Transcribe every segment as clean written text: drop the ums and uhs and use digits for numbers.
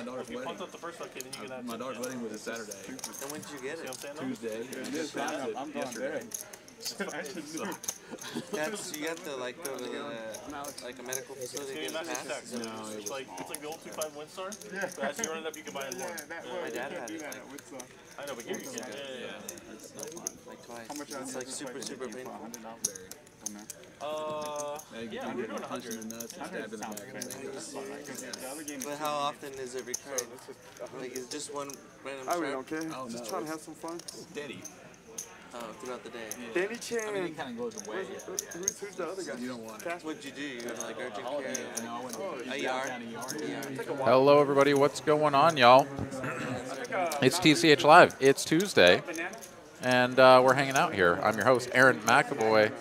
If you punt up the first bucket, then you can have My daughter's wedding was a Saturday. And when did you get it? Tuesday. I'm going there. That's, you got to like go to like a medical facility to get a pass? No, it's like the old 2.5 Windstar. Yeah. But as you run it up, you can buy it more. My dad had it. Like, I know, but here you can. Yeah. Like twice. How much it's like super painful. Yeah, we're doing 100. But how often is it recurring? Like, is it just one random I really trip? don't care. Just trying to have some fun. Steady. Throughout the day. Danny Chan. I mean, it kind of goes away. Who's the other guy? You don't want it. What'd you do? You go to like urgent care? No, Hello, everybody. What's going on, y'all? It's TCH Live. It's Tuesday, and we're hanging out here. I'm your host, Aaron McAvoy.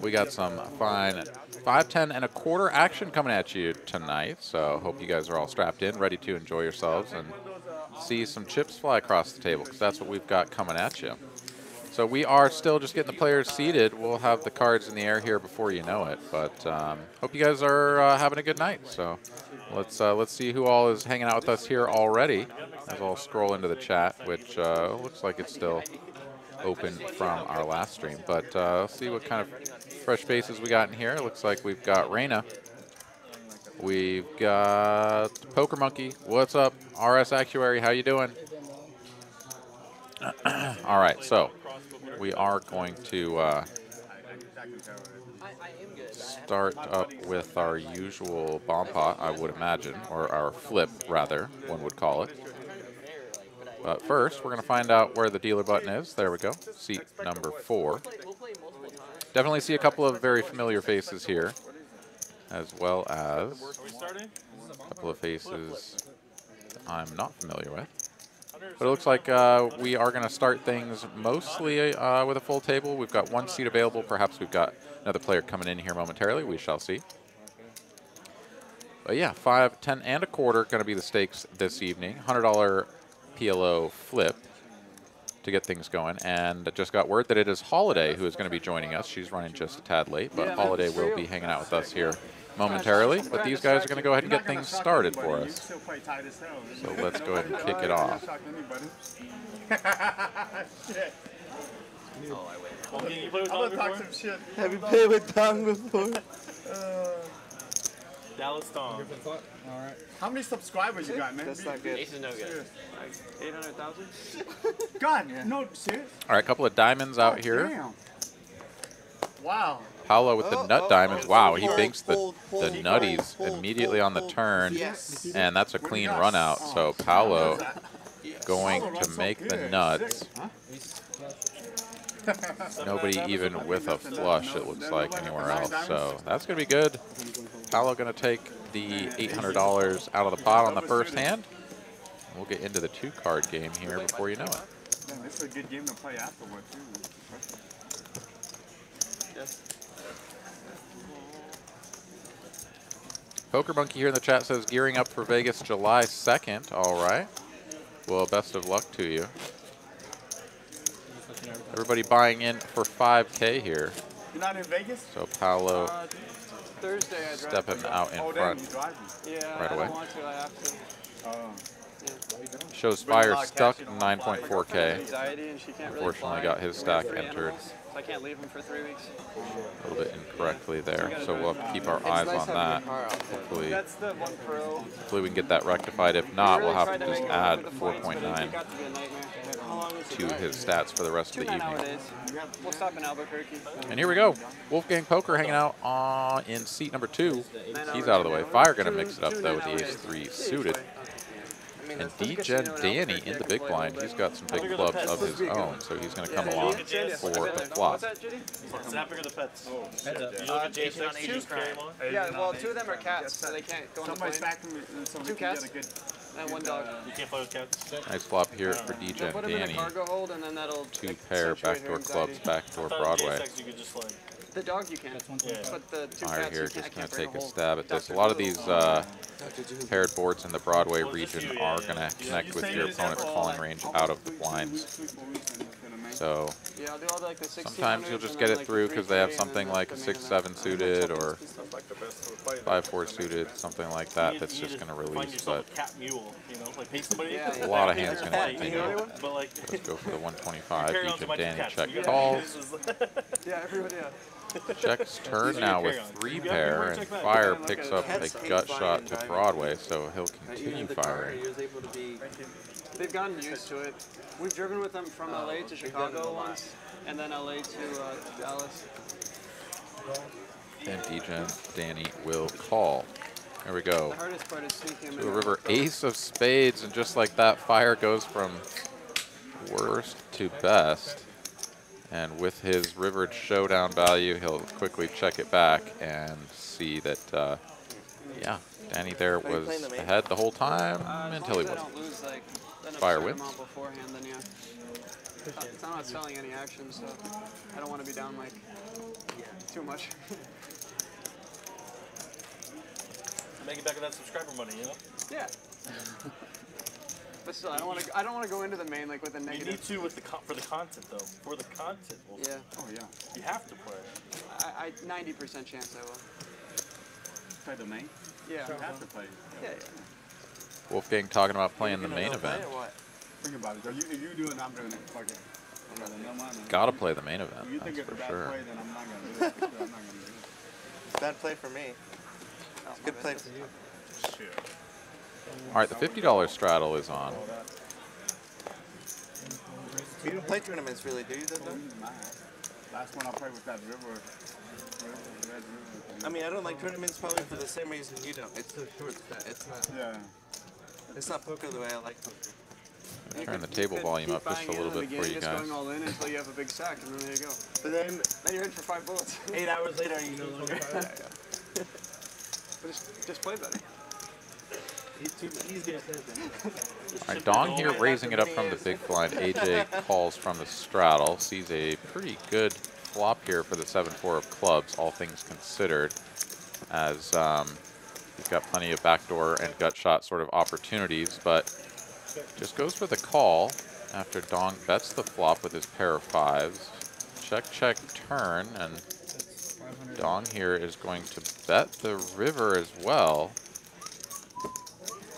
We got some fine 5-10 and a quarter action coming at you tonight, so hope you guys are all strapped in, ready to enjoy yourselves and see some chips fly across the table, because that's what we've got coming at you. So we are still just getting the players seated. We'll have the cards in the air here before you know it. But hope you guys are having a good night. So let's see who all is hanging out with us here already. As I'll scroll into the chat, which looks like it's still open from our last stream. But let's see what kind of fresh faces we got in here. It looks like we've got Reina. We've got Poker Monkey. What's up? RS Actuary, how you doing? All right, so we are going to start up with our usual bomb pot, I would imagine, or our flip, rather, one would call it. But first, we're going to find out where the dealer button is. There we go, seat number 4. Definitely see a couple of very familiar faces here, as well as a couple of faces I'm not familiar with. But it looks like we are going to start things mostly with a full table. We've got one seat available. Perhaps we've got another player coming in here momentarily. We shall see. But yeah, 5, 10, and a quarter going to be the stakes this evening. $100 PLO flip to get things going. And I just got word that it is Holiday who is going to be joining us. She's running just a tad late, but Holiday will be hanging out with us here momentarily, but these guys are going to go ahead and get things started for us. So let's go ahead and kick it off. Have you played with Dong before? Dallas Dong. All right. How many subscribers you got, man? That's not good. Ace is no good. Like 800,000? God, no, serious? All right, a couple of diamonds out here. Damn. Wow. Paolo with the nut diamonds. Wow, he banks the nutties immediately on the turn, and that's a clean run out. So Paolo going to make the nuts. Nobody even with a flush, it looks like, anywhere else. So that's going to be good. Paolo going to take the $800 out of the pot on the first hand. We'll get into the 2-card game here before you know it. Man, this is a good game to play afterward, too. Poker Monkey here in the chat says gearing up for Vegas July 2nd. All right. Well, best of luck to you. Everybody buying in for 5K here. You're not in Vegas? So Paolo Thursday I stepping out in front right away. Shows Fire stuck 9.4K. Unfortunately got his stack entered. I can't leave him for 3 weeks. A little bit incorrectly there, so we'll have to keep our eyes on that. Hopefully we can get that rectified. If not, we'll have to just add 4.9 to his stats for the rest of the evening. We'll stop in Albuquerque. And here we go. Wolfgang Poker hanging out in seat number 2. He's out of the way. Fire going to mix it up, though, with the ace-3 suited. And D-Gen Danny in the big blind. He's got some big clubs of his own, so he's going to come along for the flop. Snapping or the pets? Yeah, well, 2 of them are cats, so they can't go in the plane. 2 cats and 1 dog. You can't play with cats? Nice flop here for D-Gen Put them in a Danny. cargo hold, and then that'll 2 pair backdoor clubs, backdoor Broadway. The dog you can, but the 2 Fire cats here you just can't. going to take a stab at this. A lot of these paired boards in the Broadway region are going to connect with your opponent's calling range out of the blinds. So Yeah, I'll do all the, like the 1600s. sometimes you'll just and get then, it like, through the because they have 3-3 and something then like the a main 6-7 event. suited or 5-4 suited, something like that. You That's need just to going to find release. yourself But a cat mule, you know, like pay somebody. Yeah. a lot of pay hands your going to fight, continue. But like, Let's go for the 125. carry on Each to of my two Danny cats. check You got calls. it. Yeah, everybody, yeah. Checks turn These are now your with carry-ons. 3 You pair, wanna and check that? Fire Yeah, picks look up at a it. gut Flying shot and to diving. Broadway, so he'll Even continue the car, firing. he was able to be. They've gotten used to it. We've driven with them from LA to Chicago once, and then LA to Dallas. And Degen, Danny will call. There we go. The hardest part is sneaking him To a in. river ace of spades, and just like that, Fire goes from worst to best. And with his rivered showdown value, he'll quickly check it back and see that, yeah, Danny there Are you was playing the main? ahead the whole time As until long he as I wasn't. don't lose, like, then a Fire certain wins. amount beforehand, then yeah. I'm not selling any action, so I don't want to be down like too much. Make it back with that subscriber money, you know. Yeah. But still, I don't want to go into the main like with a You need negative. to with the for the content though. For the content, we'll Yeah. Oh yeah. you have to play. I 90% chance I will. Play the main. Yeah. You have to play. Yeah. Wolfgang talking about playing the Gonna main go play event. or what? Think about it. If you do it, I'm doing it. Fuck it. I'm rather no money. Gotta play the main event, If you that's think it's a for bad sure. play, then I'm not gonna do it. For sure, I'm not gonna do it. Bad play for me. Good play for you. Shit. All right, the $50 straddle is on. You don't play tournaments really, do you? Though? Last one I played with that river. Red river. I mean, I don't like tournaments probably for the same reason you don't. It's so short. It's not. Yeah. It's not poker the way I like poker. Turn the table volume up just a little bit for you Just guys. going all in until you have a big sack, and then there you go. But then Then you're in for 5 bullets. 8 hours later, you no longer. But just play better. He's too easier said than. All right, Dong here raising it up from the big blind. AJ calls from the straddle. Sees a pretty good flop here for the 7-4 of clubs, all things considered, as he's got plenty of backdoor and gut shot sort of opportunities, but just goes for the call after Dong bets the flop with his pair of 5s. Check, check, turn, and Dong here is going to bet the river as well.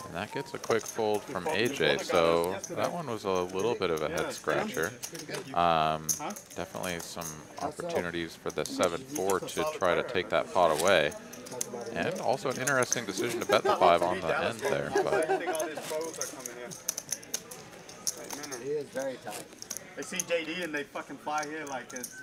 And that gets a quick fold from AJ, so that one was a little bit of a head scratcher. Definitely some opportunities for the 7-4 to try to take that pot away. And also an interesting decision to bet the 5 on the end there. But He is very tight. They see JD and they fucking fly here like it's,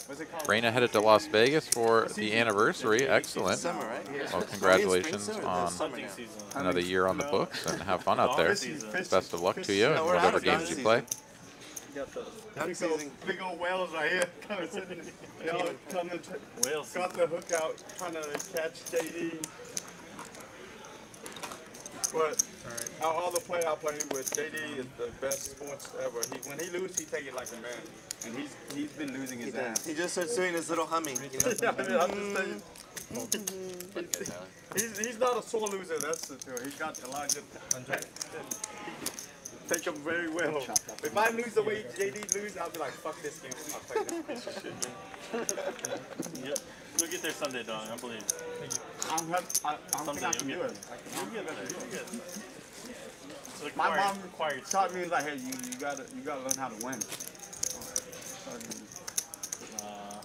what's it called? Reina headed to Las Vegas for the anniversary. Excellent. Summer, right? Well, congratulations on Hunting season. another year on the books, and have fun out there. Best of luck to you in No, we're out whatever of games dog you play. Big old whales right here coming sitting. They all coming. Whales. Got the hook out, trying to catch JD. But all the play I play with, JD is the best sports ever. When he loses, he take it like a man, and he's been losing his ass. He just starts doing his little humming. You know? Yeah, I'm just saying. He's not a sore loser, that's for sure. He's got a lot of good. Take him very well. If I lose the way JD loses, I'll be like, fuck this game. I'm not playing this piece of shit game. Yep. You'll get there Sunday, Dong. I believe. I don't think I can do it. You'll get there. You'll get there. It's My mom required. taught me like, hey, you gotta learn how to win.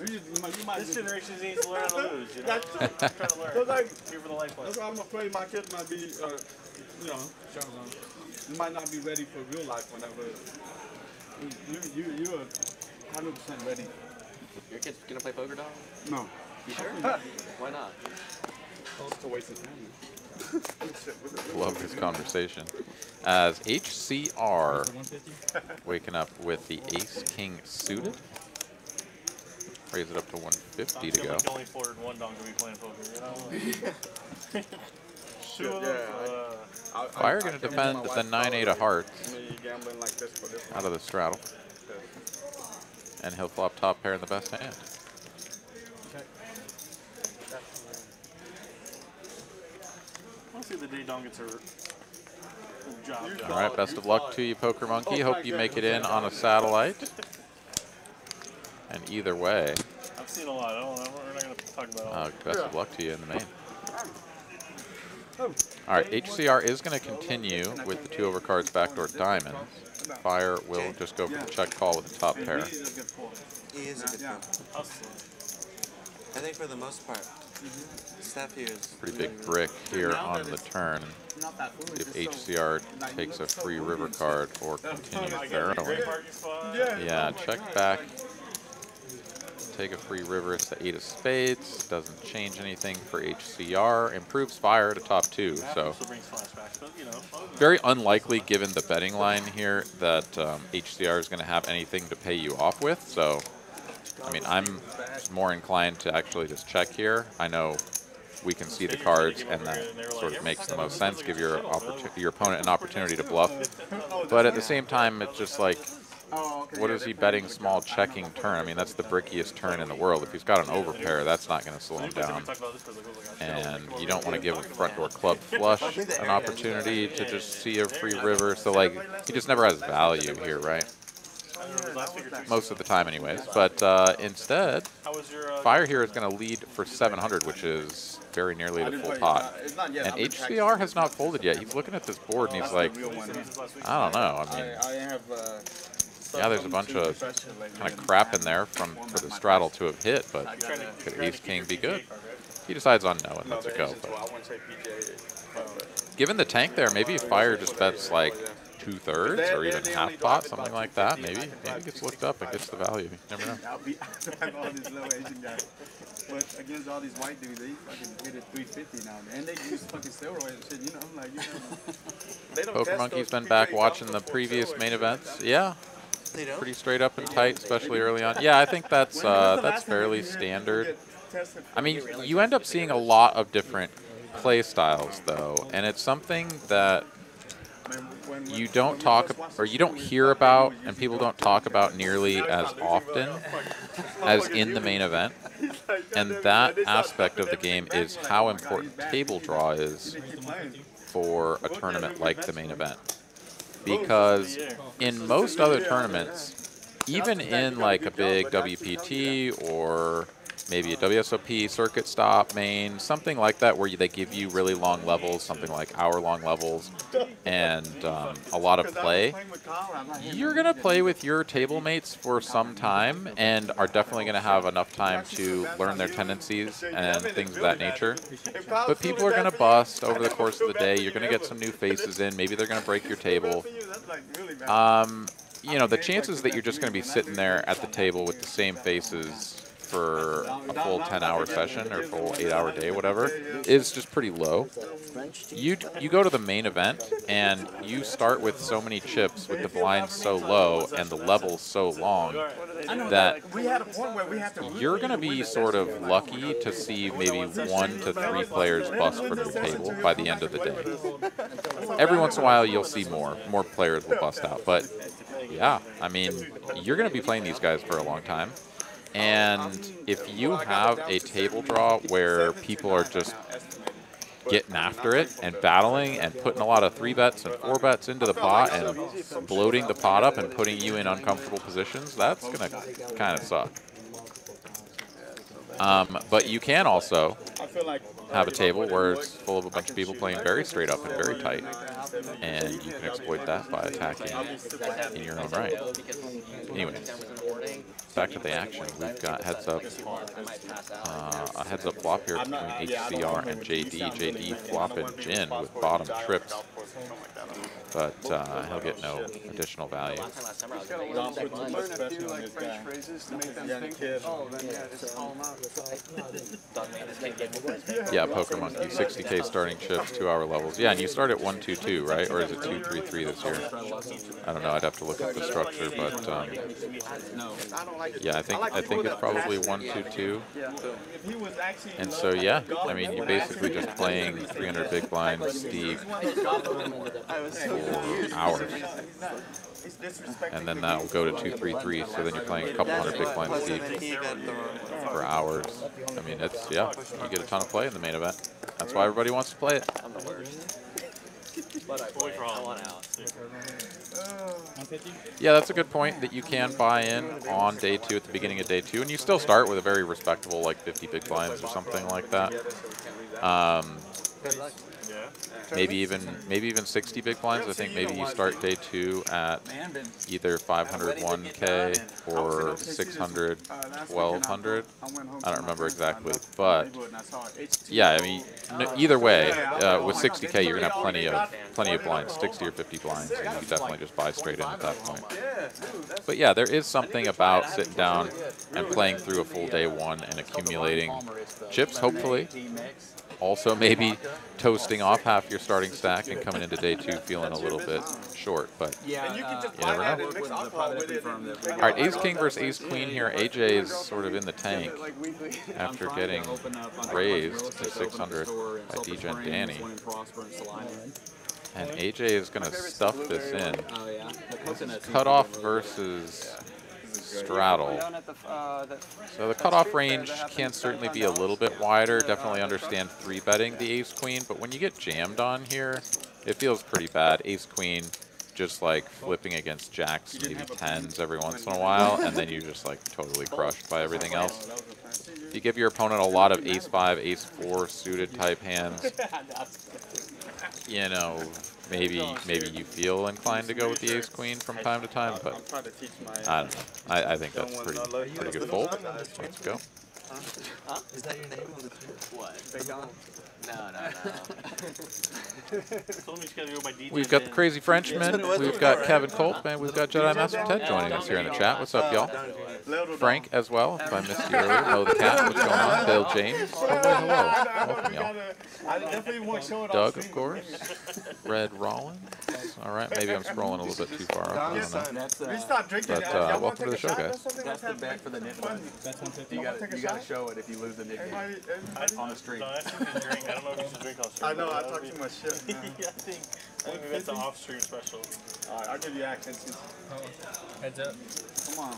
You might This just, generation needs to learn how to lose. You know. That's true. Trying to learn. That's like, Here for the life that's lesson. why I'm afraid my kids might be, you know, might not be ready for real life whenever. You're 100% ready. Your kid's gonna play poker, dog? No. You sure? Why not? It's a waste of time. Love this conversation. As HCR waking up with the ace-king suited. Raise it up to 150 to go. Like only forward one Dong to be playing poker. You know. Sure. Fire going to defend the 9-8 of hearts Me gambling like this for this out of the straddle. And he'll flop top pair in the best hand. I'll see the day Dong gets her job done. All right, best of luck to you, Poker Monkey. Hope you make it in on a satellite. And either way, I've seen a lot. I don't know. We're not going to talk about all. best of luck to you in the main. All right, HCR is going to continue with the 2 overcards backdoor diamonds. Fire will just go for the check call with the top pair. He is a good player. I think for the most part, Steph here is Pretty big brick here on the turn. If HCR takes a free river card or continues barreling. Yeah, check back. Take a free river. It's the 8 of spades. Doesn't change anything for HCR. Improves fire to top 2. So very unlikely, given the betting line here, that HCR is going to have anything to pay you off with. So, I mean, I'm more inclined to actually just check here. I know we can see the cards, and that sort of makes the most sense. Give your opponent an opportunity to bluff. But at the same time, it's just like, what is he betting small checking turn? I mean, that's the brickiest turn in the world. If he's got an overpair, that's not going to slow him down. And you don't want to give a front door club flush an opportunity to just see a free river. So, like, he just never has value here, right? Most of the time anyways. But instead, Fire here is going to lead for 700, which is very nearly the full pot. And HCR has not folded yet. He's looking at this board and he's like, I don't know. I mean, yeah, there's a bunch of kind of crap in there for the straddle to have hit, but could ace king be good? He decides on no and lets it go. But given the tank there, maybe Fire just bets like 2/3 or even half pot, something like that. Maybe gets looked up and gets the value. You never know. But against all these white dudes, they fucking hit it 350 now, and they use fucking steroids and shit. You know, I'm like, you know, they don't Poker Monkey's been back watching the previous main events. Yeah, pretty straight up and tight, especially early on. Yeah, I think that's fairly standard. I mean, you end up seeing a lot of different play styles though, and it's something that you don't talk or you don't hear about, and people don't talk about nearly as often as in the main event. And that aspect of the game is how important table draw is for a tournament like the main event. Because in most other tournaments, even in like a big WPT or maybe a WSOP circuit stop main, something like that where they give you really long levels, something like hour-long levels, and a lot of play, you're going to play with your table mates for some time and are definitely going to have enough time to learn their tendencies and things of that nature. But people are going to bust over the course of the day. You're going to get some new faces in. Maybe they're going to break your table. You know, the chances that you're just going to be sitting there at the table with the same faces for a full 10-hour session or full 8-hour day, whatever, is just pretty low. You go to the main event and you start with so many chips with the blinds so low and the levels so long that you're going to be sort of lucky to see maybe 1 to 3 players bust from your table by the end of the day. Every once in a while you'll see more players will bust out, but yeah, I mean, you're going to be playing these guys for a long time. And if you have a table draw where people are just getting after it and battling and putting a lot of 3-bets and 4-bets into the pot and bloating the pot up and putting you in uncomfortable positions, that's going to kind of suck. But you can also have a table where it's full of a bunch of people playing very straight up and very tight, and you can exploit that by attacking in your own right. Anyways, back to the action. We've got a heads-up flop here between HCR and JD. JD flopping Jin with bottom trips, but he'll get no additional value. Learn a few like French phrases to make them think. Oh, then yeah, just call them out. Yeah, Poker Monkey, 60K starting chips, 2-hour levels. Yeah, and you start at 1-2-2, right? Or is it 2-3-3 this year? I don't know. I'd have to look at the structure, but yeah, I think it's probably 1-2-2. And so yeah, I mean, you're basically just playing 300 big blind Steve for hours. And then that will go to 2-3-3, so then you're playing a couple hundred big blind Steve for hours. I mean, it's, yeah, you get a ton of play in the main event. That's why everybody wants to play it. But I want out. Yeah, that's a good point that you can buy in on day 2 at the beginning of day 2, and you still start with a very respectable like 50 big blinds or something like that. Maybe even 60 big blinds. I think maybe you start day 2 at either 501K or 600, 1200. I don't remember exactly, but yeah, I mean, either way, with 60K, you're gonna have plenty of blinds, 60 or 50 blinds, and you can definitely just buy straight in at that point. But yeah, there is something about sitting down and playing through a full day 1 and accumulating chips, hopefully. Also, maybe toasting off half your starting stack and coming into day 2 feeling a little bit short, but you never know. All right, Ace King versus Ace Queen here. AJ is sort of in the tank after getting raised to 600 by DJ and Danny. And AJ is going to stuff this in. Cutoff versus straddle. So the cutoff range can certainly be a little bit wider. Definitely understand 3-betting the ace queen, but when you get jammed on here, it feels pretty bad. Ace queen just like flipping against jacks, maybe 10s every once in a while, and then you're just like totally crushed by everything else. If you give your opponent a lot of ace 5, ace 4 suited type hands, you know, maybe you feel inclined to go with the ace queen from time to time, but I don't know. I think that's pretty good fold. Let's go. Is that your name on the team? What? Big Don? No. We've got the Crazy Frenchman, we've got Kevin Colt, and we've got Jedi Master Ted joining us here in the chat. What's up, y'all? Frank as well, if I missed you earlier. Hello, the cat. What's going on? Dale James. Hello. Welcome, y'all. Doug, of course. Red Rollins. All right, maybe I'm scrolling a little bit too far up. I don't know. But welcome to the show, guys. That's the bet for the nitwin. You gotta show it if you lose the nitwin on the street. I don't know if you should drink on stream. I know, I talk too much shit. I think maybe that's an off-stream special. Alright, I'll give you accents. Heads up. Come on.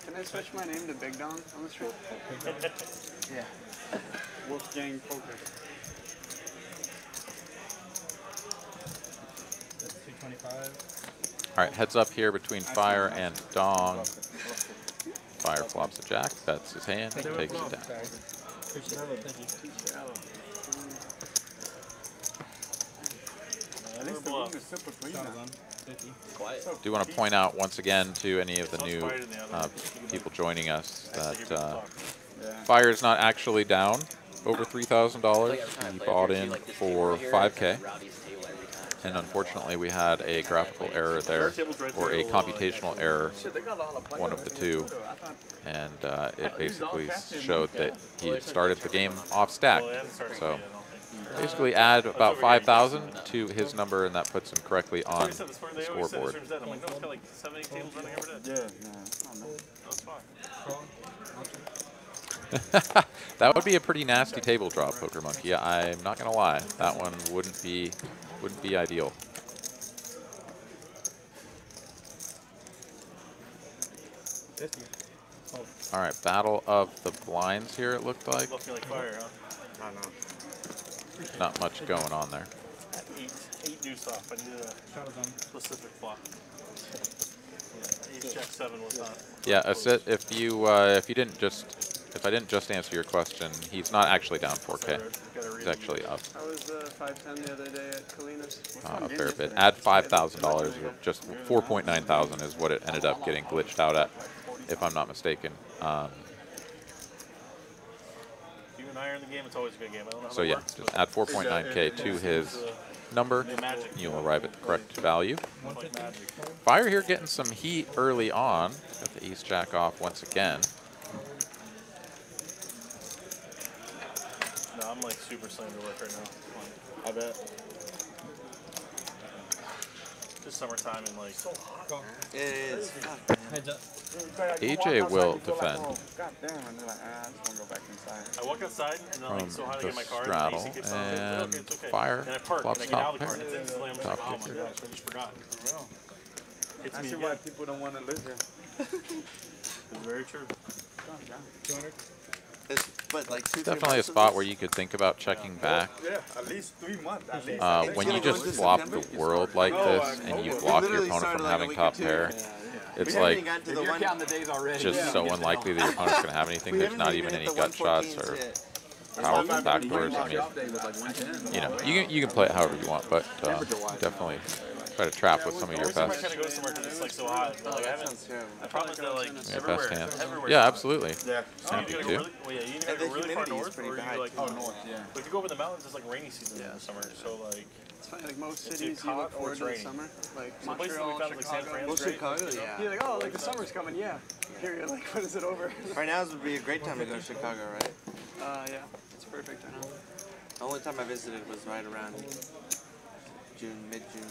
Can I switch my name to Big Don on the street? Yeah. Wolfgang Poker. That's 225. All right, heads up here between Fire and Dong. Fire flops a jack, bets his hand, and takes it down. Do want to point out once again to any of the new people joining us that Fire is not actually down over $3,000. He bought in for 5K. And unfortunately, we had a graphical error there, or a computational error, one of the two. And it basically showed that he had started the game off stack. So basically add about 5,000 to his number, and that puts him correctly on the scoreboard. That would be a pretty nasty table draw, Poker Monkey. I'm not gonna lie, that one wouldn't be ideal. All right, battle of the blinds here. It looked like. Not much going on there. 8 deuce off. I need a specific flop. Yeah, 8 jack 7 was not. Yeah, if I didn't just answer your question, he's not actually down 4K. He's actually up. I was 510 the other day at Kalinas. A fair bit. Add $5,000, or just 4.9 thousand is what it ended up getting glitched out at, if I'm not mistaken. You and I are in the game. It's always a good game. I don't know how So yeah, works, just add 4.9K to his number. You'll arrive at the correct value. Fire here getting some heat early on. Got the ace jack off once again. No, I'm like super slammed to work right now. I bet. Just summertime and like. It is. Heads up. AJ will defend. God damn, and they're like, I just want to go back inside. I walk outside and I'm like, so how do I get my car? Straddle, And AC kicks on, and it's okay. Fire And I park flops and I get out top of the car pair. and it's instantly I'm like, Top oh my kicker. gosh, I just forgot. It's I me see again. why people don't want to live here. It's very true. 200. But like 2-3 Definitely a months spot of where you could think about checking back. Yeah, at least 3 months. At least. When you just flop the world like this and you block your opponent from having top pair, it's like just so unlikely that your opponent's going to have anything. There's not even any gut shots or powerful backdoors. I mean, you know, you can play it however you want, but definitely try to trap with some of your best. Kind of go somewhere because it's like so hot. Like, I promise that like Best hands. everywhere. Yeah, absolutely. Yeah. Happy to. Really, well, yeah, you can go really far north, or you like, north, yeah. but if you go over the mountains, it's like rainy season in the summer. So like, It's funny, like most It's cities too you look hot or forward to the it's summer. Like some places that we Montreal, found like San Chicago. Francisco. Well, Chicago, yeah. You're like, oh, like the summer's coming, yeah. Here you're like, when is it over? Right now would be a great time to go to Chicago, right? Yeah, it's perfect. I know. The only time I visited was right around June, mid-June.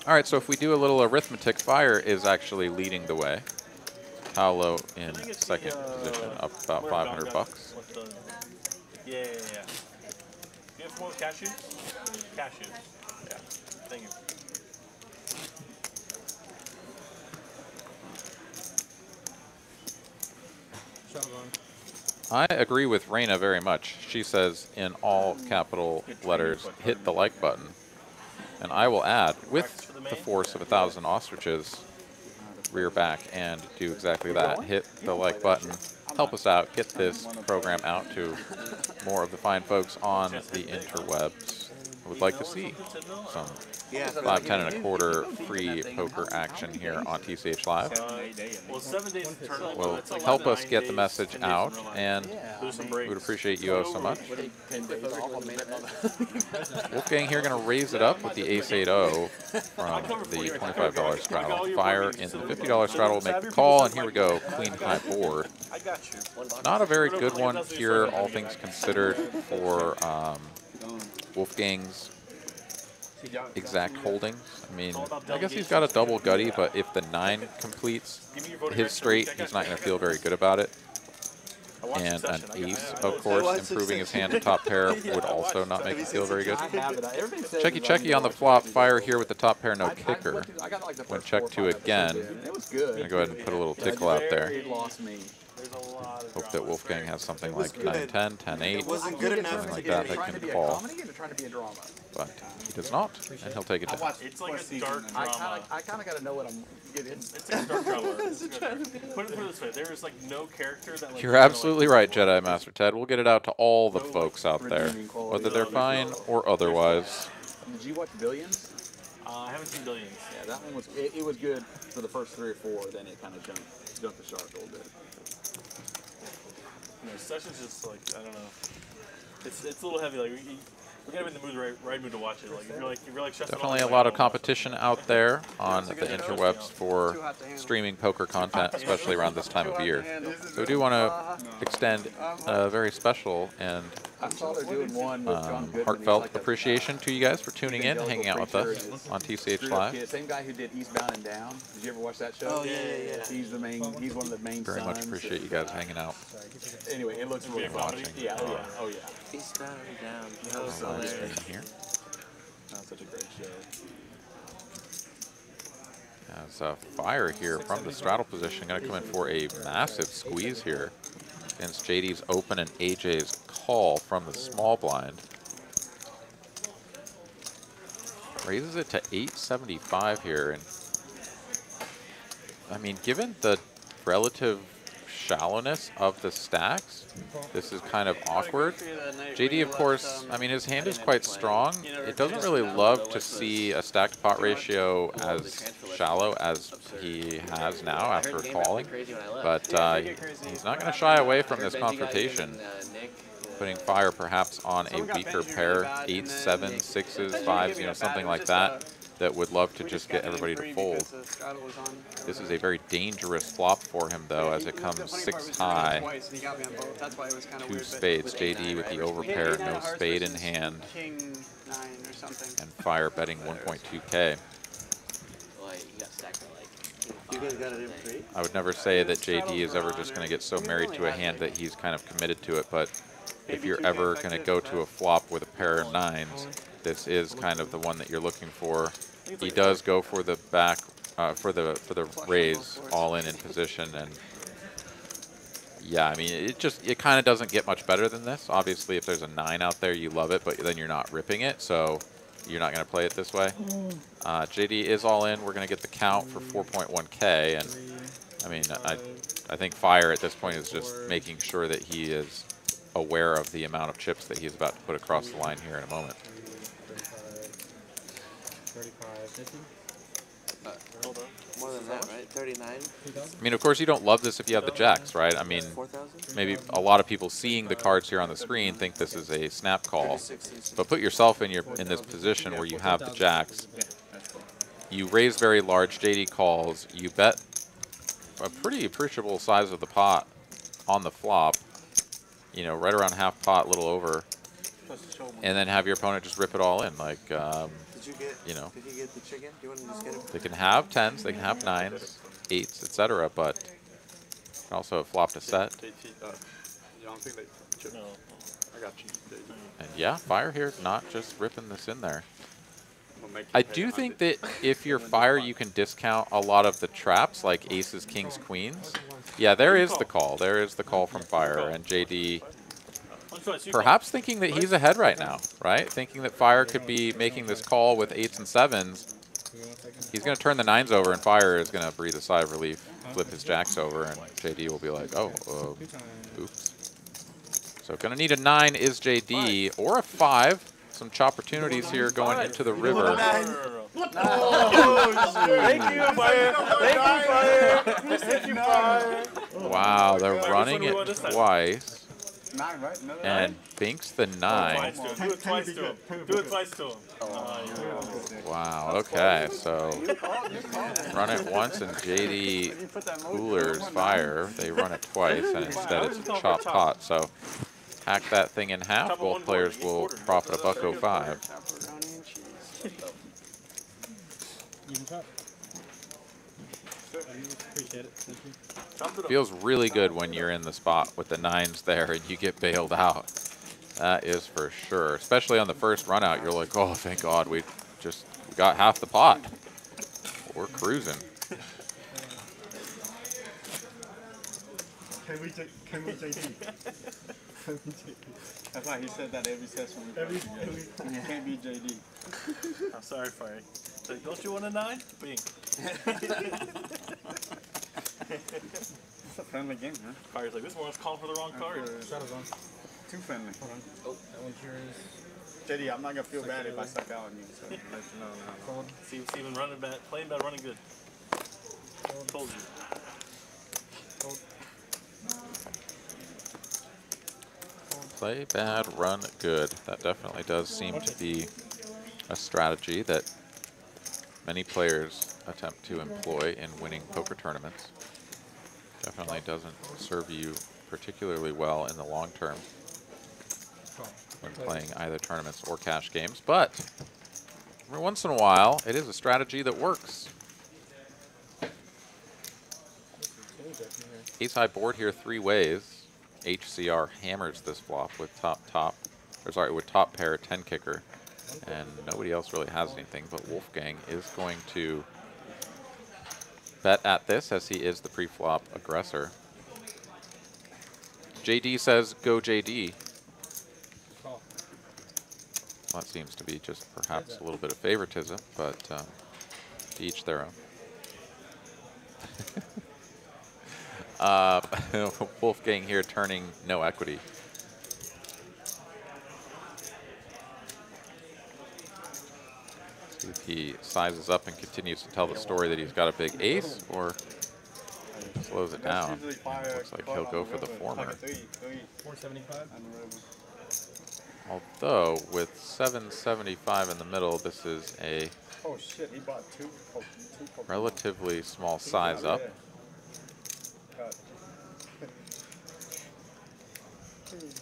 All right, so if we do a little arithmetic, Fire is actually leading the way. Paolo in second position, up about 500 bucks. Yeah. You have more cashews? Cashews. Yeah. Thank you. I agree with Reina very much. She says in all capital letters, hit the like button. And I will add, with the force of 1,000 ostriches, rear back and do exactly that. Hit the like button. Help us out. Get this program out to more of the fine folks on the interwebs. I would like to see some 5, 10 and a quarter free poker action here on TCH Live. Well, 7 days of tournament. Will help us get the message out, and we would appreciate you all so much. Wolfgang here going to raise it up with the ace-8-0 from the $25 straddle. Fire into the $50 straddle will make the call, and here we go, queen high board. Not a very good one here, all things considered, for Wolfgang's exact holdings. I mean, I guess he's got a double gutty, but if the 9 completes his straight, he's not going to feel very good about it. And an ace, of course, improving his hand to top pair would also not make him feel very good. Checky on the flop, Fire here with the top pair, no kicker. When check 2 again, I'm going to go ahead and put a little tickle out there. Hope that Wolfgang has something like 9-10, 10-8, something like that that can call. But he does not, and he'll take it down. It's like a dark drama. I kind of got to know what I'm getting. It's like a dark drama. Put it this way, there is like no character that like... You're absolutely right, Jedi Master Ted. We'll get it out to all the folks out there, whether they're fine or otherwise. Did you watch Billions? I haven't seen Billions. Yeah, that one was, it was good for the first 3 or 4, then it kind of jumped the shark a little bit. You know, Sessions just like, I don't know. It's a little heavy. Like we're kind of in the mood, right mood to watch it. Like if you're like stressed Definitely a lot of competition out there on the interwebs for streaming poker content, especially around this time of year. So we do want to extend a very special and heartfelt appreciation to you guys for tuning in, hanging out with us on TCH Live. Same guy who did Eastbound and Down. Did you ever watch that show? Oh yeah. He's the main. He's one of the main. Very much appreciate you guys hanging out. Anyway, it looks really watching. Yeah. Oh yeah. Eastbound and Down. Live stream here. That's such a great show. As Fire here from the straddle position, going to come in for a massive squeeze here against JD's open and AJ's call from the small blind. Raises it to 875 here, and I mean, given the relative shallowness of the stacks, this is kind of awkward. JD, of course, I mean, his hand is quite strong. It doesn't really love to see a stacked pot ratio as shallow as he has now after calling, but he's not going to shy away from this confrontation, putting Fire perhaps on a weaker pair, 8s, 7s, 6s, 5s, you know, something like that, that would love to just get everybody to fold. This is a very dangerous flop for him, though, as it comes 6 high, 2 spades. JD with the overpair, no spade in hand, and Fire betting 1.2K. I would never say that JD is ever just going to get so married to a hand that he's kind of committed to it, but if you're ever going to go to a flop with a pair of nines, this is kind of the one that you're looking for. He does go for the back, for the raise all in position, and yeah, I mean, it kind of doesn't get much better than this. Obviously, if there's a 9 out there, you love it, but then you're not ripping it, so you're not going to play it this way. JD is all in. We're going to get the count for 4.1K, and I mean, I think Fire at this point is just making sure that he is aware of the amount of chips that he's about to put across the line here in a moment. 35, 50. Hold on. More than that, right? 39? I mean, of course, you don't love this if you have the jacks, right? I mean, 4,000? maybe a lot of people seeing the cards here on the screen think this is a snap call, but put yourself in this position where you have the jacks. You raise very large, JD calls, you bet a pretty appreciable size of the pot on the flop, you know, right around half pot, a little over, and then have your opponent just rip it all in. Like, you know, Did you get the chicken? Do you want to just get it? they can have 10s, they can have 9s, 8s, etc., but can also have flopped a set. JT, you don't think they chip? No. I got you, JT. And yeah, Fire here, not just ripping this in there. I'm gonna make you I pay do 100. think that if you're Fire, you can discount a lot of the traps, like aces, kings, queens. Yeah, there is the call. There is the call from Fire, and JD perhaps thinking that he's ahead right now, right? Thinking that Fire could be making this call with 8s and 7s. He's going to turn the 9s over, and Fire is going to breathe a sigh of relief, flip his jacks over, and JD will be like, oh, oops. So going to need a 9 is JD, or a 5. Some opportunities here going into the river. Thank you, Fire. Thank you, Fire. Thank you, Fire. Wow, they're running it twice. 9, right? Another And binks the 9. Do it twice to him. Do it twice to him. Wow, okay, so run it once and JD coolers Fire. They run it twice, and instead it's a chop pot. So hack that thing in half. Both players will profit $1.05. Even chop. Appreciate it. Thank you. Feels really good when you're in the spot with the 9s there and you get bailed out. That is for sure. Especially on the first run out, you're like, oh, thank God we got half the pot. We're cruising. Can we JD? That's why he said that every session. Can't be JD. I'm sorry, Fire. Like, don't you want a 9? Bing. It's a friendly game, huh? Fire's like, this one's calling for the wrong card. Too friendly. Hold on. Oh, that one's yours. JD, I'm not gonna feel bad if I suck out on you. So let you know now. Fold. See, even running bad, playing bad, running good. Told you. Fold. Play bad, run good. That definitely does seem to be a strategy that many players attempt to employ in winning poker tournaments. Definitely doesn't serve you particularly well in the long term when playing either tournaments or cash games, but every once in a while, it is a strategy that works. Ace high board here 3 ways. HCR hammers this flop with with top pair 10 kicker, and nobody else really has anything, but Wolfgang is going to bet at this as he is the pre-flop aggressor. JD says go JD. Well, that seems to be just perhaps a little bit of favoritism, but to each their own. Wolfgang here turning no equity. See if he sizes up and continues to tell the story that he's got a big ace, or slows it down. Looks like he'll go for the former. 475. Although with 775 in the middle, this is a Oh shit, he bought two. relatively small size up.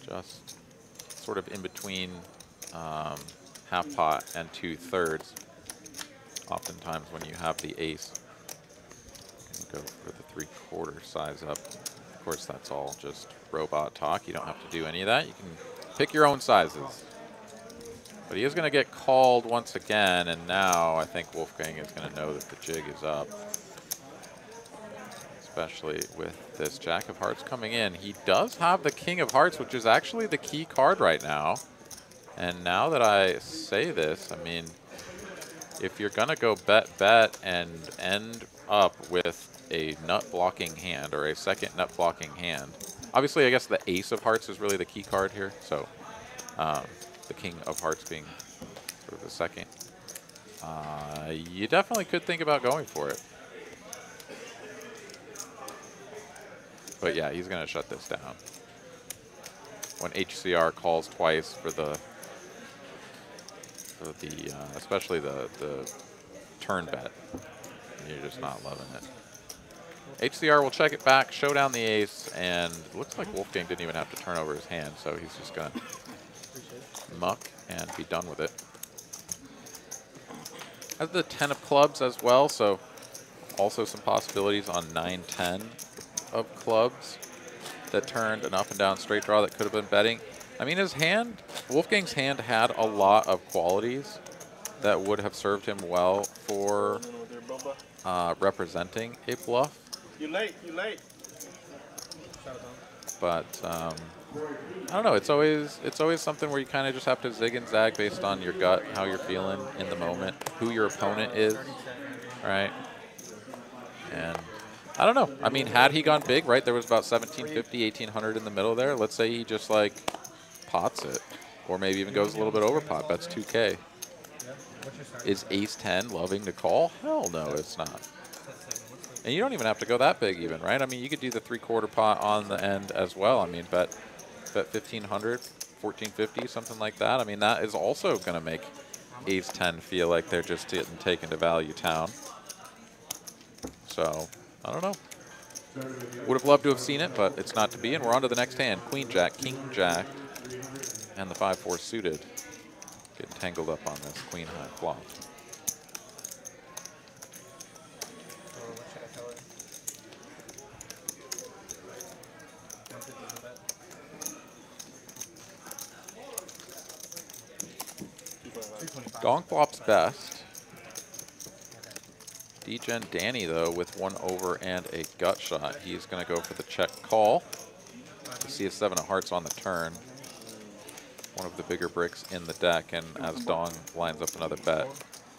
Just sort of in between half pot and 2/3. Oftentimes when you have the ace, you go for the 3/4 size up. Of course, that's all just robot talk. You don't have to do any of that. You can Pick your own sizes. But he is going to get called once again, and now I think Wolfgang is going to know that the jig is up. Especially with this Jack of Hearts coming in. He does have the King of Hearts, which is actually the key card right now. And now that I say this, I mean, if you're going to go bet and end up with a nut blocking hand or a second nut blocking hand, obviously I guess the Ace of Hearts is really the key card here. So the King of Hearts being sort of the second. You definitely could think about going for it. But yeah, he's going to shut this down. When HCR calls twice for the especially the turn bet, you're just not loving it. HCR will check it back, show down the ace, and it looks like Wolfgang didn't even have to turn over his hand, so he's just going to muck and be done with it. Has the 10 of clubs as well, so also some possibilities on 9-10 of clubs that turned an up and down straight draw that could have been betting. I mean, his hand, Wolfgang's hand had a lot of qualities that would have served him well for representing a bluff. You late. But I don't know. It's always something where you kind of just have to zig and zag based on your gut, how you're feeling in the moment, who your opponent is, right? And I don't know. I mean, had he gone big, right, there was about 1750, 1800 in the middle there. Let's say he just, like, pots it, or maybe even goes a little bit over pot. That's 2K. Is ace-10 loving to call? Hell no, it's not. And you don't even have to go that big even, right? I mean, you could do the 3/4 pot on the end as well. I mean, bet 1,500, 1,450, something like that. I mean, that is also going to make ace-10 feel like they're just getting taken to value town. So, I don't know. Would have loved to have seen it, but it's not to be. And we're on to the next hand. Queen Jack, King Jack, and the 5-4 suited. Getting tangled up on this Queen High flop. Donk flops best. D-Gen Danny, though, with 1 over and a gut shot. He's going to go for the check call. You see a 7 of hearts on the turn. One of the bigger bricks in the deck, and as Dong lines up another bet,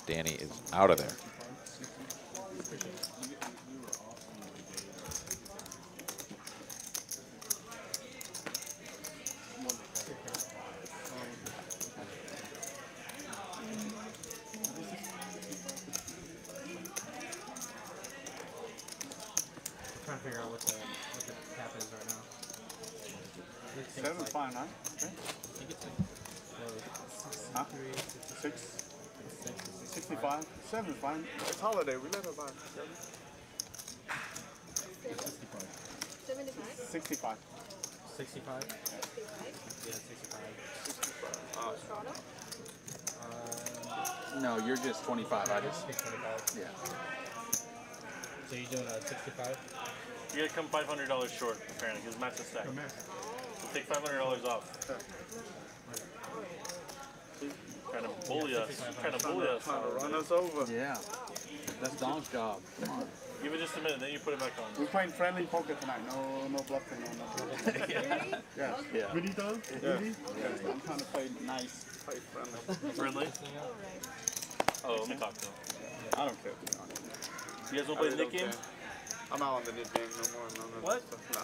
Danny is out of there. Trying to figure out what the cap is right now. 7 fine, huh? Okay. I think it's like Huh? 65. 7 fine. It's holiday. We let her buy 75? 65. 65? Yeah, 65. No, you're just 25. I just 25. yeah. So you're doing a 65? You gotta come $500 short, apparently, because match the stack. We'll take $500 off. Trying to bully us. Trying to bully us. Trying to run us over. Yeah. That's Don's job. Come on. Give it just a minute, then you put it back on. We're playing friendly poker tonight. No bluffing. No bluffing. Yeah. Yeah. Really, though? Really? Yeah. I'm trying to play nice, play friendly. Friendly? Oh, let me talk to him. I don't care. You guys want to play the Nick game? I'm out on the Nick game no more. What? Nah.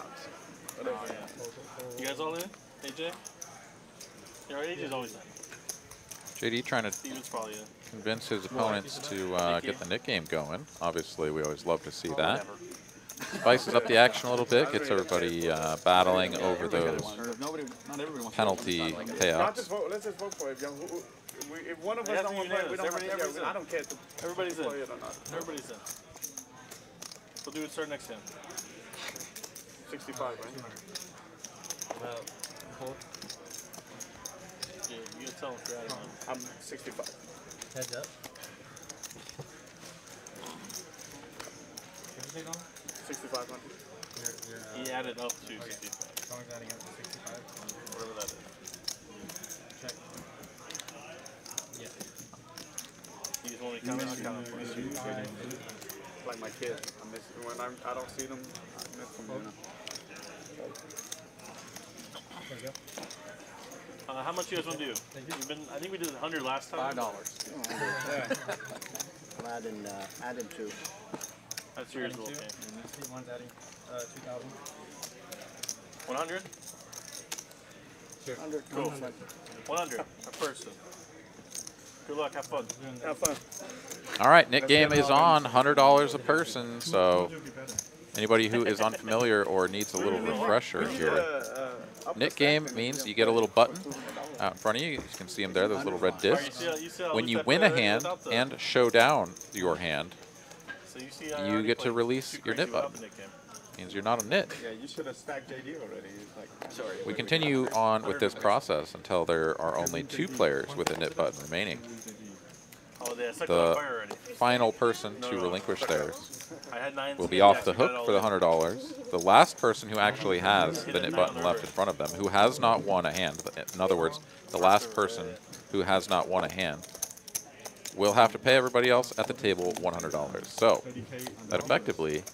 Oh, yeah. You guys all in? AJ? Yeah, AJ's always in. JD trying to Steven's probably in. convince his opponents to get the Nick game going. Obviously, we always love to see that. Spices up the action a little bit, gets everybody battling over those penalty payouts. Let's just vote for it. If one of us don't want to play, we don't have to. I don't care. Everybody's in. Play it or not. Everybody's in. We'll do it start next time. 65, right? Yeah, you can tell if you're out of line. I'm 65. Heads up. 65. He added up to 65. As long as adding up to 65. Whatever that is. I count on playing. Like my kid. I miss when I don't see them. I miss them. You know? There you go. How much you guys want to do? I think we did 100 last time. $5. I'm adding 2. That's yours, Adding okay. 2, and this one's adding 2,000. 100? Sure. 100. Cool. 100 a person. Good luck. Have fun. Have fun. All right, Nick game is on, $100 a person. So anybody who is unfamiliar or needs a little refresher here, Nick game means you get a little button out in front of you. You can see them there, those little red discs. When you win a hand and show down your hand, you get to release your nit button. Means you're not a nit. Yeah, you should have stacked JD already. Like, sorry. We continue on with this process until there are only 2 players with a nit button remaining. The final person to relinquish theirs will be off the hook for the $100. The last person who actually has the nit button left in front of them, who has not won a hand, in other words, the last person who has not won a hand, will have to pay everybody else at the table $100. So that effectively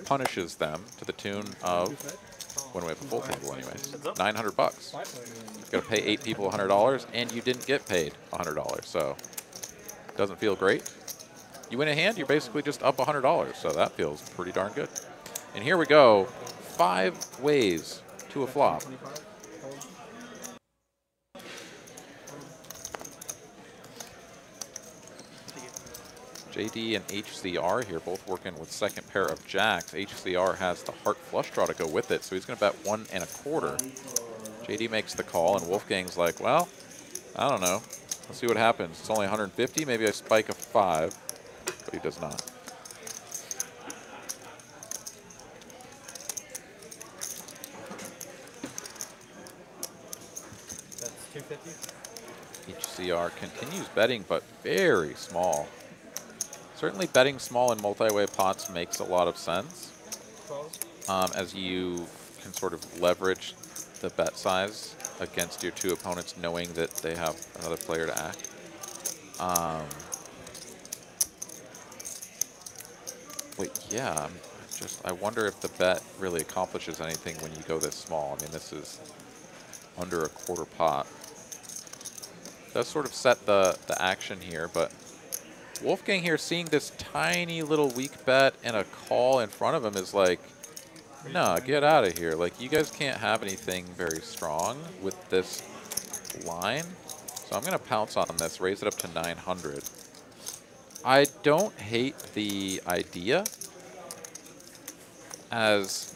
punishes them to the tune of, when we have a full table anyways, $900. You've got to pay 8 people $100, and you didn't get paid $100, so it doesn't feel great. You win a hand, you're basically just up $100, so that feels pretty darn good. And here we go, 5 ways to a flop. JD and HCR here, both working with second pair of jacks. HCR has the heart flush draw to go with it, so he's going to bet 1 1/4. JD makes the call, and Wolfgang's like, well, I don't know. Let's see what happens. It's only 150. Maybe I spike a 5, but he does not. That's 250. HCR continues betting, but very small. Certainly betting small in multi-way pots makes a lot of sense, as you can sort of leverage the bet size against your 2 opponents, knowing that they have another player to act. But yeah, I wonder if the bet really accomplishes anything when you go this small. I mean, this is under a 1/4 pot. Does sort of set the action here, but Wolfgang here, seeing this tiny little weak bet and a call in front of him, is like, nah, get out of here. Like, you guys can't have anything very strong with this line. So I'm going to pounce on this, raise it up to 900. I don't hate the idea, as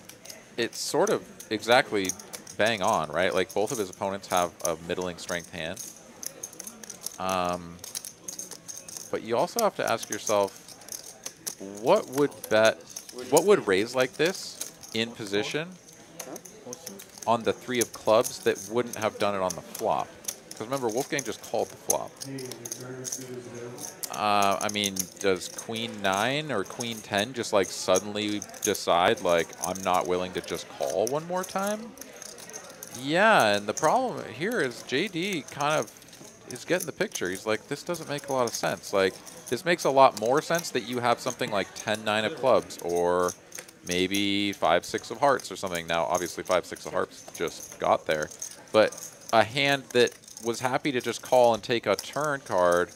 it's sort of exactly bang on, right? Like, both of his opponents have a middling strength hand. But you also have to ask yourself, what would raise like this in position on the 3 of clubs that wouldn't have done it on the flop? Because remember, Wolfgang just called the flop. I mean, does Queen 9 or Queen 10 just like suddenly decide, like, I'm not willing to just call one more time? Yeah, and the problem here is JD kind of is getting the picture. He's like, this doesn't make a lot of sense. Like, this makes a lot more sense that you have something like 10-9 of clubs, or maybe 5-6 of hearts or something. Now, obviously, 5-6 of hearts just got there. But a hand that was happy to just call and take a turn card,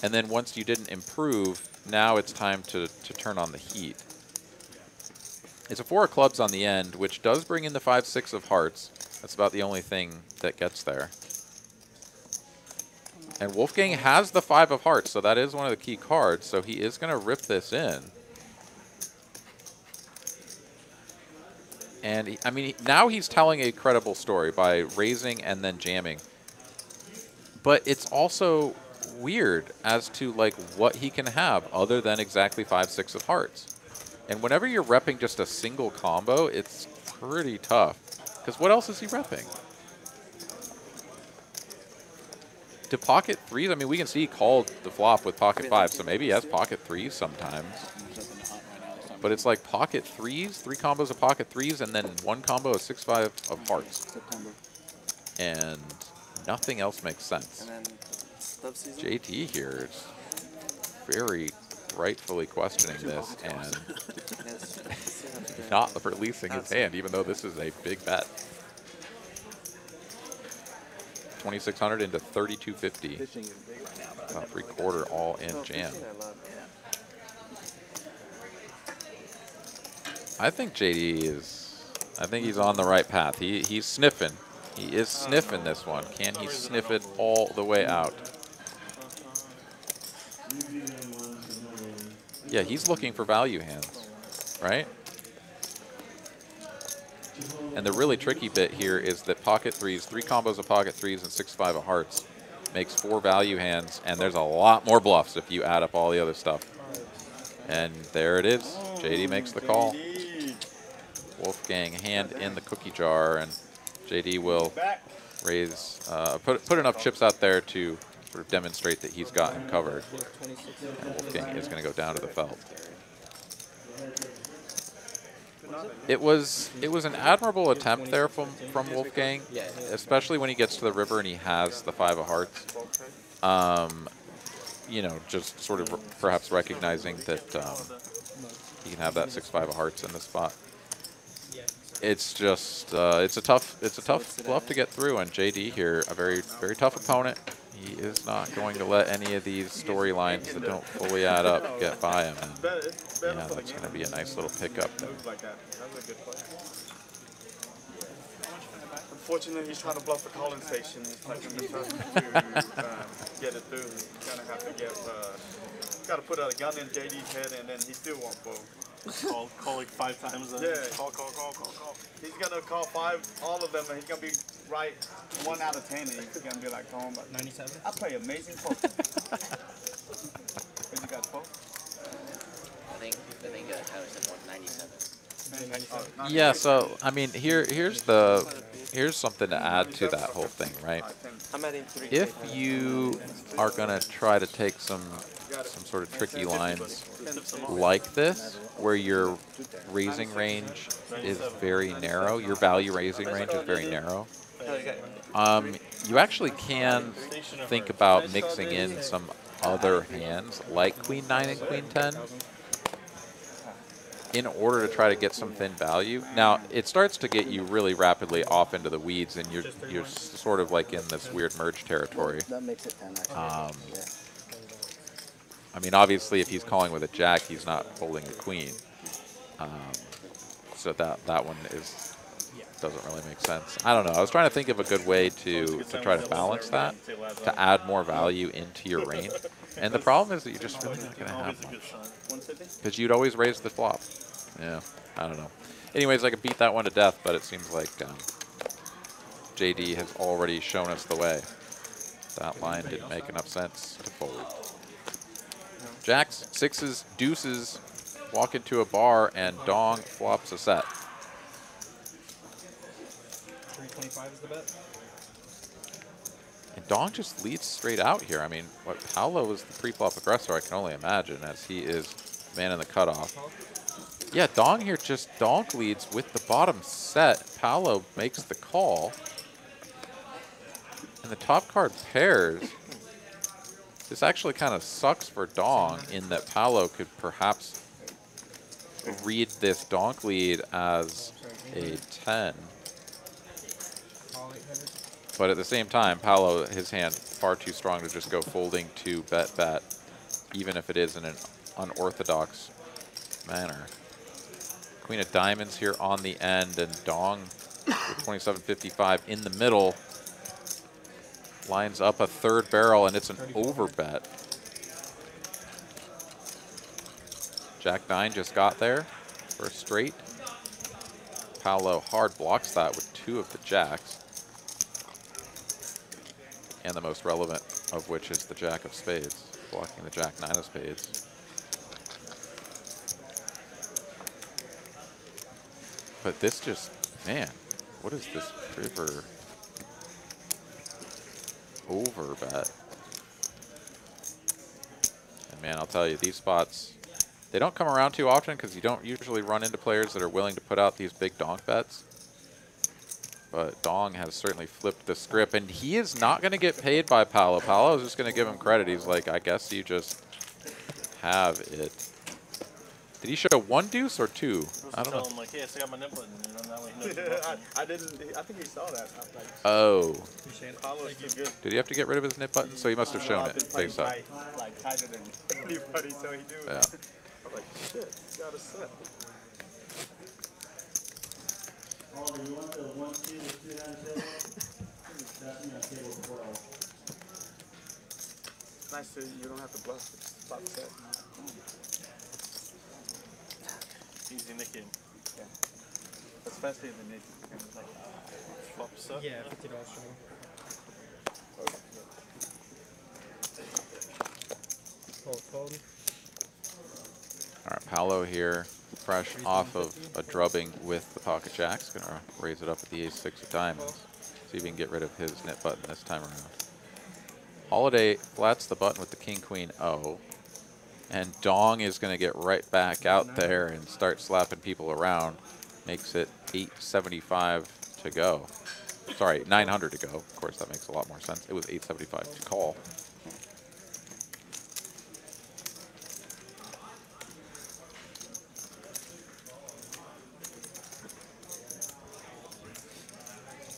and then once you didn't improve, now it's time to turn on the heat. It's a 4 of clubs on the end, which does bring in the 5-6 of hearts. That's about the only thing that gets there. And Wolfgang has the 5 of hearts, so that is one of the key cards. So he is going to rip this in. And, I mean, now he's telling a credible story by raising and then jamming. But it's also weird as to, like, what he can have other than exactly 5-6 of hearts. And whenever you're repping just a single combo, it's pretty tough. Because what else is he repping? To pocket 3s, I mean, we can see he called the flop with pocket 5s, so maybe he has pocket 3s sometimes. But it's like pocket 3s, 3 combos of pocket 3s, and then 1 combo of 6-5 of hearts. And nothing else makes sense. JT here is very rightfully questioning this and not releasing his hand, even though this is a big bet. 2,600 into 3,250. About 3/4 all in jam. I think JD is, I think he's on the right path. He's sniffing. He is sniffing this one. Can he sniff it all the way out? Yeah, he's looking for value hands, right? And the really tricky bit here is that pocket threes, 3 combos of pocket threes and 6/5 of hearts makes 4 value hands, and there's a lot more bluffs if you add up all the other stuff. And there it is. JD makes the call. Wolfgang hand in the cookie jar, and JD will raise, put enough chips out there to sort of demonstrate that he's got him covered. And Wolfgang is going to go down to the felt. It was an admirable attempt there from Wolfgang, especially when he gets to the river and he has the 5 of hearts. You know, just sort of perhaps recognizing that he can have that 6/5 of hearts in the spot. It's just it's a tough bluff to get through, and JD here, a very tough opponent. He is not going to let any of these storylines that don't fully add up get by him. And yeah, that's going to be a nice little pickup. Unfortunately, he's trying to bluff the calling station. He's taking the time to get it through. He's gonna have to give, got to put a gun in JD's head, and then he still won't blow. Call like 5 times. Yeah, call. He's gonna call 5, all of them, and he's gonna be right 1 out of 10, and he's gonna be like, oh, but 97. I play amazing poker. What you got, Poke? I think Tyler said 197. Yeah, so I mean, here's something to add to that whole thing, right? If you are gonna try to take some sort of tricky lines like this, where your raising range is very narrow, your value raising range is very narrow, you actually can think about mixing in some other hands like Queen 9 and Queen 10 in order to try to get some thin value. Now, it starts to get you really rapidly off into the weeds, and you're sort of like in this weird merge territory. That makes it 10, actually. I mean, obviously, if he's calling with a jack, he's not holding a queen. So that one doesn't really make sense. I don't know. I was trying to think of a good way to try to balance that, to add more value into your range. And the problem is that you're just really not going to have much, because you'd always raise the flop. Yeah, I don't know. Anyways, I could beat that one to death, but it seems like JD has already shown us the way. That line didn't make enough sense to fold. Jacks, 6s, deuces, walk into a bar, and Dong flops a set. 325 is the bet. And Dong just leads straight out here. I mean, what Paolo is the pre-flop aggressor, I can only imagine, as he is man in the cutoff. Yeah, Dong here just donk leads with the bottom set. Paolo makes the call. And the top card pairs. This actually kind of sucks for Dong in that Paolo could perhaps read this donk lead as a 10. But at the same time, Paolo, his hand far too strong to just go folding to bet, even if it is in an unorthodox manner. Queen of diamonds here on the end, and Dong with 27.55 in the middle lines up a third barrel, and it's an overbet. Jack 9 just got there for a straight. Paolo hard blocks that with 2 of the jacks. And the most relevant of which is the jack of spades, blocking the jack 9 of spades. But this just, man, what is this river overbet? And man, I'll tell you, these spots, they don't come around too often because you don't usually run into players that are willing to put out these big donk bets. But Dong has certainly flipped the script, and he is not going to get paid by Paolo. Paolo is just going to give him credit. He's like, I guess you just have it. Did he show one deuce or two? I don't know. Tell him like, hey, I still got my nip button. You know, that way he knows I didn't. I think he saw that. I was like, Oh. Paolo's too good. Did he have to get rid of his nip button? So he must have shown it face up. Like tighter than anybody, so he do. Yeah. I'm like, shit, he's got a set. You want the 1 2 with 2 hand table? That's me on table 12. It's nice that you don't have to bluff. It's about set. Easy nicking. Yeah. Especially in the nick. Like, flops up. Yeah, $50 show. Fold. All right, Paolo here, fresh off of a drubbing with the pocket jacks. Gonna raise it up at the ace-6 of diamonds. See if he can get rid of his nip button this time around. Holiday flats the button with the king-queen O. And Dong is going to get right back out there and start slapping people around. Makes it 875 to go. Sorry, 900 to go. Of course, that makes a lot more sense. It was 875 to call.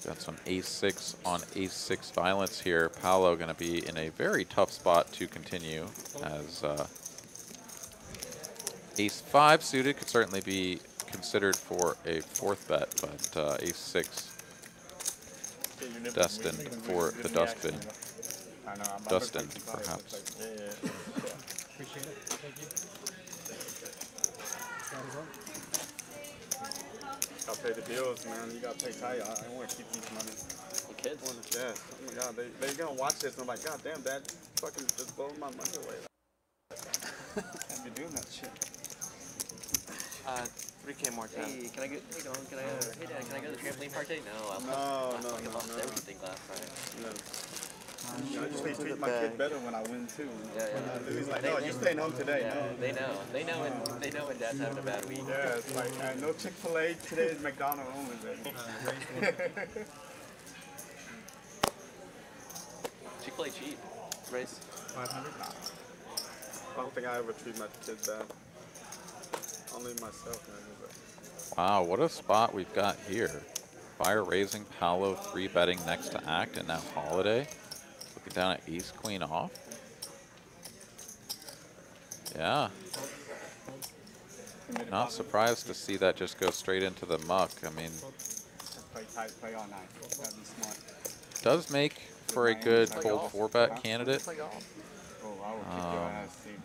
Got some ace-6 on ace-6 violence here. Paolo going to be in a very tough spot to continue, as ace-5 suited could certainly be considered for a 4th bet, but ace-6 destined for the dustbin. Destined, perhaps. Appreciate it. Thank you. Gotta pay the bills, man. You gotta pay Ty. I don't want to keep these money. The kids. Yeah. Oh my God, they're gonna watch this and I'm like, God damn, Dad, fucking just blow my money away. Can't be doing that shit. 3K more time. Hey, can I get? Hey, Don, can I? Hey, Dad, can I go to the trampoline park today? No, I lost everything last night. I just treat my kid better when I win too. Yeah. He's like, no, you're staying home today. Yeah, No. they know. They know when Dad's having a bad week. Yeah, it's like no Chick-fil-A today. Is McDonald's only, baby. Chick-fil-A cheap. Race. 500. I don't think I ever treat my kids bad. Only myself, man. Wow, what a spot we've got here. Fire raising, Paolo 3-betting next to Act, and now Holiday looking down at ace-queen off. Yeah. Not surprised to see that just go straight into the muck. I mean, Play tight, play all night. Gotta be smart. does make for a good fold 4-bet candidate. Oh, I will kick your ass, dude.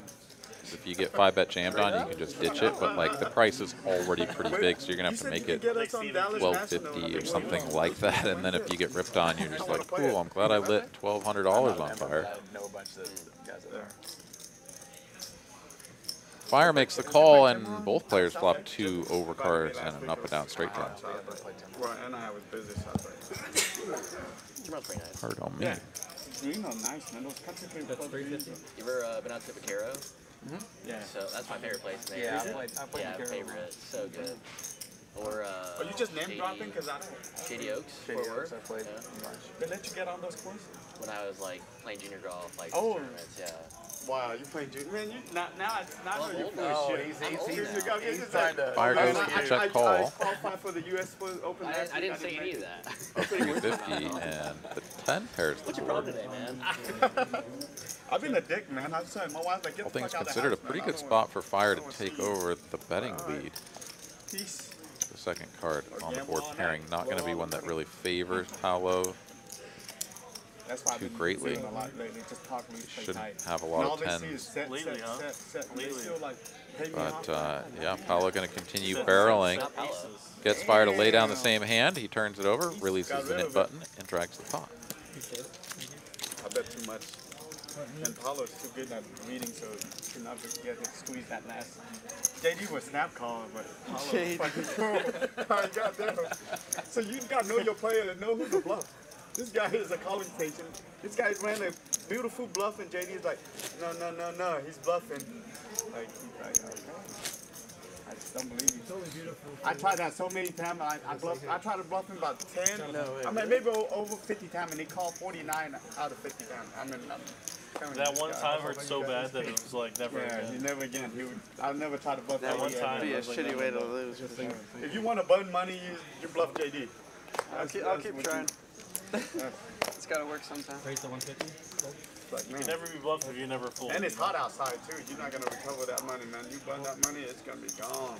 If you get 5-bet jammed on, you can just ditch it, but like the price is already pretty big, so you're gonna have to make it 1250 or something like that. And then if you get ripped on, you're just like, cool, I'm glad I lit $1,200 on fire. Fire makes the call, and both players flop 2 overcards and an up and down straight draw. Well, and I was busy, so I was like, Pretty nice. Hard on me. yeah. Reno, nice, man. Those country people. That's 350. You ever been out to Vaquero? Yeah. So that's my favorite place there. Yeah, I played Yeah, Vaquero. favorite. So good. Or Are you just name dropping? Because I don't. Shady Oaks. Shady Fort Oaks, Worth. I played. Yeah. They let you get on those courses? When I was like playing junior golf, like Oh. tournaments, yeah. Wow, you playing junior? Man, you now I know I'm you're old full now. of shit. I'm old now. He's trying to- Fire goes to check call. I qualified for the U.S. Open. I last didn't week. say any of that. 250, and the 10 pairs the What's your board. problem today, man? I've been a dick, man. I'm saying my wife's like, get All the things fuck out of the considered, a house, pretty man. good spot for Fire to take over the betting lead. Peace. The second card on the board pairing, not going to be one that really favors Paolo. That's why I've too been greatly. seeing a lot lately. Just talk loose, play Shouldn't tight. have a And lot all of they see is tens. set, Lately, huh? set. And they Lately. still like pay me But off. yeah, Paolo going to continue barreling. Gets Fire to lay down the same hand. He turns it over, releases the nip button, and drags the pot. I bet too much. And Paulo's too good at reading, so he cannot just get it, squeeze that last. JD was snap calling, but Paulo was fucking cool. Goddamn. So you gotta know your player and know who to bluff. This guy is a calling station. This guy's ran a beautiful bluff, and JD's like, no, he's bluffing. Like, okay. I just don't believe you. I tried that so many times. I tried to bluff him about 10. I mean, maybe over 50 times, and he called 49 out of 50 times. I mean, That one time hurt so bad that it was like never again. You never again. I'll never try to bluff That one time would be a was like, shitty no, way no, to no. lose. If you want to burn money, you bluff JD. I'll keep trying. It's got to work sometime. Raise the 150. You can never be bluffed if you never fool. And it's hot outside too. You're not gonna recover that money, man. You burn that money, it's gonna be gone.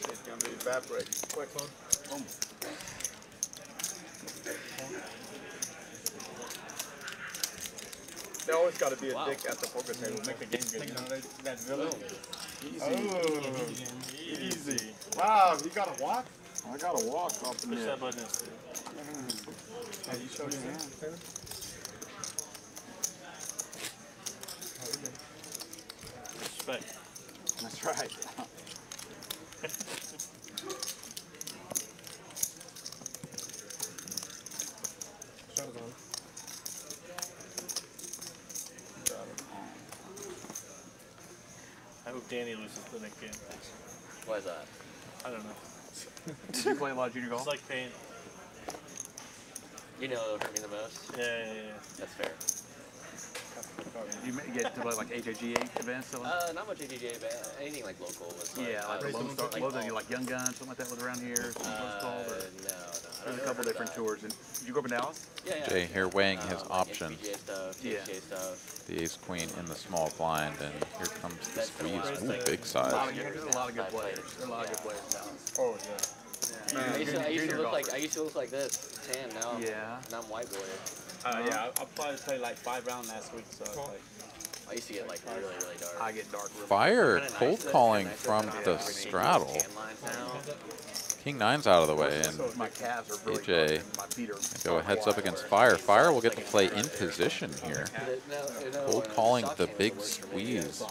It's gonna be evaporate quick. Boom. There always got to be a dick at the poker table. Make the game good. You know that villain. Easy. Wow, you got a walk? I got to walk off the Push net. that button in. Hey, you showed your hand. Respect. That's right. Shut it on. I hope Danny loses the next game. Why is that? I don't know. Did you play a lot of junior golf? It's like pain. You know it'll hurt me the most. Yeah. That's fair. You may get to play like AJGA events? So Not much AJGA, but anything like local was like, yeah, like Lone Star, like Young Guns, something like that was around here. Something called, or there's a couple different tours. And did you grow up in Dallas? Yeah. Jay here weighing his option. SPGA stuff, THJ stuff. The ace queen in the small blind, and here comes the squeeze. Ooh, big size. There's a lot of good players. There's a lot of good players in Dallas. Oh yeah. I used to look like this, tan. Now I'm white boy. Yeah, I probably played like 5 rounds last week, so like, I used to get like really dark. I get dark. Fire cold calling from the straddle. King 9's out of the way, and my calves are really AJ go heads up against Fire. Fire will get to play in position here. Cold calling the big squeeze.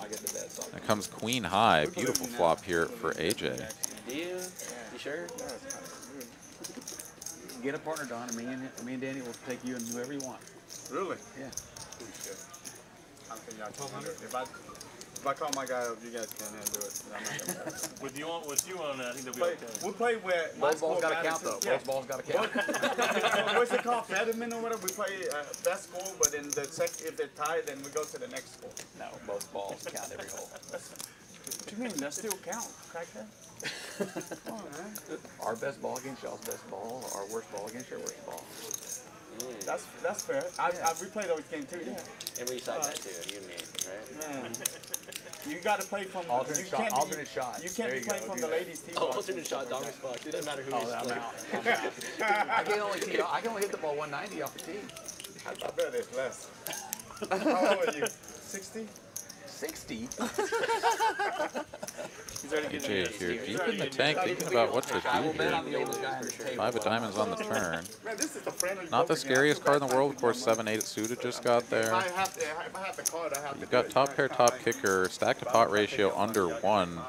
There comes Queen High. Beautiful flop here for AJ. Do you? You sure? Get a partner, Don, and me and Danny will take you and whoever you want. Really? Yeah. I think y'all can do it. If I call my guy up, you guys can't do it. I'm not gonna do it. With you on, I think they'll be okay. We'll play where Both balls got to count, though. Both balls got to count. What's it called? Fetterman or whatever? We play best score, but in the if they're tied, then we go to the next score. No, both balls count every hole. What do you mean? That still count, crackhead? Come on, man. Our best ball against y'all's best ball. Our worst ball against your worst ball. That's fair. We played those games too. Yeah. And we side that too. You and me, right? Man. You got to play from alternate shot. You can't be playing from the ladies' team. Oh, alternate shot, dog as fuck. It doesn't matter who you play. I can only hit the ball 190 off the tee. I bet it's less. How old are you? 60? 60? AJ here deep in the tank, thinking about what to do here. 5 of diamonds on the turn. Not the scariest card in the world. Of course, 7-8 suited just got there. If I have the card, I have to. You've got top pair, top kicker, stack to pot ratio under 1.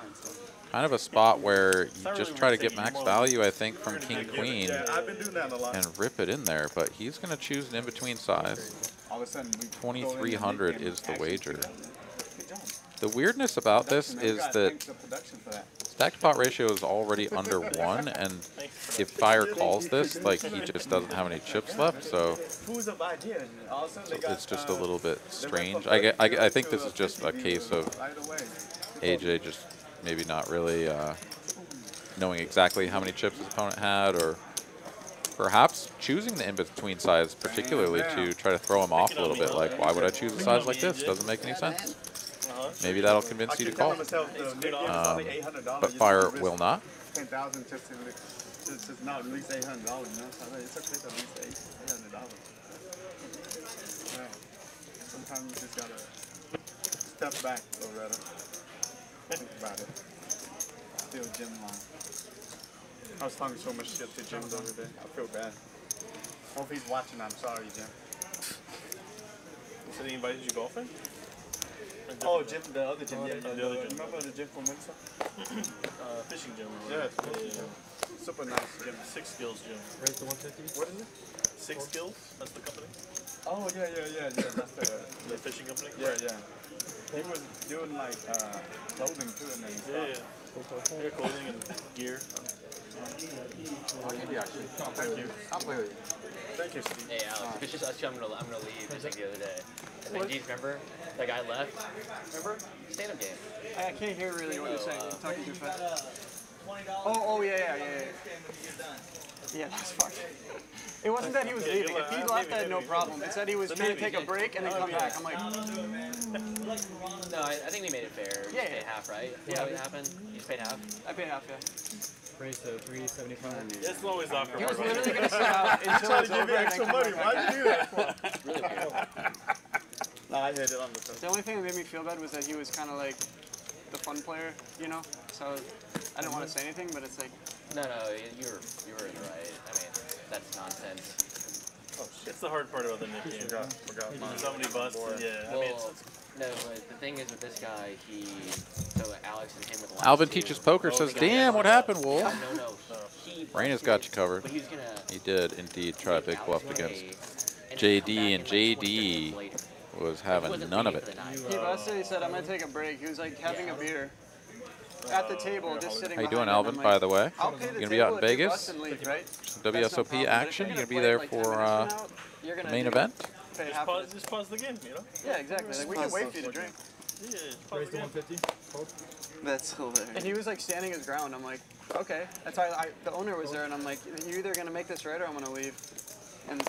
Kind of a spot where you just try to get max value, I think, from King Queen and rip it in there. But he's going to choose an in-between size. 2,300 is the wager. The weirdness about this is that stack to pot ratio is already under 1, and if Fire calls this, like, he just doesn't have any chips left, so it's just a little bit strange. I think this is just a case of AJ just maybe not really knowing exactly how many chips his opponent had, or perhaps choosing the in-between size particularly to try to throw him off a little bit. Like, why would I choose a size like this? Doesn't make any sense. Maybe that'll convince you to call. But Fire will not. 10,000 just not at least $800. You know, it's okay to at least $800. Yeah. Sometimes you just gotta step back, Loretta. Think about it. Still Jim line. I was talking so much shit to Jim the other day. I feel bad. Hope he's watching. I'm sorry, Jim. So he invited you golfing? Oh, Jim, the other Jim. The other Jim. Remember the Jim from Windsor? Fishing gym. Yes, fishing gym. Super nice gym. 6 Skills gym. Raise the 150. What is it? 6 Skills? That's the company? Oh, yeah. That's the fishing company? Yeah. He was doing like clothing too, and then yeah, clothing and gear. I'll give you actually. Thank you. I'll play with you. Thank you, Steve. Hey, Alex, it's just actually I'm gonna leave just like the other day. And then, do you remember that guy left? Remember? Stand-up game. I can't hear really what you're saying. You're talking too fast. Oh, yeah. Yeah, that's fucked. It wasn't that he was leaving. If he left, I had no problem. It said he was going to take a break and then come back. I'm like... No, I think we made it fair. You paid half, right? Yeah. What happened? You just paid half? I paid half, yeah. Raise to 375. It's always awkward. He was literally going to sit out until it's over and then come back. Why'd you do that? Really weird. No, I hit it on the phone. The only thing that made me feel bad was that he was kind of like the fun player, you know? So I didn't want to say anything, but it's like... No, you were in the right. I mean, that's nonsense. Oh, shit. It's the hard part about the Nick game. Forgot mine. Somebody busted, yeah. Well, I mean, it's no, but the thing is with this guy, so Alex and him with the last Alvin two, Teaches Poker says, damn, what happened, Wolf? No. Raina's got you covered. But he was gonna... He did indeed try a big bluff against JD, and JD was having none of it. He busted, he said, I'm going to take a break. He was like having a beer at the table, just sitting How you behind doing, him. Alvin, I'm by like, the way? I'll pay the You gonna be out in table if you Vegas? bust and leave, right? Some That's no WSOP problem. But if action? you're You gonna be play there like 10 for minutes from now, you're the gonna main do event? Pay half of it. just pause the game, you know? Yeah, exactly. Like, we can wait for you to drink. Yeah, just pause Raise the to game. 150. That's hilarious. And he was like standing his ground. I'm like, okay. That's why the owner was there, and I'm like, you're either gonna make this right or I'm gonna leave. And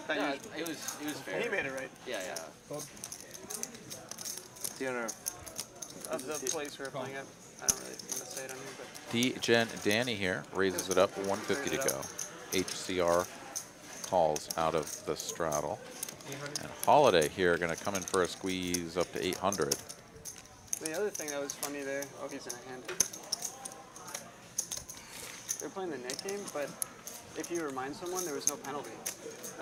that No, you- it was fair. he made it right. Yeah. The owner Of the place we were playing at. I don't really want to say it on here, but D-Gen Danny here raises it up, 150 to go. HCR calls out of the straddle. And Holiday here going to come in for a squeeze up to 800. the other thing that was funny there. Oh, he's in a hand. They're playing the net game, but if you remind someone, there was no penalty.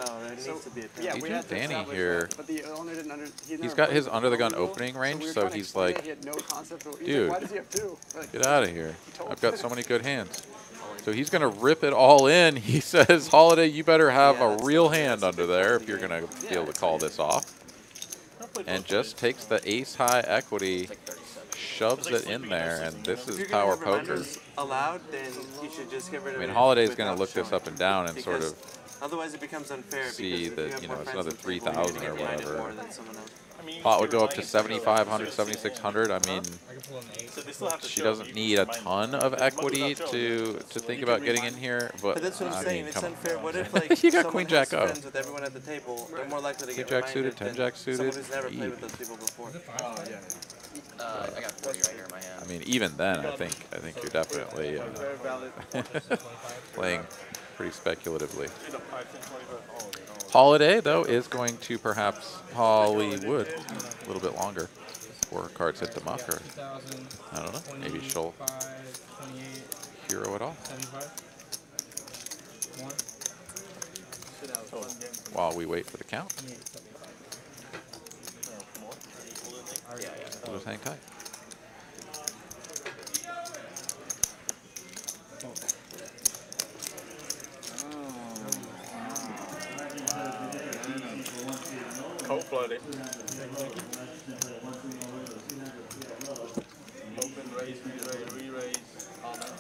Oh, there needs to be a penalty. Yeah, we had to Danny establish here. that, but the owner didn't He's got his under the gun opening range, so he's like, he had no concept of, dude, like, why does he have two? Like, get out of here. I've got so many good hands. So he's going to rip it all in. He says, Holiday, you better have a real hand under there if you're going to be able to call this off. And just takes the ace-high equity, shoves it in there, and this is power poker. Allowed, then you should just get rid of I it. mean, Holiday's going to without look this showing. up and down and sort Because of otherwise it becomes unfair. see because if that, have you more know, it's friends another on the table, you're 3,000 gonna or get minded whatever. more than someone else. I mean, Pot would go up to 7,500, 7,600. I mean, So they still have to she show doesn't you need a remind ton them. of Like, equity without showing. to think about getting in here, but But that's what I'm I saying. mean, It's come on. unfair. What if like You got someone Queen has Jack O. friends with everyone at the table? They're more likely to Queen get Jack reminded suited, 10 than Jack someone suited. who's never played Eve. with those people before. I got 40 right here in my hand. I mean, even then, I think you're definitely Very valid. playing pretty speculatively. Holiday, though, is going to perhaps Hollywood a little bit longer before cards hit the muck, or 2,000. I don't know, maybe she'll 28, hero it all 75. 1. while we wait for the count. 28, 75. We'll just hang tight. Cold-blooded. Open, raise, re-raise, all that.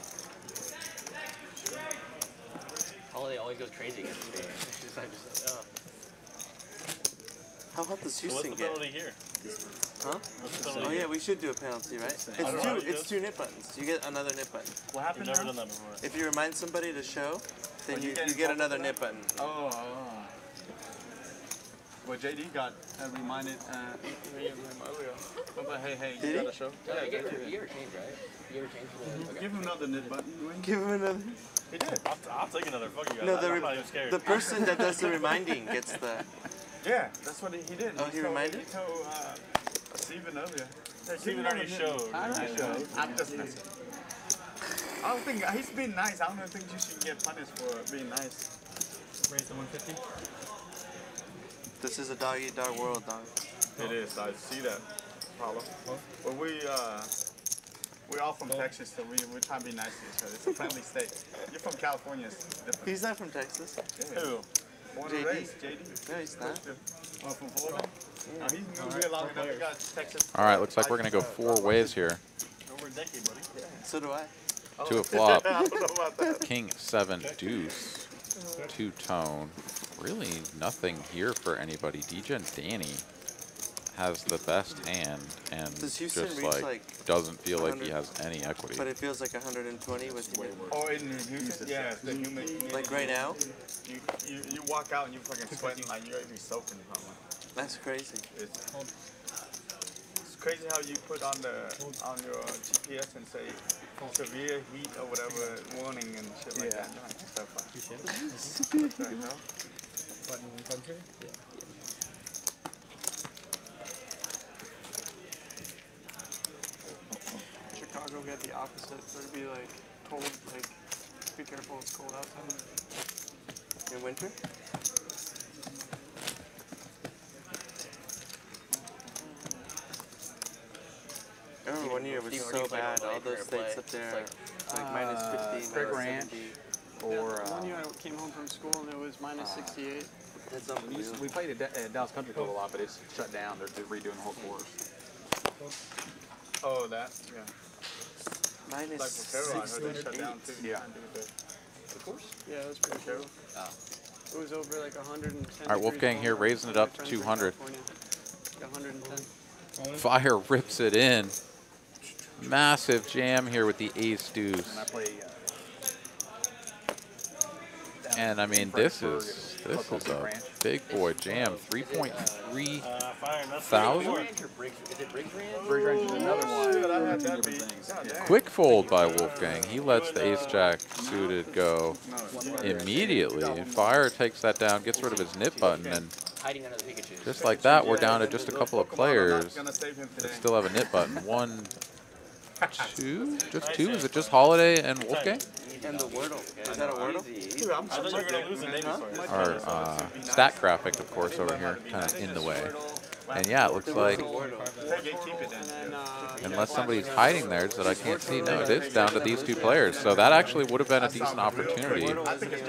Holiday always goes crazy against me. She's like, How about the So what's Houston the game? penalty here? Huh? Oh yeah, we should do a penalty, right? It's two nip buttons. You get another nip button. What happened? Never done that before. If you remind somebody to show, then you get another nip button. Oh. Well, JD got reminded me of him earlier. But hey, Did you he? got a show? you ever change, right? You ever change the... Give him another nip button. Dwayne. Give him another. He did. I'll take another. Fuck you guys. No, I'm not even scared. the person that does the reminding gets the. Yeah, that's what he did. Oh, he reminded? He told Steven earlier. Hey, Steven already showed. I already showed. I'm just messing. I don't think he's been nice. I don't think you should get punished for being nice. Raise to 150. This is a dog-eat-dog world, dog. It is. I see that, Paulo. But we're all from Texas, so we're trying to be nice to each other. It's a friendly state. You're from California. It's different. He's not from Texas. Who? Born and raised, JD. No, he's not. Oh, from Florida? No, he's moved here long enough. He got Texas. All right, looks like we're going to go 4 ways here. Over a decade, buddy. So do I. to a flop. I don't know about that. King 7 deuce, 2-tone. Really nothing here for anybody. DJ Danny has the best hand and Does Houston just reach, like like, doesn't feel like he 100? has any equity. But it feels like 120 with you. Oh, in Houston? Yeah, the humid. Like right now? You walk out and you fucking sweating like you're actually soaking something. That's crazy. It's crazy how you put on your GPS and say severe heat or whatever warning and shit like that. Button country? Yeah. Chicago get the opposite. So it'd be like cold, like be careful, it's cold outside. In winter? I remember one year it was so bad. All those states up there, like minus 15, Craig minus Ranch 70. or One year I came home from school and it was minus 68. That's we unbelievable. played at Dallas Country Club a lot, but it's shut down. They're redoing the whole course. Oh, that? Yeah. Minus Like for Carol, I heard they shut down too. Yeah. The course? Yeah, it was pretty cool. It was over like 110. All right, Wolfgang here raising it up to 200. 110. Fire rips it in. Massive jam here with the ace deuce. And I play. And I mean, this is a big boy jam. 3.3 thousand. Is it Briggs Ranch? Briggs Ranch is another one. Shit, I Two had that different beat. things. God damn. Quick fold by Wolfgang. He lets the ace jack suited go immediately. And Fire takes that down, gets rid of his nip button, and Hiding under the Pikachu. just like that, we're down to just a couple of players Gonna save him that today. still have a nip button. 1, 2? Just 2? Is it just Holiday and Wolfgang? And the Wordle. Is that a Wordle? Dude, I'm I thought you were going to lose the day before. Our stat graphic, of course, over here, kind of in the way. And yeah, it looks like, Keep it then. unless somebody's hiding there that I can't see, no, it is down to these two players. So that actually would have been a decent opportunity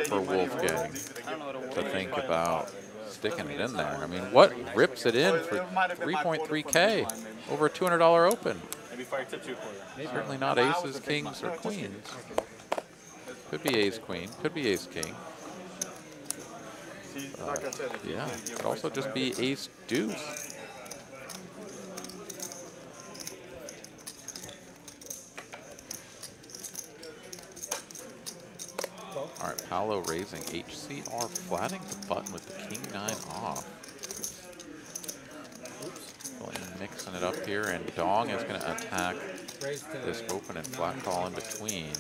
for Wolfgang to think about sticking it in there. I mean, what rips it in for 3.3K over a $200 open? Maybe Fire tip 2 for you. Certainly not aces, kings, or queens. Could be ace, queen. Could be ace, king. Yeah, could also just be ace, deuce. All right, Paolo raising HCR, flatting the button with the king 9 off. Really mixing it up here, and Dong is going to attack this open and flat call in between.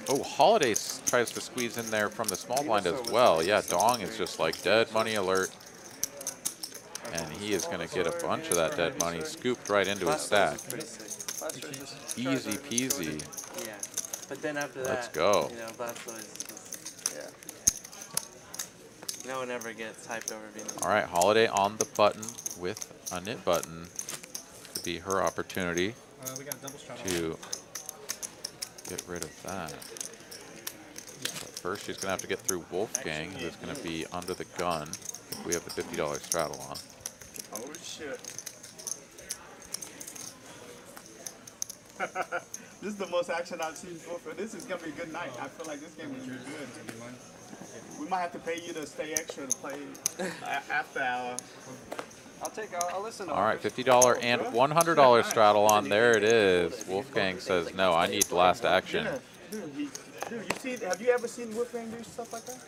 Oh, Holiday tries to squeeze in there from the small blind as well. Yeah, Dong is just like dead money alert. And he is going to get a bunch of that dead money scooped right into his stack. Easy peasy. Yeah. But then after that, Let's go. You know, Blastoise is just, yeah. No one ever gets hyped over Venus. All right, Holiday on the button with a nit button. Could be her opportunity We got a double straddle. to get rid of that. But first, she's going to have to get through Wolfgang, who's going to be under the gun if we have the $50 straddle on. Oh, shit. This is the most action I've seen so far. This is going to be a good night. I feel like this game will be good. We might have to pay you to stay extra to play after hour. I'll listen to All right, $50 and $100 straddle on. There it is. Wolfgang says, no, I need last action. Dude, have you ever seen Wolfgang do stuff like that?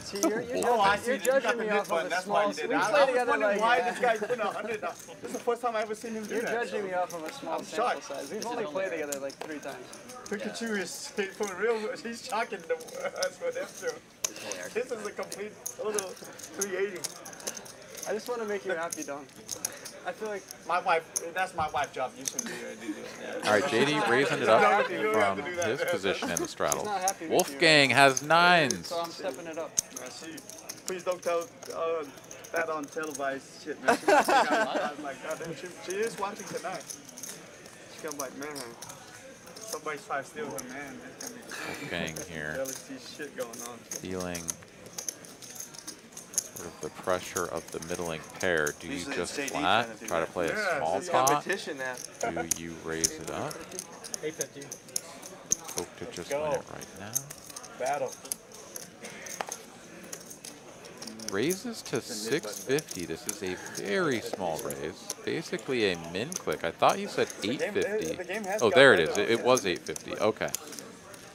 See, you're judging me off of a small. We play together like. Why this guy's putting $100? This is the first time I ever seen him do You're that. judging me off of a small sample size. We've only played together like 3 times. Pikachu is for real. He's shocking us for them too. This is a complete total 380. I just want to make you happy, Don. I feel like my wife. That's my wife's job. You shouldn't do that. All right, JD raising it up from his position in the straddle. Wolfgang has 9s. So I'm stepping it up. Please don't tell that on televised shit, man. I was like, God damn, she is watching tonight. She's gonna be like, man, somebody's trying to steal her man. Wolfgang here, jealousy shit going on. feeling sort of the pressure of the middling pair. Do you just flat, try to play a small pot? Do you raise it up? 850. Hope to just win it right now. Battle. Raises to 650. This is a very small raise. Basically a min click. I thought you said 850. Oh, there it is. It was 850. Okay.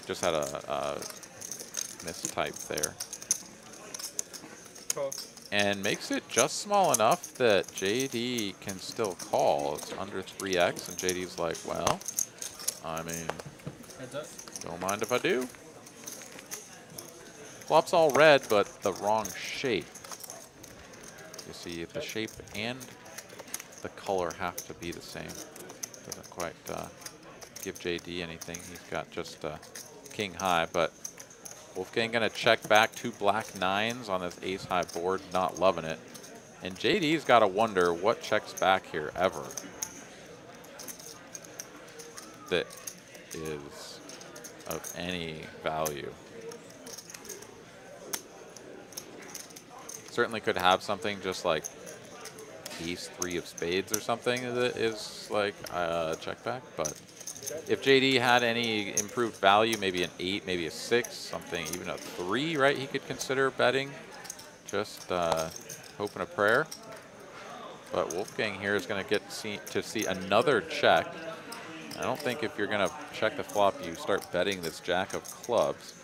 Just had a mistype there. And makes it just small enough that JD can still call. It's under 3x, and JD's like, well, I mean, don't mind if I do. Flop's all red, but the wrong shape. You see, the shape and the color have to be the same. Doesn't quite give JD anything. He's got just king high, but Wolfgang gonna check back 2 black 9s on this ace high board, not loving it. And JD's gotta wonder what checks back here ever that is of any value. Certainly could have something just like ace 3 of spades or something that is like check back, but if JD had any improved value, maybe an 8, maybe a 6, something, even a 3, right, he could consider betting. Just hoping a prayer. But Wolfgang here is going to get to see another check. I don't think if you're going to check the flop, you start betting this jack of clubs.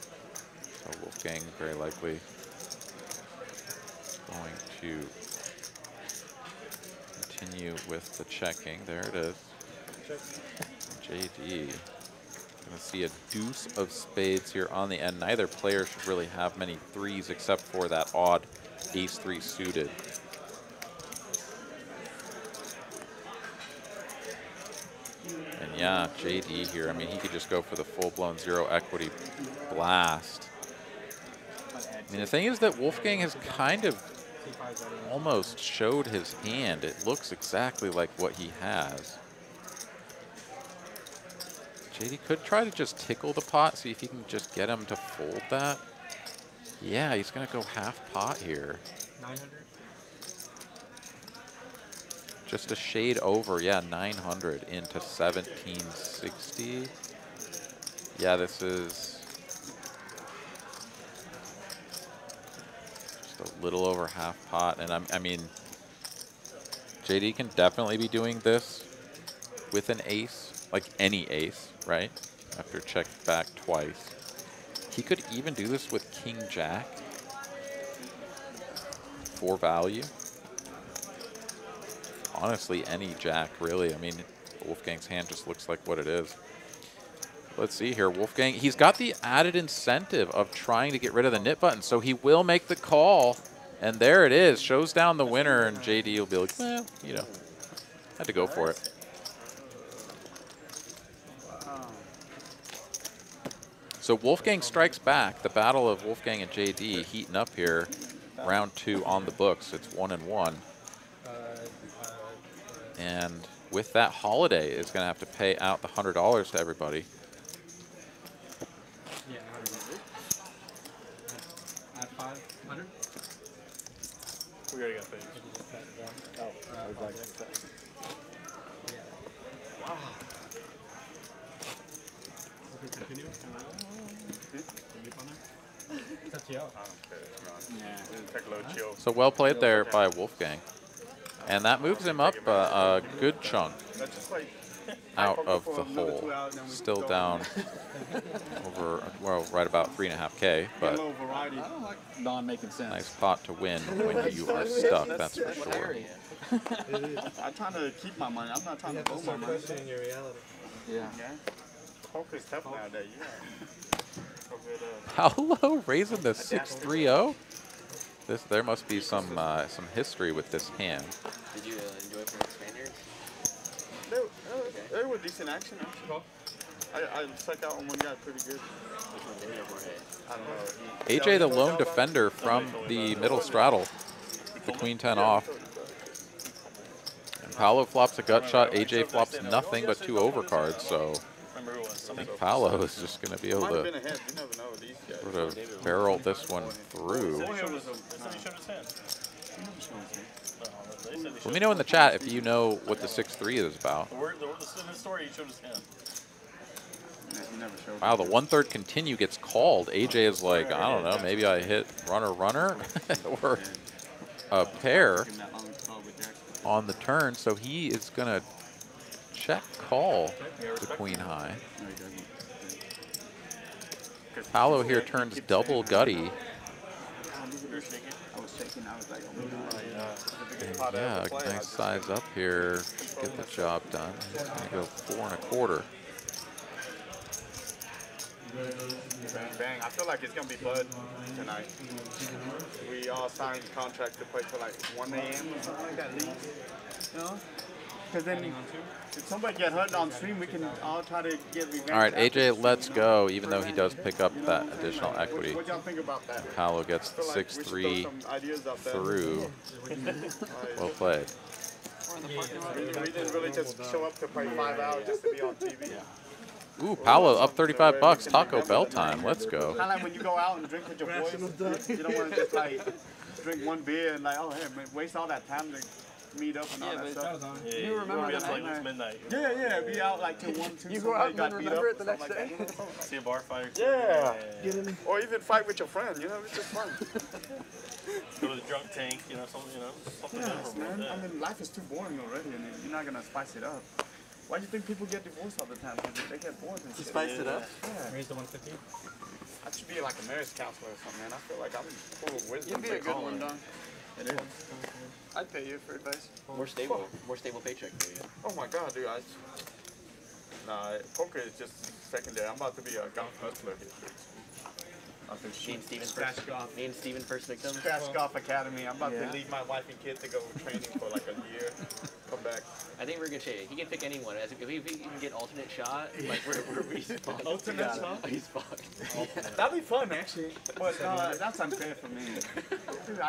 So Wolfgang very likely going to continue with the checking. There it is. JD gonna see a deuce of spades here on the end. Neither player should really have many 3s except for that odd ace 3 suited. And yeah, JD here, I mean, he could just go for the full-blown 0 equity blast. I mean, the thing is that Wolfgang has kind of almost showed his hand. It looks exactly like what he has. JD could try to just tickle the pot, see if he can just get him to fold that. Yeah, he's going to go half pot here. 900? Just a shade over, yeah, 900 into 1760. Yeah, this is just a little over half pot. And I mean, JD can definitely be doing this with an ace, like any ace, right? After check back twice. He could even do this with king jack for value. Honestly, any jack, really. I mean, Wolfgang's hand just looks like what it is. Let's see here. Wolfgang, he's got the added incentive of trying to get rid of the nit button, so he will make the call. And there it is. Shows down the winner, and JD will be like, well, you know, had to go for it. So Wolfgang strikes back. The battle of Wolfgang and JD heating up here. Round 2 on the books. It's 1-1. And with that, Holiday is going to have to pay out the $100 to everybody. Yeah, 100. At 500? We already got paid. Oh, I was like, wow. We can continue? It's up to you. So well played there by Wolfgang. And that moves him up a good chunk out of the hole. Still down over, well, right about 3.5K, but non-making sense. Nice pot to win when you are stuck, that's for sure. I'm trying to keep my money. I'm not trying to blow my money. Your reality. Yeah. Poker's tough nowadays. How low raising the 6-3-0? There must be some history with this hand. Did you enjoy from Spaniards? They were decent action, actually. I stuck out on one guy pretty good. I don't know. AJ, the lone defender from the middle straddle, the queen 10 off. And Paolo flops a gut shot. AJ flops nothing but 2 overcards, so I think Paolo is just going to be able to sort of barrel this one through. Let me know in the chat if you know what the 6-3 is about. In the story, he showed his hand. Wow, the 1/3 continue gets called. AJ is like, I don't know, maybe I hit runner or a pair on the turn, so he is gonna check call the queen high. Paolo here turns double gutty. And yeah, nice size up here. Get the job done. He's gonna go 4 1/4. Bang, bang. I feel like it's going to be Bud tonight. We all signed contract to play till like 1 a.m. or something like that, you know? Because then if somebody get hurt on stream, we can all try to get revenge. All right, AJ lets go, even though he does pick up that additional equity. What y'all think about that? Paolo gets the 6-3 through. Well played. We didn't really just show up to play 5 hours just to be on TV. Ooh, Paolo up 35 bucks. Taco Bell time. Let's go. Kind of like when you go out and drink with your boys. You don't want to just like drink one beer and like, oh, hey, man, waste all that time to meet up and all that stuff. Yeah, You remember it's that like night? it's midnight. Yeah, be out like till 1, 2. You go out and got then beat remember up it the next or something day? like that. See a bar fight. Yeah. Or even fight with your friend, you know, it's just fun. Go to the drunk tank, you know, something, something Yes, different. man. I mean, life is too boring already, and you're not gonna spice it up. Why do you think people get divorced all the time? Because they get bored and shit. Spice it up? Yeah. Raise the 150. I should be like a marriage counselor or something, man. I feel like I'm full of wisdom. You'd be a good one, Don. It is. I'd pay you for advice. More stable paycheck for you. Oh my God, dude. Nah, poker is just secondary. I'm about to be a golf hustler here. Me and Steven first victim. Scratch Golf Academy. I'm about to leave my wife and kid to go training for like a year. Come back. I think we're in good shape. He can pick anyone. If we can get alternate shot, like we're fucked. Alternate shot? He's fucked. That'd be fun, actually. But that's unfair for me. Dude,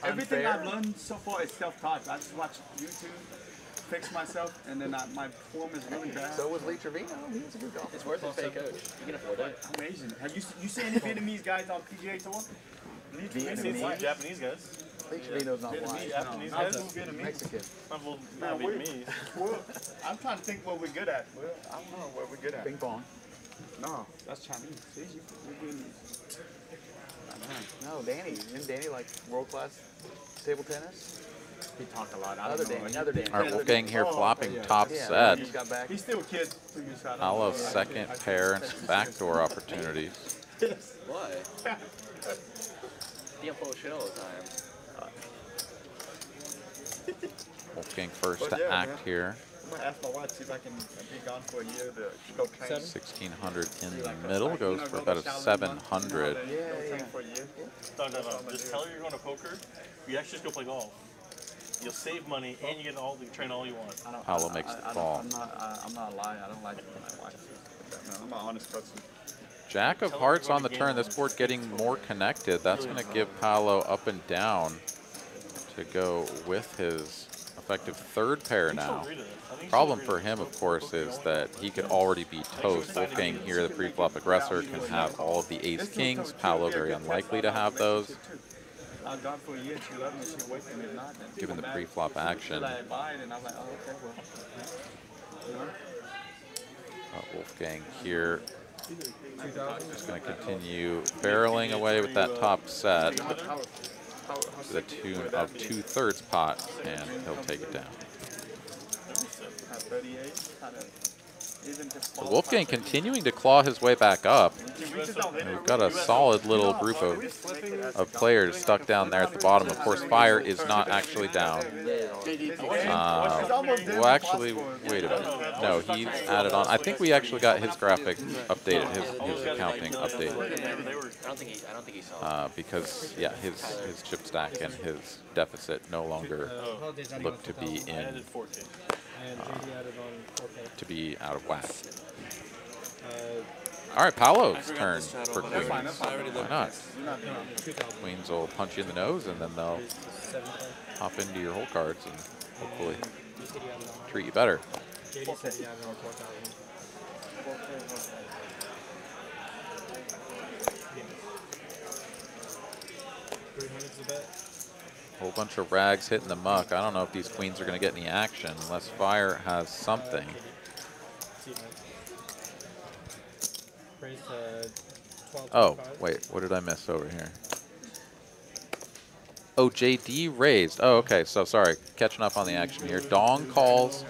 everything I've learned so far is self-taught. I just watch YouTube, fix myself, and then my form is really bad. So was Lee Trevino. He was a good golfer. It's worth it, pay coach. You can afford it. Amazing. Have you seen any Vietnamese guys on PGA Tour? I've seen some Japanese guys. Lee Trevino's not white. Japanese No, guys? not Vietnamese. Mexican. Not Vietnamese. I'm trying to think what we're good at. I don't know what we're good at. Ping pong. No, that's Chinese. See, you're doing No, Danny. Isn't Danny like world class table tennis? He talked a lot. Another Danny. All right, Wolfgang here flopping top Yeah, set. he just got back. He's still a kid. Paolo's second pair and some backdoor opportunities. Why? I'm full of shit all the time. Wolfgang first to act here. I'm gonna ask my wife to see if I can be gone for a year to go train. 1600 in the middle, goes for about a 700. No. Just tell her you're going to poker. You actually just go play golf. You'll save money and you get train all you want. Paolo makes the call. I'm not lying. I don't like it when my wife says that. I'm an honest person. Jack of hearts on the turn. This board getting more connected. That's going to give Paolo up and down to go with his effective third pair now. Problem for him, of course, is that he could already be toast. Wolfgang here, the pre-flop aggressor, can have all of the ace-kings. Paolo very unlikely to have those, given the pre-flop action. Wolfgang here just going to continue barreling away with that top set to the tune of 2/3 pot, and he'll take it down. So Wolfgang continuing to claw his way back up. And we've got a solid little group of players stuck down there at the bottom. Of course, Fire is not actually down. Well, actually, wait a minute. No, he's added on. I think we actually got his graphic updated, his accounting updated. I don't think he saw it. Because, yeah, his chip stack and his deficit no longer look to be in. To be out of whack. All right, Paolo's turn for queens. Why not? Queens will punch you in the nose, and then they'll hop into your hole cards and hopefully treat you better. Whole bunch of rags hitting the muck. I don't know if these queens are going to get any action unless Fire has something. raised to 12. Oh, wait. What did I miss over here? Oh, JD raised. Oh, okay. So sorry. Catching up on the action here. Dong calls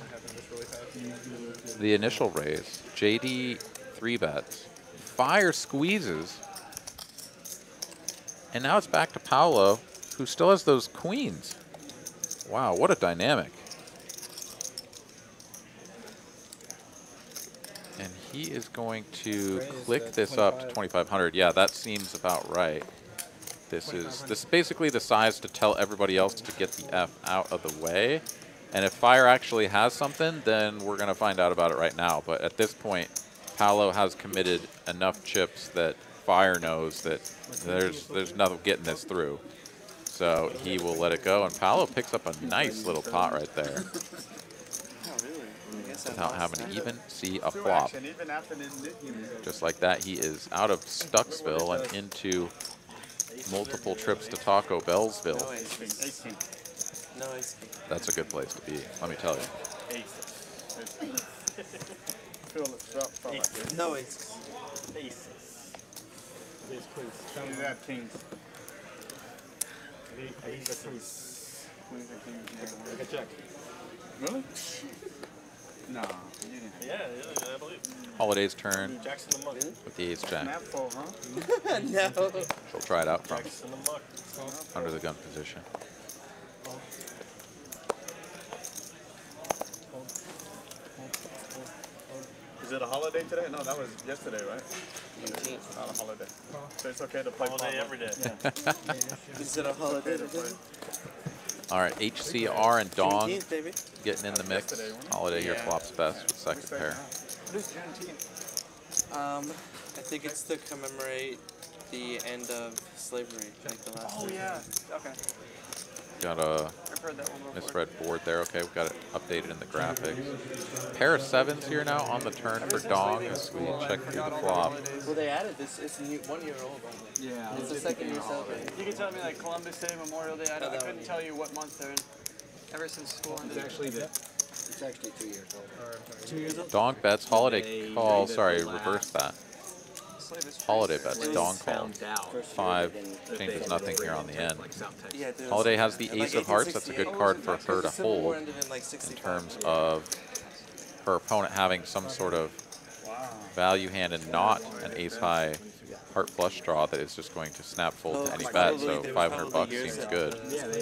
the initial raise. JD 3-bets. Fire squeezes. And now it's back to Paolo, who still has those queens. Wow, what a dynamic. And he is going to click this up to 2,500. Yeah, that seems about right. This is basically the size to tell everybody else to get the F out of the way. And if Fire actually has something, then we're going to find out about it right now. But at this point, Paolo has committed enough chips that Fire knows that there's nothing getting this through. So he will let it go, and Paolo picks up a nice little pot right there. Without having to even see a flop. Just like that, he is out of Stucksville and into multiple trips to Taco Bellsville. No ace. That's a good place to be, let me tell you. No ace. Aces. Ace queens. Tell me that kings. Aces. Queens and kings. Like a check. Really? No. Yeah, I believe. Holiday's turn Jackson the Muck. with the ace jack. Snapful, huh? No. She'll try it out from Jackson the Muck. under the gun position. Is it a holiday today? No, that was yesterday, right? Not a holiday. So it's okay to play Holiday every day. Is it a holiday today? All right, HCR and Dong Juneteenth, baby. getting in the mix. Holiday here flops best with second pair. What is Juneteenth? I think it's to commemorate the end of slavery, like the last. Oh yeah. Okay. Got a I've heard that one before. misread board there. Okay, we've got it updated in the graphics. Pair of sevens here now on the turn for Dong as we check through the flop. Well, they added this. It's 1 year old. Yeah. It's the second year celebrating. You can tell me like Columbus Day, Memorial Day. I that couldn't one. tell you what month they're in. Ever since school ended. It's actually 2 years old. 2 years old. Dong bets, Holiday calls. Sorry, reverse that. Holiday bets, Dong calls. 5 changes nothing here on the end. Yeah, dude, Holiday has the like ace of hearts. That's a good 1868. card for her to The Civil War hold ended in, like, in 65. terms of her opponent having some sort of value hand and not an ace-high heart flush draw that is just going to snap fold to any bet. So 500 bucks seems good.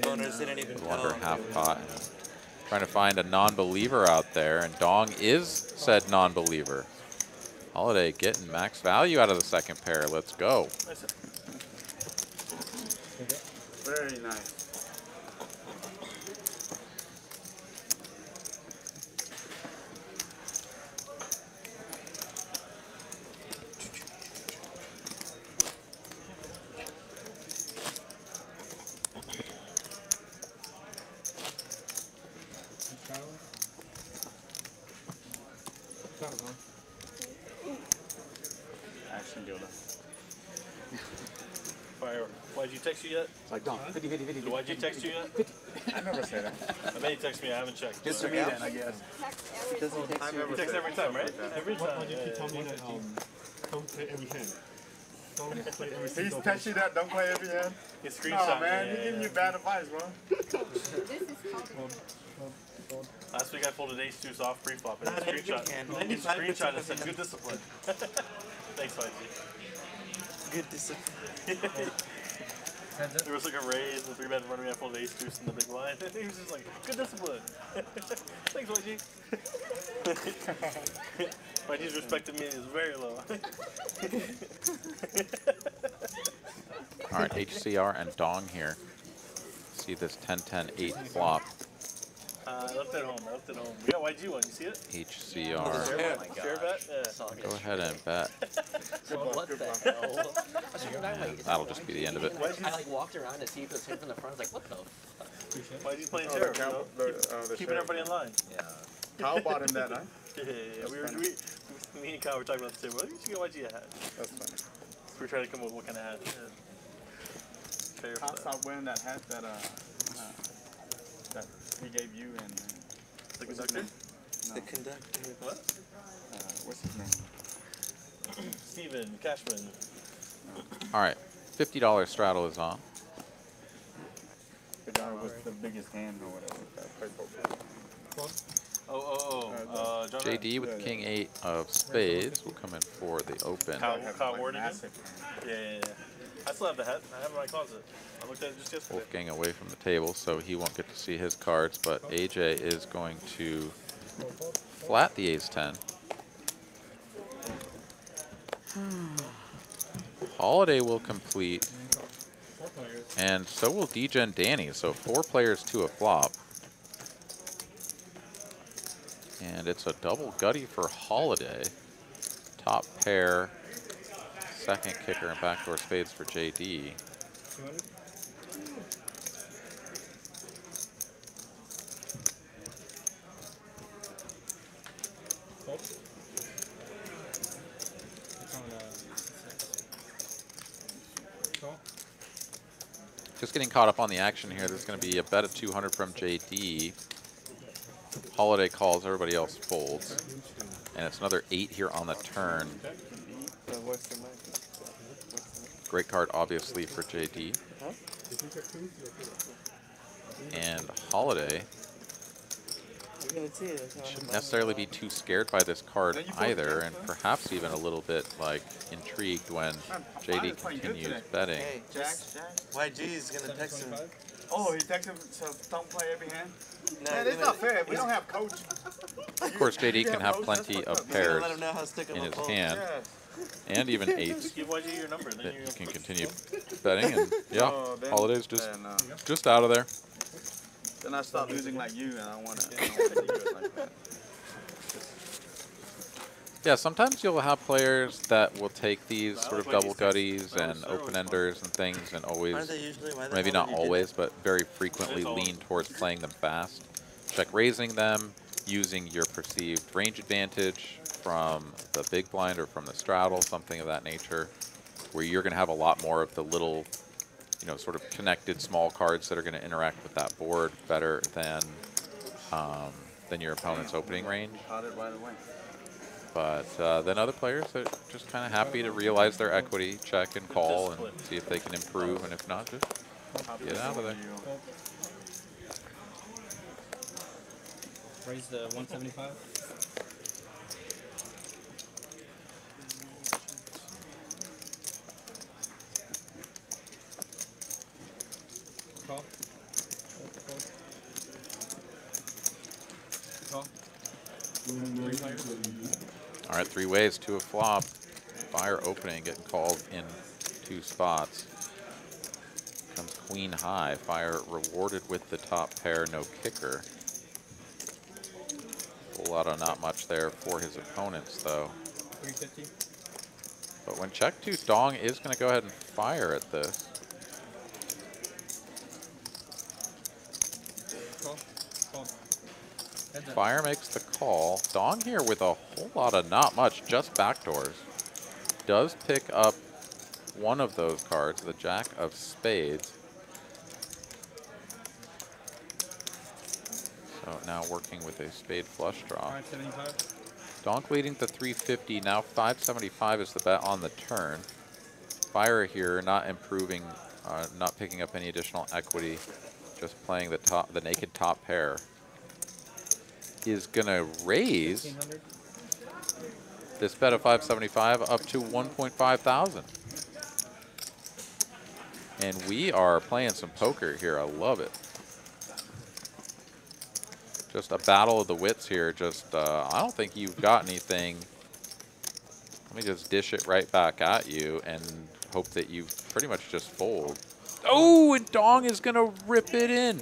Owners didn't even A little under tell. half pot. Trying to find a non-believer out there, and Dong is said non-believer. Holiday getting max value out of the second pair. Let's go. Very nice. Action dealer. Fire. Why'd you text you yet? It's like, Dong, 50, 50, 50. Why'd you text you yet? I never say that. I may text me. I haven't checked. Just to me then, I guess. Doesn't text you. You text every time, right? Every time. Why do you keep telling me that don't play every hand? Don't play every He's single text you that, don't play every hand? You screenshot. Oh man, Yeah, he's giving yeah. you bad advice, bro. Last week I folded ace deuce off pre-flop and Not he every screenshot. hand. And he 95% screenshot and of said, the good discipline. Thanks, YG. Good discipline. There was like a raise, the 3-bet in front of me, I folded ace deuce in the big line. He was just like, good discipline. Thanks, YG. YG's respecting me is very low. All right, HCR and Dong here. See this 10-10-8 flop. I left it home. We got YG one. You see it? HCR. Oh my god. Fair bet? Yeah. Go ahead and bet. What the hell? I was thinking, I'm like, That'll just be the end of it. I like walked around to see if it was him from the front. I was like, what the fuck? YG's playing terrible, you know? Keeping everybody in line. Yeah. Kyle bought him that, huh? Yeah. Me and Kyle were talking about the table. You should get YG a hat. That's funny. We were trying to come up with what kind of hat. Yeah. Fair Kyle for that. stopped wearing that hat that he gave you and The what's his conductor? name? The conductor. What? What's his name? Steven Cashman. All right, $50 straddle is on. The guy with the biggest hand or whatever. John JD with King 8 of spades will come in for the open. Kyle Ward again? Yeah. I still have the hat. I have it in my closet. I looked at it just yesterday. Wolfgang away from the table, so he won't get to see his cards, but AJ is going to flat the ace-10. Holiday will complete, and so will D-Gen Danny, so 4 players to a flop. And it's a double gutty for Holiday. Top pair, second kicker, and backdoor spades for JD. 200? Just getting caught up on the action here. There's going to be a bet of 200 from JD. Holiday calls, everybody else folds. And it's another 8 here on the turn. Great card, obviously, for JD. And Holiday shouldn't necessarily be too scared by this card either, and perhaps even a little bit like intrigued when JD continues betting. Hey, Jack, YG is gonna text him. Oh, he texted him, so don't play every hand? No, man, it's not fair. We don't have coach. Of course, JD can have plenty of pairs let him know how stick 'em in up his holds. hand, and even eights. Just give YG your number, then That you you can continue betting, and yeah, Holiday's just out of there. Then I start losing like you, and I want to do it like that. Yeah, sometimes you'll have players that will take these sort of double gutties and open-enders and things and always, Aren't they usually? Why the maybe hell not would you do always, but very frequently lean towards playing them fast. Check raising them, using your perceived range advantage from the big blind or from the straddle, something of that nature, where you're going to have a lot more of the little, you know, sort of connected small cards that are going to interact with that board better than your opponent's opening range. Caught it right away. But then other players are just kind of happy to realize their equity, check and call, and see if they can improve, and if not, just get out of there. Raise the 175. Call. Call. 3 players. All right, 3 ways to a flop. Fire opening, getting called in 2 spots. Comes queen high. Fire rewarded with the top pair, no kicker. Whole lot of not much there for his opponents, though. 350. But when check 2, Dong is going to go ahead and fire at this. Call. Call. Fire makes the call. Dong here with a whole lot of not much, just backdoors. Does pick up one of those cards, the Jack of Spades. So now working with a spade flush draw. 575. Donk leading to 350. Now 575 is the bet on the turn. Fire here not improving, not picking up any additional equity, just playing the naked top pair. Is gonna raise 1500. this bet of 575 up to 1.5 thousand. And we are playing some poker here. I love it. Just a battle of the wits here. Just, I don't think you've got anything. Let me just dish it right back at you and hope that you pretty much just fold. Oh, and Dong is going to rip it in.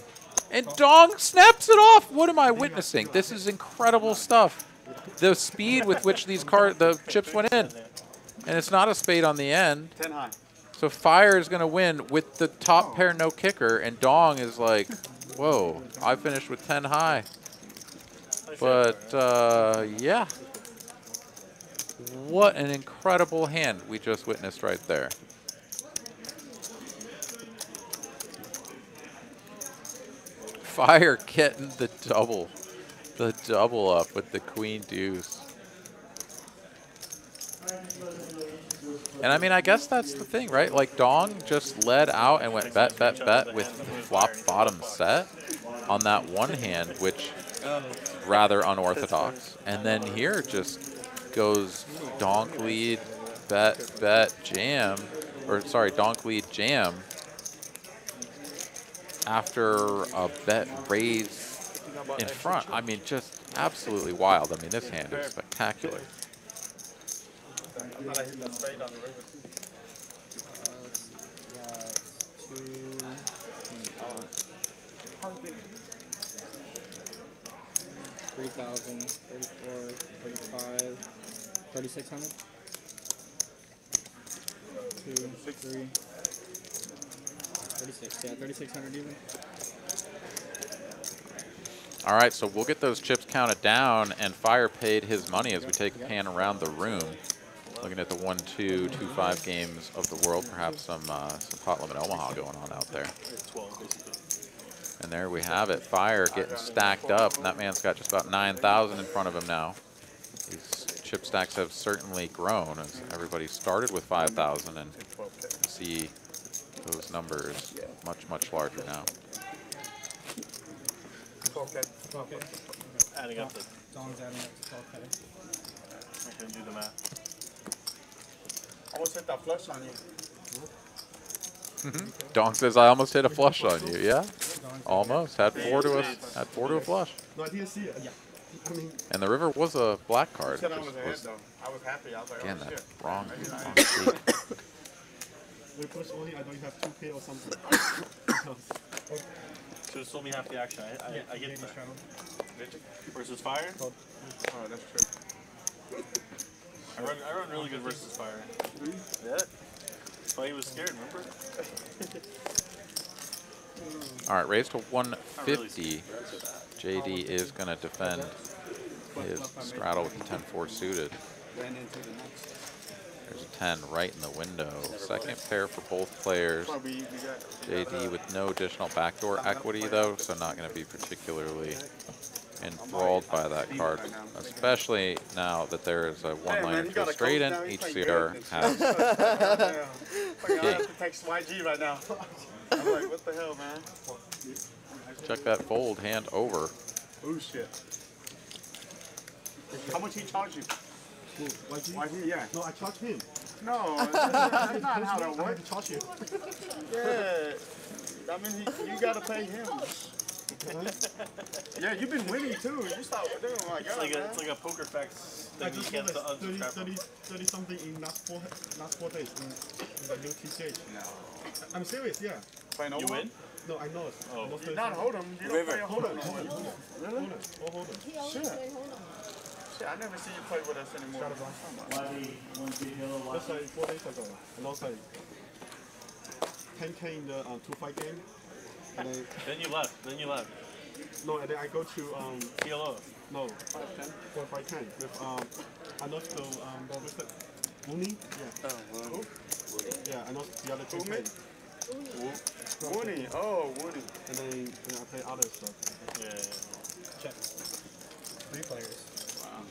And Dong snaps it off. What am I witnessing? This is incredible stuff. The speed with which the chips went in. And it's not a spade on the end. 10 high. So Fire is going to win with the top pair, no kicker. And Dong is like, whoa, I finished with 10 high. But, yeah. What an incredible hand we just witnessed right there. Fire getting the double up with the queen deuce. And I mean, I guess that's the thing, right? Like Dong just led out and went bet, bet, bet with flop bottom set on that one hand, which rather unorthodox. And then here just goes donk lead, bet, bet, jam, or sorry, donk lead, jam after a bet raise in front. I mean, just absolutely wild. I mean, this hand is spectacular. I thought I hit that spade on the river. 3,000, 34, 35, 3,600. 2, 3, 36. Yeah, 3,600 even. All right, so we'll get those chips counted down, and Fire paid his money as we take a pan around the room. Looking at the 1-2, 2-5 games of the world, perhaps some Pot Limit Omaha going on out there. And there we have it, Fire getting stacked up, and that man's got just about 9,000 in front of him now. These chip stacks have certainly grown as everybody started with 5,000, and see those numbers much, much larger now. Okay. Adding up the... Dong's adding up to 12K. I can do the math. Almost hit that flush on you. Dong says, I almost hit a flush on you. Yeah, almost. Had four to a flush. No, I didn't see it. Yeah. I mean, and the river was a black card. Said I was ahead, though. I was happy. I was like, again, oh, that shit. wrong. We push only, I don't have 2K or something. Should have sold me half the action. I get that. Versus Fire? Oh, that's true. I run really good versus Fire. Yeah. That's why he was scared, remember? All right, raised to 150. JD is going to defend his straddle with the 10-4 suited. There's a 10 right in the window. Second pair for both players. JD with no additional backdoor equity, though, so not going to be particularly enthralled by that card, especially now that there is a one-liner to a straight in. HCR has king. I have to text YG right now. I'm like, what the hell, man? Check that fold, hand over. Oh, shit. How much he charge you? YG, yeah. No, I charge him. No, that's not how that works. I charge you. Yeah. I mean, you gotta pay him. Yeah, you've been winning too. You stop doing my God. It's like a poker facts thing. You can't 30 something in last 4 days in the new TCH. No. I'm serious, yeah. You win? No, I know it. Oh. You not hold him. You don't play hold him. Really? Hold him. Shit. Shit, I never see you play with us anymore. That's like 4 days ago. And also 10K in the 2-5 game. And then you left. No, and then I go to PLO. No, 4-5-10 with Anosto with it. Mooney? Yeah. Oh, Mooney. Yeah, I know the other two. Mooney. Oh, Mooney. And then I play other stuff. Yeah. Check. 3 players. Wow.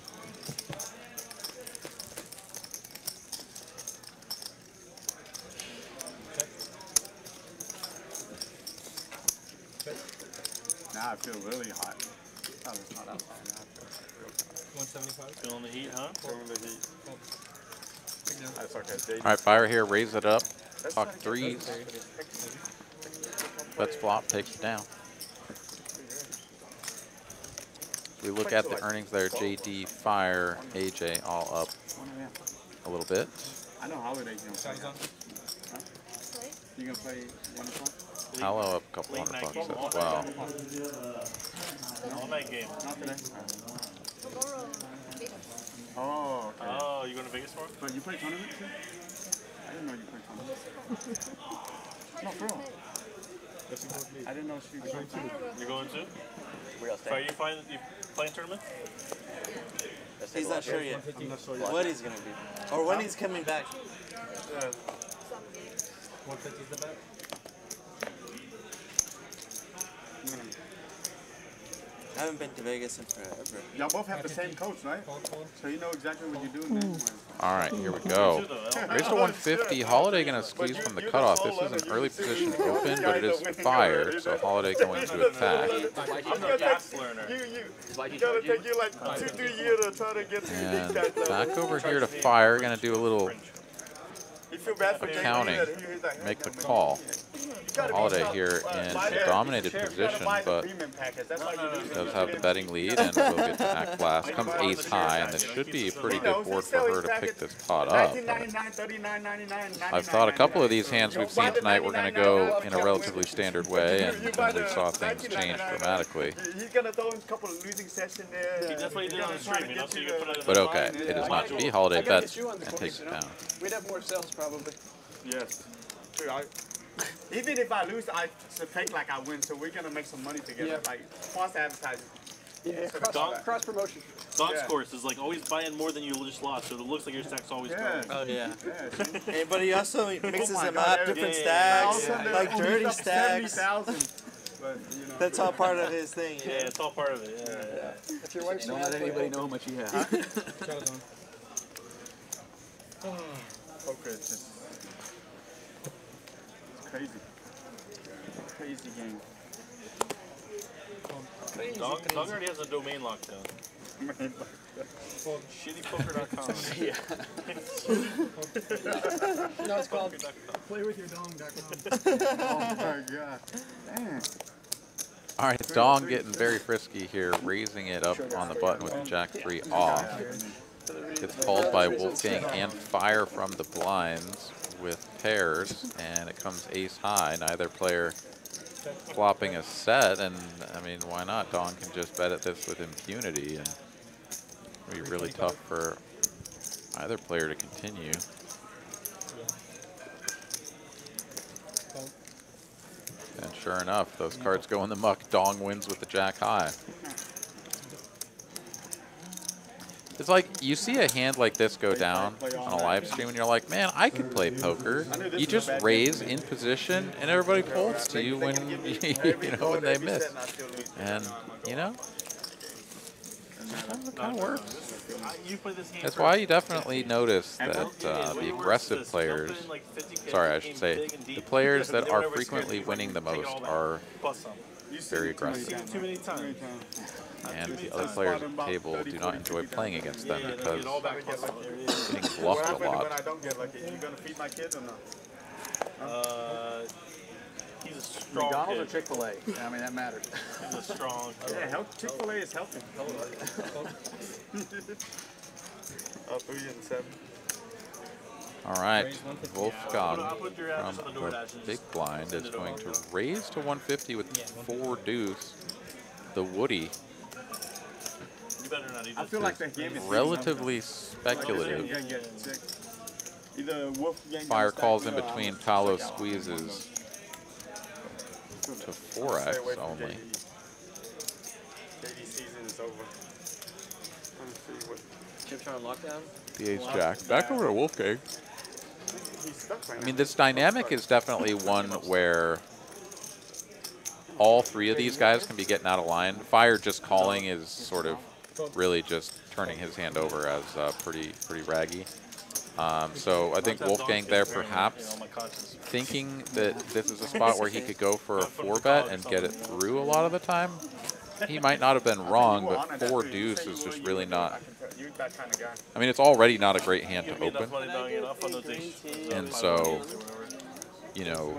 Now I feel really hot. Oh, it's not outside now. I feel real hot. 175. Feeling the heat, huh? Feeling the heat. That's okay. All right, Fire here, raise it up. Talk threes. Let's flop, takes it down. We look at the earnings there. JD, Fire, AJ all up a little bit. I know Holiday's going to play. Huh? You going to play 1 o'clock? Hello, up a couple $100 as well. All-night game. Not today. Oh, okay. Oh, you going to Vegas for it? But you play tournament too? I didn't know you played tournament. No, bro. I didn't know she was going to. You're going to? Are you playing tournament? He's not sure yet. I'm not sure yet. What he's going to be. Or when he's coming back. 150 is the bet? I haven't been to Vegas in forever. Y'all both have the same coach, right? So you know exactly what you're doing. All right, here we go. Raise to 150. Holiday going to squeeze from the cutoff. This is an early position open, but it is fire, so Holiday going to attack. It's gonna take you like 2-3 years to try to get to And that level. back over here to fire. Going to do a little You feel bad for accounting, make the call. Holiday here in a dominated position, but does have the betting lead and will get to act last. Comes ace high, and this should be a pretty good board for her to pick this pot up. I've thought a couple of these hands we've seen tonight were going to go in a relatively standard way, and we saw things change dramatically. He's going to throw in a couple of losing sessions there. He definitely did on the stream, you know, so you can put it in But the okay, it is not to be. Holiday bets and takes it down. We'd have more sales probably. Yes. Dude, even if I lose, I should take like I win, so we're going to make some money together. Yeah. Like, false advertising. Yeah, cross promotion. Donk's course is like always buy in more than you just lost, so it looks like your stack's always growing. Oh yeah. Hey, but he also mixes them up, different stacks, like dirty stacks. That's all part of his thing. Yeah, it's all part of it. Yeah. If your wife's Don't let anybody know how much you have. Okay, it's crazy. Crazy game. Dog already has a domain lockdown. Shittypoker.com. Yeah. No, it's called playwithyourdong.com. Oh my god. Damn. All right, Dong getting very frisky here, raising it up on the button with the Jack-3 off. Gets called by Wolfgang and fire from the blinds with pairs, and it comes ace high. Neither player flopping a set, and I mean, why not? Dong can just bet at this with impunity, and it'll be really tough for either player to continue. And sure enough, those cards go in the muck. Dong wins with the jack high. It's like you see a hand like this go down on a live stream and you're like, man, I could play poker. You just raise in position and everybody folds to you when you know when they miss. And you know, sometimes it kind of works. That's why you definitely notice that the aggressive players, sorry, I should say, the players that are frequently winning the most are very aggressive. Too many times. And the other players at the table do not enjoy playing against them because getting bluffed a lot. I don't get lucky. You gonna feed my kids or not? He's a strong McDonald's kid. or Chick-fil-A? I mean, that matters. He's a strong kid. Yeah, Chick-fil-A is helping. 3 and 7. All right, Wolfgang from the big blind is going to raise to 150 with 4 deuce. The Woody. I feel like that game is relatively speculative. Either Fire calls in between, Paolo squeezes to 4x only. JD season is over. Chips are on lockdown? The ace jack. Back over to Wolfgang. He's stuck right I mean, this dynamic is definitely one where all 3 of these guys can be getting out of line. Fire just calling is sort of really just turning his hand over as pretty raggy. So I think Wolfgang there perhaps thinking that this is a spot where he could go for a 4-bet and get it through a lot of the time. He might not have been wrong, but 4 deuce is just really not. I mean, it's already not a great hand to open. And so, you know,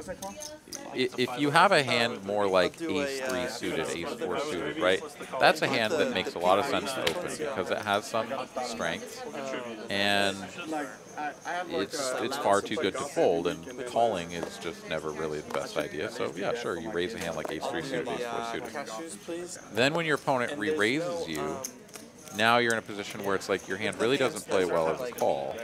if you have a hand more like ace-3 suited, ace-4 suited, right? That's a hand that makes a lot of sense to open because it has some strength, and it's far too good to fold, and calling is just never really the best idea. So yeah, sure, you raise a hand like ace-3 suited, ace-4 suited. Then when your opponent re-raises you, now you're in a position where it's like your hand really doesn't play well as a call.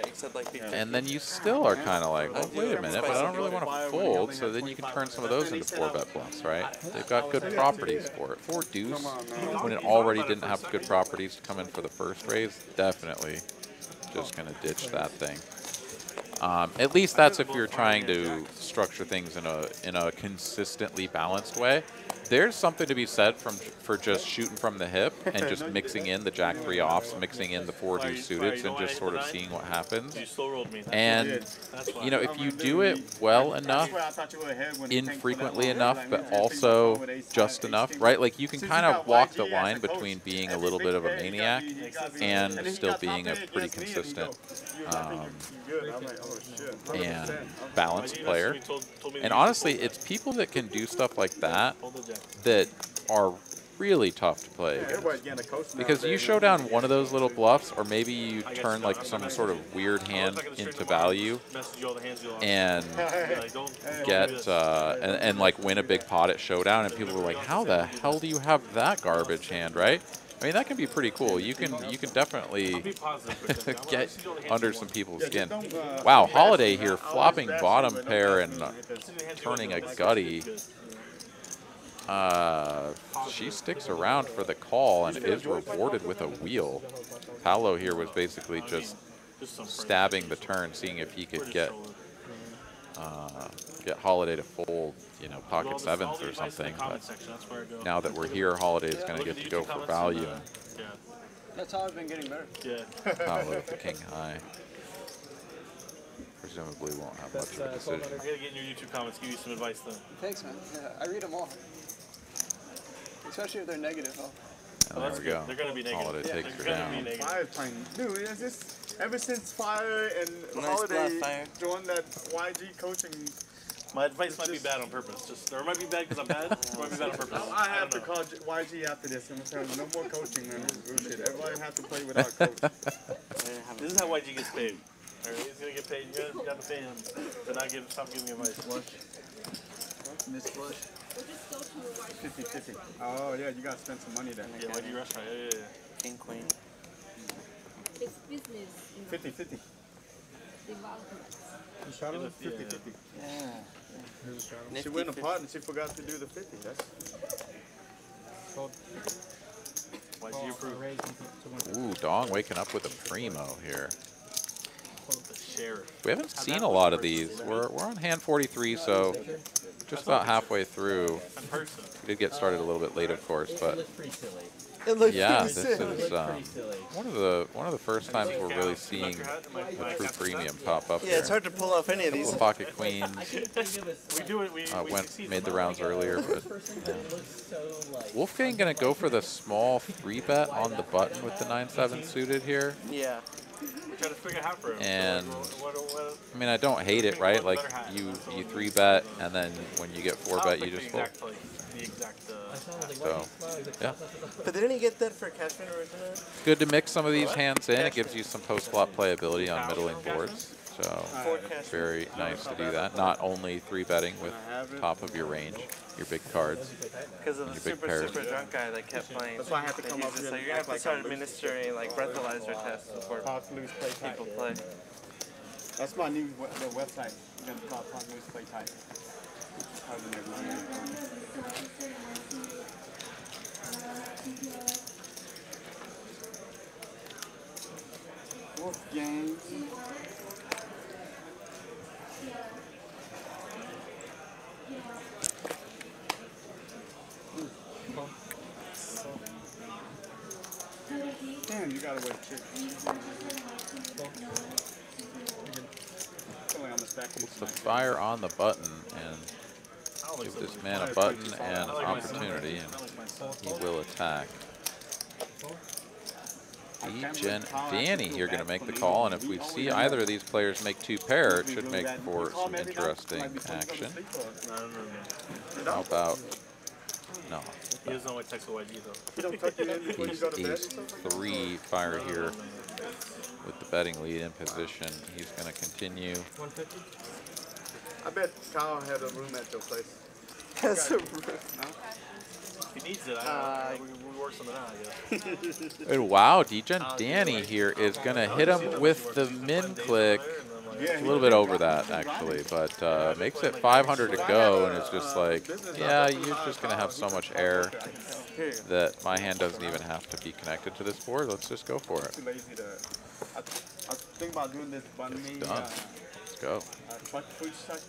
And then you still are kind of like, well, wait a minute, but I don't really want to fold, so then you can turn some of those into 4-bet bluffs, right? They've got good properties for it. 4 deuce, when it already didn't have good properties to come in for the first raise, definitely just going to ditch that thing. At least that's if you're trying to structure things in a consistently balanced way. there's something to be said for just shooting from the hip and just mixing in the Jack 3 offs, mixing in the 4 deuce suiteds, and just sort of seeing what happens. And you know, if you do it well enough, infrequently enough, but also just enough, right? Like you can kind of walk the line between being a little bit of a maniac and still being a pretty consistent and balanced player. And honestly, it's people that can do stuff like that that are really tough to play against. Because you show down one of those little bluffs, or maybe you turn like some sort of weird hand into value and get and like win a big pot at showdown, and people are like, how the hell do you have that garbage hand, right? I mean, that can be pretty cool. You can definitely get under some people's skin. Wow, Holiday here flopping bottom pair and turning a gutty. She sticks around for the call and is rewarded with a wheel. Paolo here was basically just stabbing the turn, seeing if he could get Holiday to fold, you know, pocket sevens or something. But now that we're here, Holiday is going to get to go for value. That's how I've been getting better. Yeah. Paolo with the king high. Presumably won't have much of a decision. I gotta get in your YouTube comments, give you some advice though. Thanks, man. Yeah, I read them all. Especially if they're negative. And there we go. They're gonna be negative. Holiday takes her down. Fire playing. Dude, is this ever since Fire and Holiday joined that YG coaching? My advice might be bad on purpose, or it might be bad because I'm bad, or it might be bad on purpose. I have to call YG after this. I'm telling you, no more coaching, man. This is bullshit. Everybody has to play without coach. This is how YG gets paid. Alright, he's gonna get paid. You gotta pay him to not stop giving advice. Flush. Miss Flush. 50-50. Oh yeah, you gotta spend some money there. Yeah, YG restaurant. Yeah. King Queen. It's business. 50-50. You shot him? 50-50. Yeah. She went apart and she forgot to do the 50. That's. YG approved. Ooh, Dong waking up with a primo here. Sheriff. We haven't seen a lot of these. We're on hand 43, so just about halfway through. We did get started a little bit late, of course, but yeah, this is one of the first times we're really seeing a true premium pop up. Yeah, it's hard to pull off any of these. Pocket queens. Made the rounds earlier, but Wolfgang gonna go for the small 3-bet on the button with the 9-7 suited here. Yeah. We're trying to figure out for him. And I mean, I don't hate it, right? Like you 3-bet, and then when you get 4-bet, you just fold. So, yeah. But didn't he get that for Cashman originally? Good to mix some of these hands in. It gives you some post-flop playability on middling boards. So, very nice to do that. Not only 3-betting with top of your range, your big cards, because of the super drunk guy that kept playing. That's why I have to come up here. So you're gonna have to start administering like breathalyzer tests before people play. That's my new website. You're gonna call Talk Loose Play Tight. Wolfgang. Damn, you gotta wait chick. Puts the fire on the button and give this man a button and opportunity, and he will attack. Degen Danny here going to make the call, and if we see either of these players make 2-pair, it should make for some interesting action. How about... No. He doesn't know what text with YG though. He's ace-3 fire here with the betting lead in position. He's going to continue. 150? I bet Kyle had a room at your place. Has a room. If he needs it, we work something out, I guess. And wow, Degen Danny here is going to hit him with the min click. A little bit over that, actually, but makes it 500 to go, and it's just like, yeah, you're just going to have so much air that my hand doesn't even have to be connected to this board. Let's just go for it. I think about doing this button me. Done. Let's go.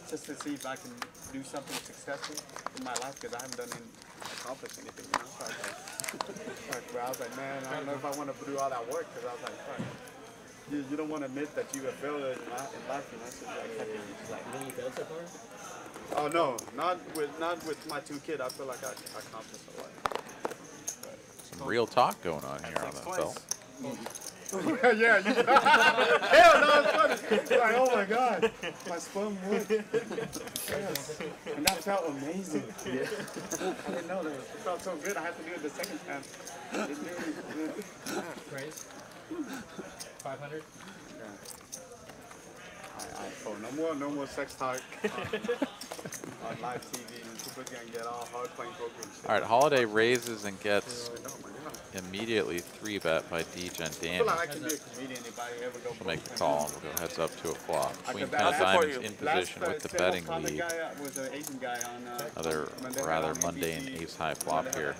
Just to see if I can do something successful in my life, because I haven't done any. accomplish anything. You know? So I was like, man, I don't know if I want to do all that work because I was like, fuck. You don't want to admit that you a failure in life, you know? So like, You think you failed so far? oh no, not with my 2 kids. I feel like I accomplished a lot. Some real talk going on here on the film. Yeah. Hell no, it's funny. Like, oh my god, my sperm worked. Yes. And that felt amazing. Yeah. I didn't know that. It felt so good. I had to do it the second time. It really good. Praise. 500. Oh, no more sex talk on live TV. And people's gonna get all hard playing poker and shit. All right, Holiday raises and gets immediately 3-bet by DJ and I Danny. feel like I can be a comedian if I ever go. We'll make the call and we'll go heads up to a flop. Queen 10 I of support diamonds you. in position with the betting lead. Was an Asian guy on, Another rather mundane ace-high flop here.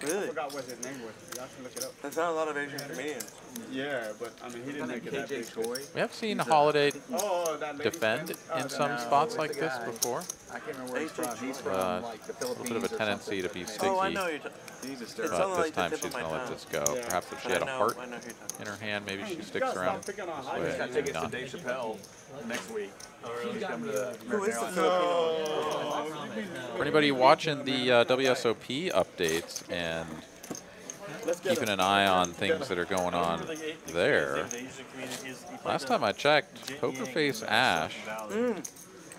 Really? I forgot what his name was. You have to look it up. There's not a lot of Asian comedians. Yeah, but I mean, he didn't make it that big. We have seen Holiday that lady defend friend. in some spots like this before. I can't remember where he's from. He's A from like the Philippines. little bit of a tendency to be sticky. Oh, I know you're He's a It's stir. But something this like the time tip she's of my going to let tongue. this go. Yeah. Perhaps if she But had I a know- heart I know who you're talking in her hand, maybe she You sticks gotta around. stop picking on This Heidi. way, He's got maybe tickets to not. Dave Chappelle next week. He's coming to the Who is the American Filipino? For anybody watching the WSOP updates and keeping an eye on things that are going on there, last time I checked, Pokerface Ash,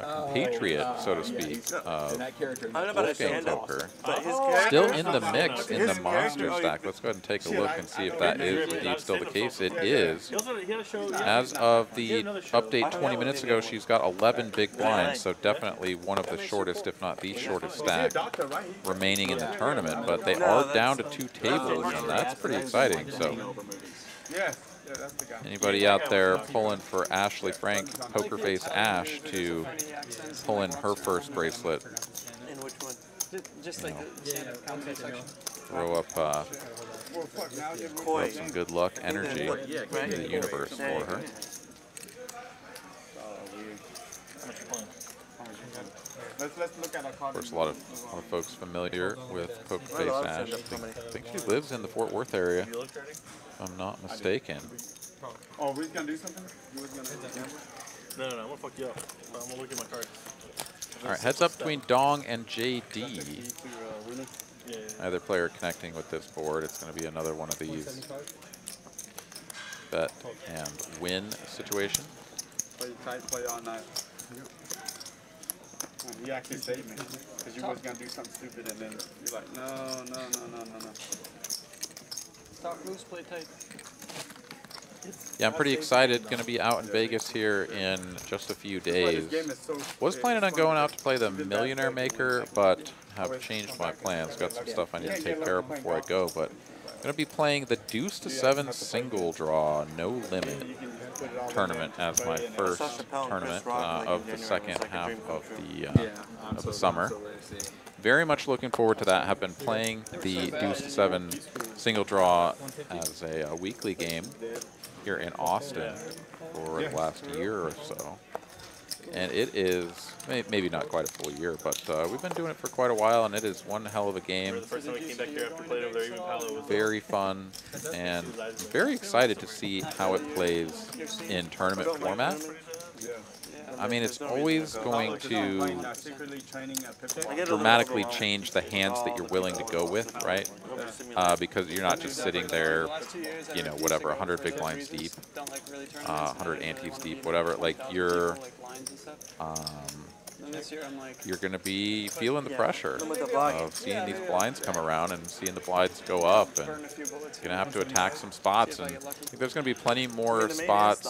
a compatriot, so to speak, of I don't know about his Wolfgang stand-up, Poker, but his still character- in the mix in the his monster character- stack. Let's go ahead and take a look and see if that is indeed still the case. It is. As of the update 20 minutes ago, she's got 11 big blinds, so definitely one of the shortest, if not the shortest stack remaining in the tournament. But they are down to 2 tables, and that's pretty exciting. So That's the guy. anybody out there pulling for Ashley Frank, Pokerface Ash, to pull in her first bracelet, In which one? Just like the stand-up comedy section. throw up some good luck energy in the universe for her. Let's look at our card. Of course, a lot of folks familiar with Pokerface Ash. I think she lives in the Fort Worth area, if I'm not mistaken. Oh, we're gonna do something? You was gonna No, I'm gonna fuck you up. I'm gonna look at my cards. All right, heads up between Dong and JD. Either player connecting with this board. It's going to be another one of these bet and win situation. Play tight, play all night. He actually saved me because you was gonna do something stupid and then you're like, no. Talk loose, play tight. Yeah, I'm pretty excited. Going to be out in Vegas here in just a few days. Was planning on going out to play the Millionaire Maker, but have changed my plans. Got some stuff I need to take care of before I go. But going to be playing the Deuce to 7 single draw, no limit tournament as my first tournament of the second half of the summer. Very much looking forward to that. Have been playing the Deuce to 7 single draw as a weekly game here in Austin for the last year or so. And it is, maybe not quite a full year, but we've been doing it for quite a while, and it is one hell of a game. The first time we came back here after playing over there, even Paolo was Very fun, and very excited to see how it plays in tournament format. I mean, it's always going to dramatically change the hands that you're willing to go with, right? Because you're not just sitting there, you know, whatever, 100 big blinds deep, 100 antes deep, whatever. Like, you're going to be feeling the pressure of seeing these blinds come around and seeing the blinds go up, and going to have to attack some spots. And I think there's going to be plenty more spots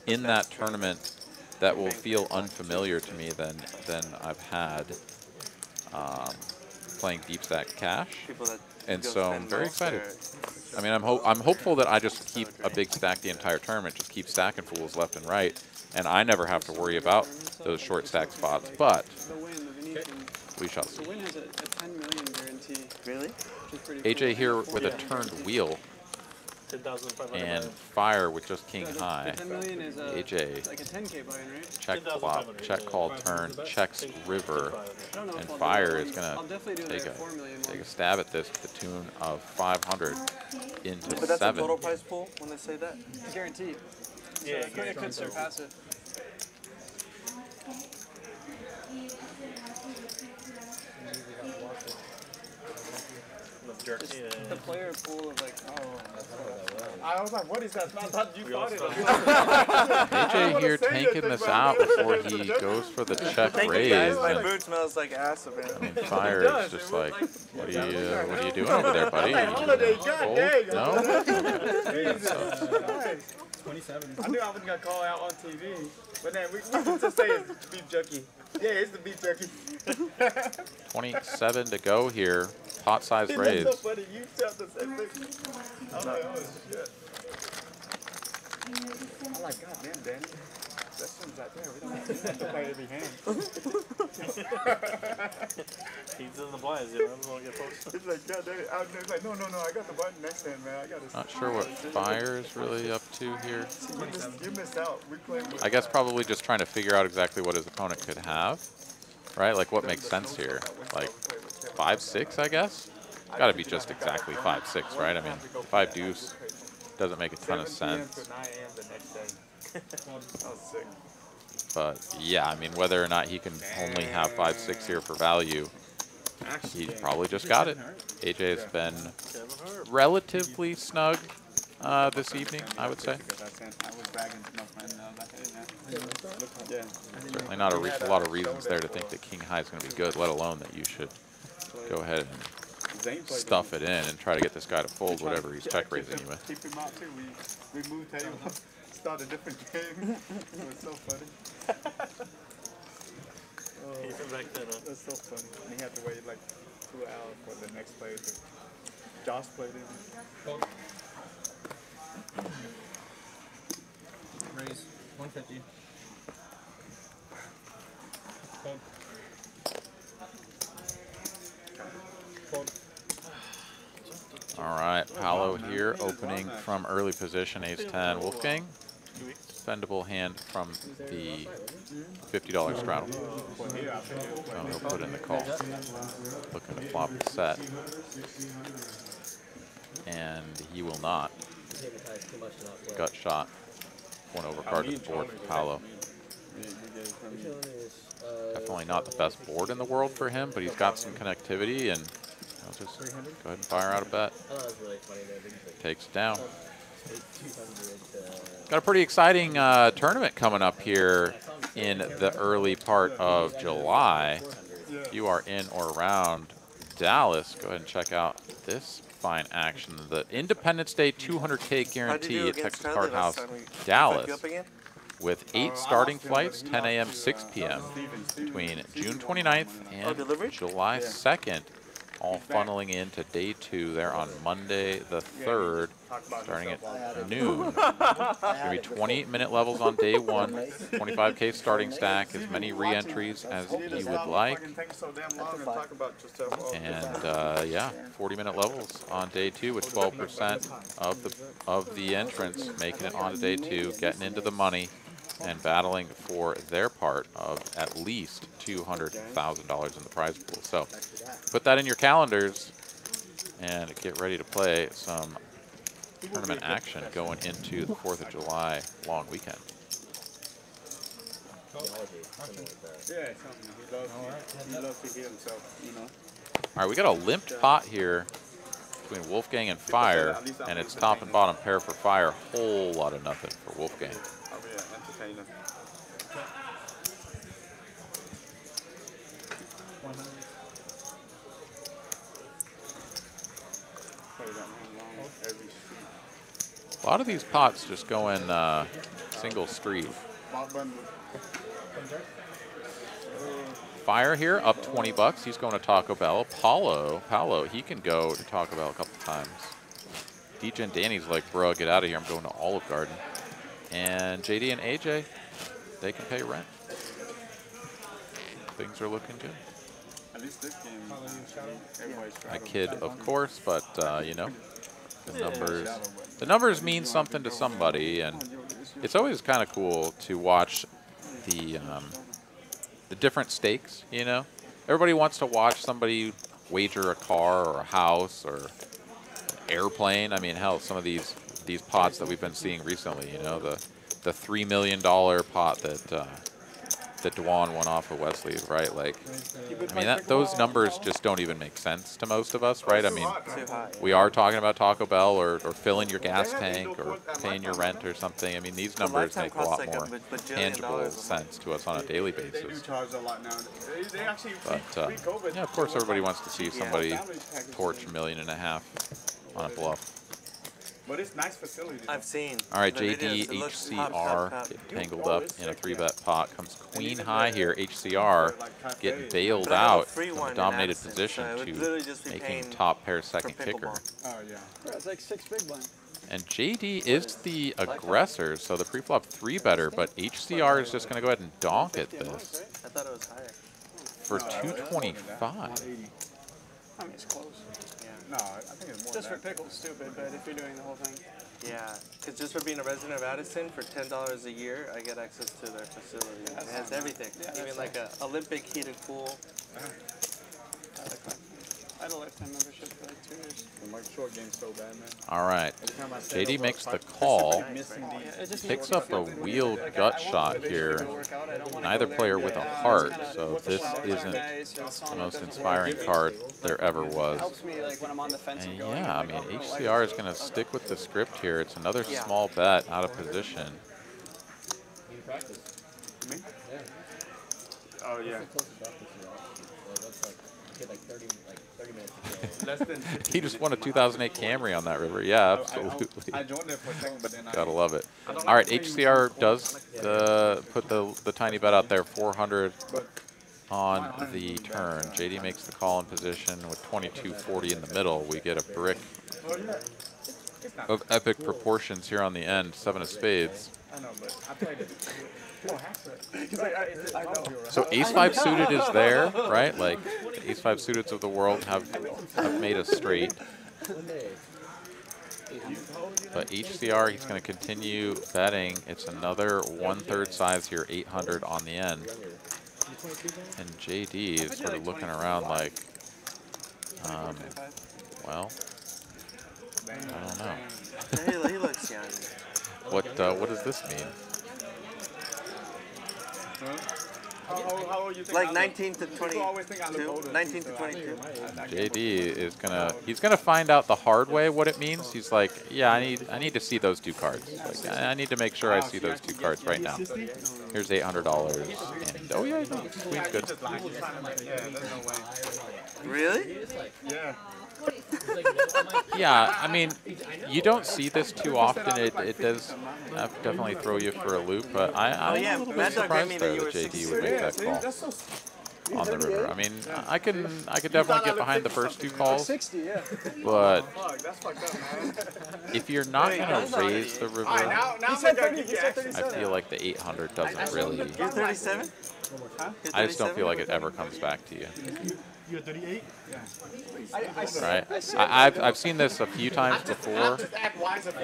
in that tournament that will feel unfamiliar to me than I've had playing deep stack cash, and so I'm very excited. I mean, I'm hopeful that I just keep a big stack the entire tournament, just keep stacking fools left and right, and I never have to worry about those short stack spots. But we shall see. The win has a 10 million guarantee. Really? AJ here with a turned wheel. 10,500. and Fire with just king high. 10 million is AJ. like a 10K buy-in, right? Check flop, check call turn, checks river, and Fire is gonna take a stab at this to the tune of 500 into But that's 7. a total price pool when they say that? Guaranteed. Yeah, So it could surpass it. Jerky. The player pool of like, I was like, what is that? I thought you thought it. AJ here tanking this out before he goes for the check raise. My And, boot smells like ass, man. I mean, Fire is just like, what are you doing over there, buddy? Holiday, god dang. No? Okay. 27. I knew I was gonna call out on TV, but then we can just say it's beef jerky. Yeah, it's the beef jerky. 27 to go here. Pot size raise. That's so funny. You felt the same thing. I was like, oh shit. I'm like, god damn, Danny. That one's out there. We don't have to play every hand. He's in the blinds, you know. I'm gonna get posted. He's like, god damn it. I was like, no, I got the button next hand, man. I got Not sure what Fire is really up to here. You missed out. We played with I guess probably just trying to figure out exactly what his opponent could have. Right? Like what makes sense here? Like 5-6, I guess? Gotta be just exactly 5-6, right? I mean, 5 deuce doesn't make a ton of sense. But yeah, I mean, whether or not he can only have 5-6 here for value, he's probably just got it. AJ has been relatively snug this evening, I would say. Certainly not a lot of reasons there to think that king high is going to be good, let alone that you should go ahead and stuff it in and try to get this guy to fold whatever he's check raising you with. Keep him out too. We moved him. Start a different game. It was so funny. That's so funny. And he had to wait like 2 hours for the next player to. Josh played it. Raise 150. Fold. Fold. All right, Paolo here opening from early position, ace-10. Wolfgang, spendable hand from the $50 straddle. So he'll put in the call. Looking to flop the set. And he will not. Gut shot. One overcard to the board for Paolo. Definitely not the best board in the world for him, but he's got some connectivity, and I'll just go ahead and fire out a bet. Takes it down. Got a pretty exciting tournament coming up here in the early part of July. If you are in or around Dallas, go ahead and check out this fine action. The Independence Day 200K guarantee at Texas Card House, Dallas, with 8 starting flights, 10 a.m., 6 p.m. between June 29th and July 2nd, all funneling into day 2 there on Monday the 3rd, starting at noon. There's going to be 28-minute levels on day 1, 25K starting stack, as many re-entries as you would like. And yeah, 40-minute levels on day 2 with 12% of the entrants making it onto day 2, getting into the money and battling for their part of at least $200,000 in the prize pool. So put that in your calendars and get ready to play some tournament action going into the 4th of July long weekend. Yeah, he loves to hear himself, you know. All right, we got a limped pot here between Wolfgang and Fire, and it's top and bottom pair for Fire. Whole lot of nothing for Wolfgang. I'll be an entertainer. A lot of these pots just go in single street. Fire here, up 20 bucks. He's going to Taco Bell. Paolo, he can go to Taco Bell a couple times. DJ and Danny's like, bro, get out of here. I'm going to Olive Garden. And JD and AJ, they can pay rent. Things are looking good. At least this game, I kid, of course, but you know, the numbers the numbers mean something to somebody, and it's always kind of cool to watch the different stakes. You know, everybody wants to watch somebody wager a car or a house or an airplane. I mean, hell, some of these pots that we've been seeing recently. You know, the $3 million pot that Dwan won off of Wesley, right? Like, I mean, those numbers just don't even make sense to most of us, right? I mean, we are talking about Taco Bell or filling your gas tank or paying your rent or something. I mean, these numbers make a lot more tangible sense to us on a daily basis. But, yeah, of course, everybody wants to see somebody torch $1.5 million on a bluff. But it's nice facility. I've seen. All right, JD, HCR getting tangled up in a 3-bet pot. Comes queen high here. HCR getting bailed out from a dominated position to making top pair second kicker. Oh, yeah. It's like 6 big blind. And JD is the aggressor, so the preflop 3-better, but HCR is just going to go ahead and donk at this. I thought it was higher. For 225. I mean, it's close. No, I think it's more just for pickles, stupid, but if you're doing the whole thing. Yeah, because just for being a resident of Addison, for $10 a year, I get access to their facility. It has everything, even like an Olympic heated pool. I had a lifetime membership for like 2 years. My short game's so bad, man. All right, JD makes the call, picks up a wheeled gut shot here. Neither player with a heart, so this isn't the most inspiring card there ever was. And yeah, I mean, HCR is going to stick with the script here. It's another small bet out of position. Oh, yeah. He just won a 2008 Camry on that river. Yeah, absolutely. I joined it for a second, but then Gotta love it. All right, HCR does put the tiny bet out there, 400 on the turn. JD makes the call in position with 2240 in the middle. We get a brick of epic proportions here on the end, 7 of spades. I know, but I played it. So ace-5 suited is there, right? Like, the ace-5 suiteds of the world have made us straight. But HCR, he's going to continue betting. It's another 1/3 size here, 800 on the end. And JD is sort of looking around like, well, I don't know. He looks young. What does this mean? How old you think like 19 to 22. 19 to 22. JD is he's gonna find out the hard way what it means. He's like, yeah, I need to see those 2 cards. Like, I need to make sure I see those 2 cards right now. Here's $800, and oh yeah, no, queen's good. Really? Yeah. Yeah, I mean, you don't see this too often. It does definitely throw you for a loop, but I'm a little surprised there that JD would make that call on the river. I mean, I could definitely get behind the first 2 calls, but if you're not going to raise the river, I feel like the 800 doesn't really. You're 37? I just don't feel like it ever comes back to you. You're 38? Right? I've seen this a few times before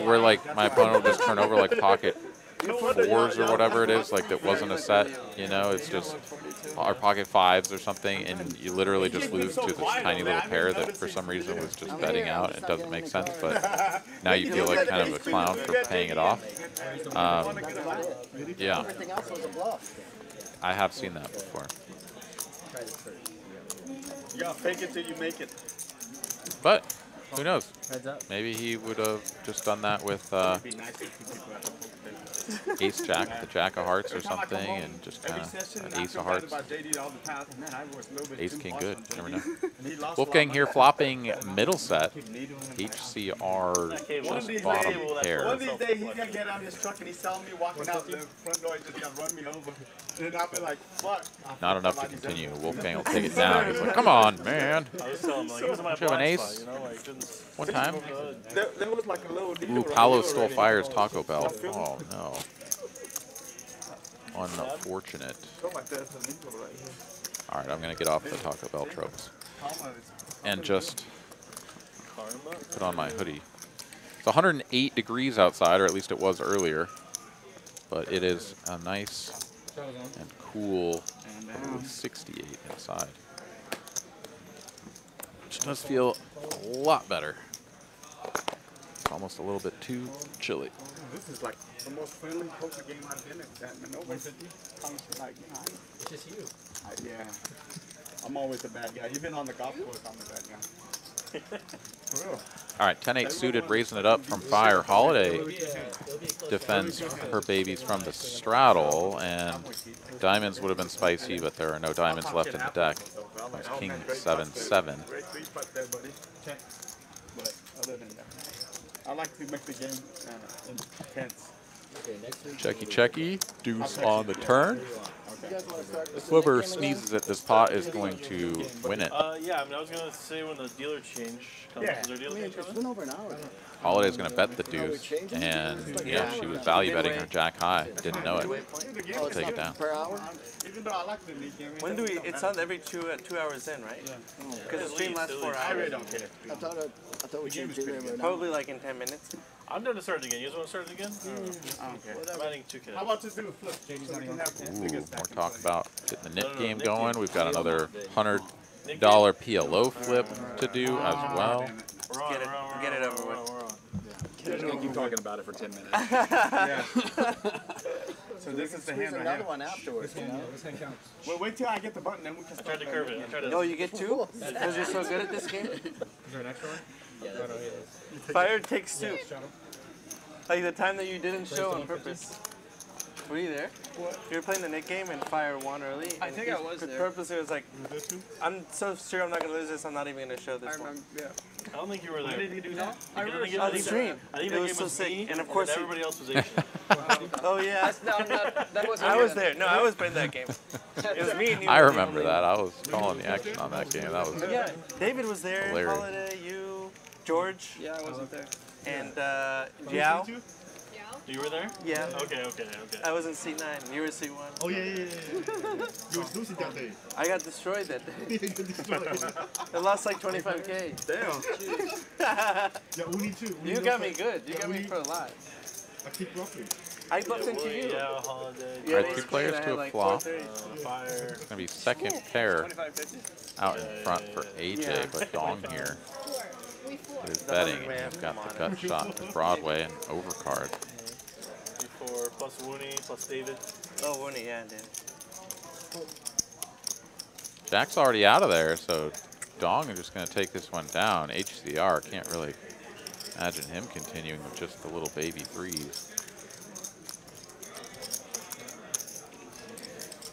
where like my opponent will just turn over like pocket 4s or whatever it is, like that wasn't a set, you know, it's just, or pocket 5s or something, and you literally just lose to this tiny little pair that for some reason was just betting out. It doesn't make sense, but now you feel like kind of a clown for paying it off. Yeah, I have seen that before. You gotta fake it till you make it. But who knows? Maybe he would have just done that with ace jack, the jack of hearts or something, and just kind of an ace of hearts. Ace king good. Never know. Wolfgang here flopping middle set. HCR just bottom pair. One of these days he's gonna get out of his truck and he saw me walking out the front door. He's just gonna run me over. And I'll be like, fuck. Not enough to continue. Wolfgang will take it down. He's like, come on, man. I was telling him, like, he was in my Should have an ace. spot, you know, like, One time. There was like a little Ooh, Paolo stole Fire's Taco Bell. Oh, no. Unfortunate. All right, I'm going to get off the Taco Bell tropes and just put on my hoodie. It's 108 degrees outside, or at least it was earlier. But it is a nice and cool 68 inside. Which does feel a lot better. It's almost a little bit too chilly. This is like the most friendly poker game I've been in. Nobody comes like, you know. It's just you. Yeah. I'm always the bad guy. You've been on the golf course, I'm the bad guy. For real. All right, 10-8 suited, raising it up from Fire. Holiday defends her babies from the straddle, and diamonds would have been spicy, but there are no diamonds left in the deck. There's King 7-7. Great 3-putt there, buddy. Check. But other than that, I like to make the game intense. Checky, checky. Deuce on the turn. Whoever sneezes at this pot is going to win it. Yeah, I mean, I was going to say when the dealer change comes. Is there a dealer change coming? It's been over an hour. Holiday's going to bet the deuce, and yeah, she was value betting her jack high. Didn't know it. I'll take it down. Per hour? Even though I like the league game. When do we? It's on every 2 hours in, right? Because the stream lasts 4 hours. I really don't care. I thought we changed it every hour. Probably like in 10 minutes. I'm down to start it again. You guys want to start it again? I'm adding 2K. How about to do a flip? So we can have Ooh, more talk about getting the nip game going. We've got another $100 PLO flip to do as well. Get it over with. We're going to keep talking about it for 10 minutes. Yeah. So this is the Squeeze hand I another have. one afterwards, you know? Well, wait till I get the button, then we can I start. tried to curve it. I tried to. Oh, you get 2? Because you're so good at this game? Is there an extra one? Fire takes 2. Like the time that you didn't show on purpose. Were you there? What? You were playing the Nick game and Fire won early. I think I was there. Purposely was like, I'm so sure I'm not going to lose this, I'm not even going to show this one. Yeah. I don't think you were there. When did he do that? I remember On the stream. I think It that was game so was sick. me, And of course, everybody else was Asian. oh yeah. That wasn't I was there. No, I was playing that game. It was me and you. I remember that. I was calling the action on that game. That was Yeah, David was there. hilarious. Holiday, you, George, Yeah, I wasn't there. and Jiao. You were there? Yeah. Okay. I was in seat 9. You were seat 1. Oh, yeah. You were losing that day. I got destroyed that day. I lost like 25K. Damn. Yeah, Uni too. You got me good. You got me for a lot. I keep roughly. I bumped into you. Yeah, Holiday. All right, 2 players to a flop. Fire. It's going to be second pair out in front for AJ, Yeah. but Dong here is betting, and he's got the gut shot to Broadway and overcard. Before plus Wooney, plus David. Oh, Wooney, yeah, dude. Jack's already out of there, so Dong is just going to take this one down. HCR can't really imagine him continuing with just the little baby 3s.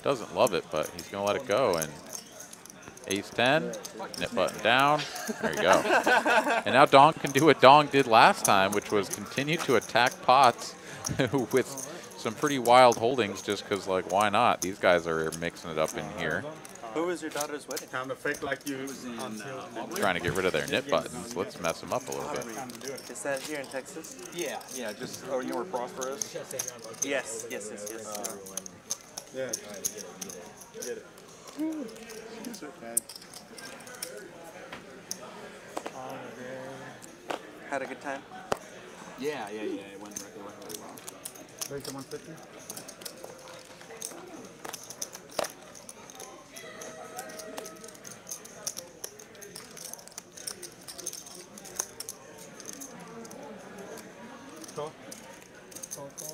Doesn't love it, but he's going to let it go. And ace 10, nip button down. There you go. And now Dong can do what Dong did last time, which was continue to attack pots with some pretty wild holdings just because, like, why not? These guys are mixing it up in here. Who was your daughter's wedding? Time to fake like you. Trying to get rid of their nip buttons. Let's mess them up a little bit. Is that here in Texas? Yeah, just, oh, you know where Prosper is? Yes. Yeah. Get it. Had a good time? Yeah, it went really well. Wait to 150?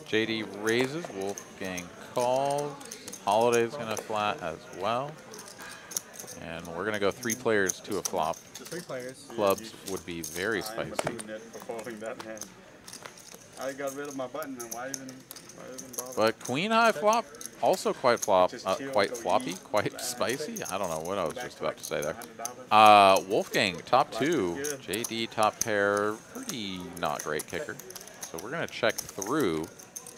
JD raises, Wolfgang calls. Holiday's going to flat as well. And we're going to go 3 players to a flop. 3 players. Clubs would be very spicy. I got rid of my button, and why even bother? But queen high flop, also quite quite floppy, quite spicy. I don't know what I was just about to say there. Wolfgang, top 2. JD, top pair, pretty not great kicker. So we're going to check through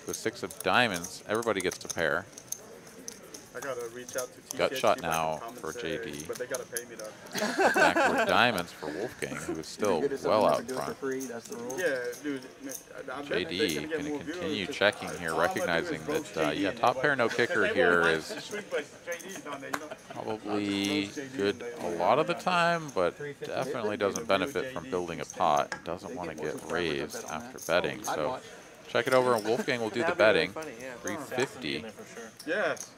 with 6 of diamonds. Everybody gets to pair. I gotta reach out to TCH. Gut shot now for JD. But they gotta pay me though. Backward diamonds for Wolfgang, who is still well out front. Yeah, dude. JD going to continue checking here, recognizing that, yeah, top pair no kicker here is probably good a lot of the time, but definitely doesn't benefit from building a pot. Doesn't want to get raised after betting. So check it over, and Wolfgang will do the betting. 350. Yes.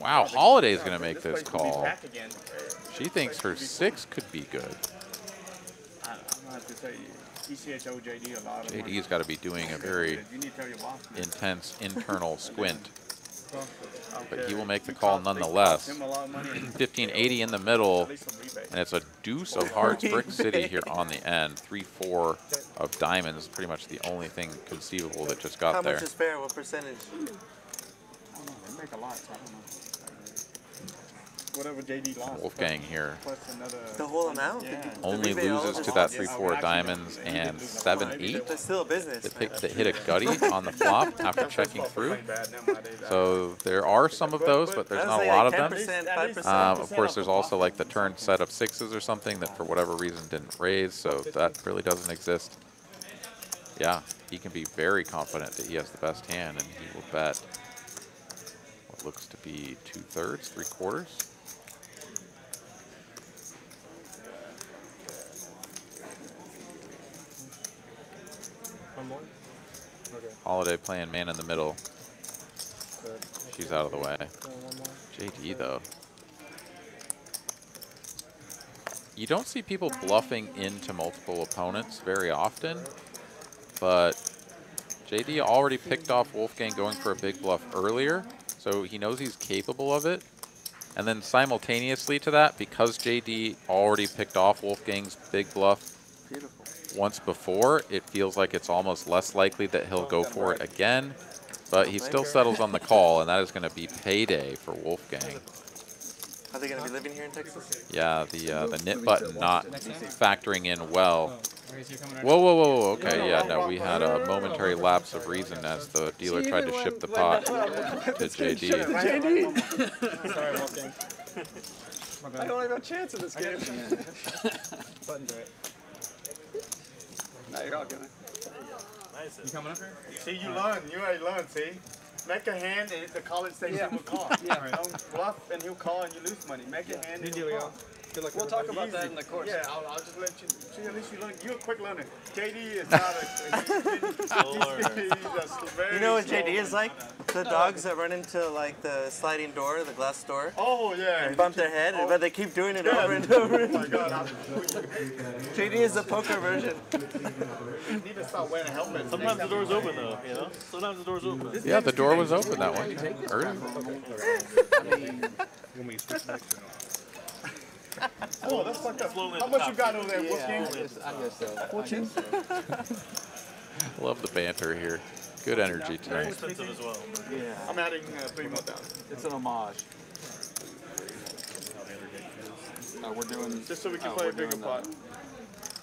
Wow, Holiday's going to make this call. She thinks her 6 could be good. I'm going to have to say TCH owed JD a lot of money. JD's got to be doing a very intense internal squint. But he will make the call nonetheless. 1580 in the middle, and it's a deuce of hearts, Brick City here on the end. 3-4 of diamonds, pretty much the only thing conceivable that just got there. How much is fair? What percentage? I don't know. They make a lot, so I don't know. Whatever JD lost. Wolfgang here the whole amount? Yeah. only loses to that 3-4 diamonds and 7-8. That's still a business. That hit a gutty on the flop after checking through. So there are some of those, but there's not a lot of them. 5%. Of course, there's also like the turn set of 6s or something that for whatever reason didn't raise, so that really doesn't exist. Yeah, he can be very confident that he has the best hand, and he will bet what looks to be 2/3, 3/4. One more? Okay. Holiday playing man in the middle. She's out of the way. JD, though. You don't see people bluffing into multiple opponents very often, but JD already picked off Wolfgang going for a big bluff earlier, so he knows he's capable of it. And then simultaneously to that, because JD already picked off Wolfgang's big bluff once before, it feels like it's almost less likely that he'll go for it again. But he still settles on the call, and that is going to be payday for Wolfgang. Are they going to be living here in Texas? Yeah, the knit button not factoring in well. Whoa, whoa, whoa, okay, yeah, no, we had a momentary lapse of reason as the dealer tried to ship the pot to JD. Sorry, Wolfgang. I don't have a chance in this game. Button's right. No, you're all good. Nice. You coming up here? See, you learn. You already learned, see? Make a hand and the college station will call. Yeah. Don't bluff and he'll call and you lose money. Make a hand and he'll call. We'll talk about that in the course. Yeah, I'll just let you. See, at least you learn. You're a quick learner. JD is not a. You know what JD is like? The dogs that run into like the sliding door, the glass door. Oh yeah. And bump their head, but they keep doing it over and over. Oh my God. JD is the poker version. You need to start wearing a helmet. Sometimes the door's open though, you know? Sometimes the door's open. Yeah, the door was open that one. Early. Oh, that's fucked up. How much you got over there, Wolfgang? Love the banter here. Good energy Very tonight. expensive as well. Yeah. I'm adding 3 more down. It's an homage. We're doing. Just so we can play a bigger pot.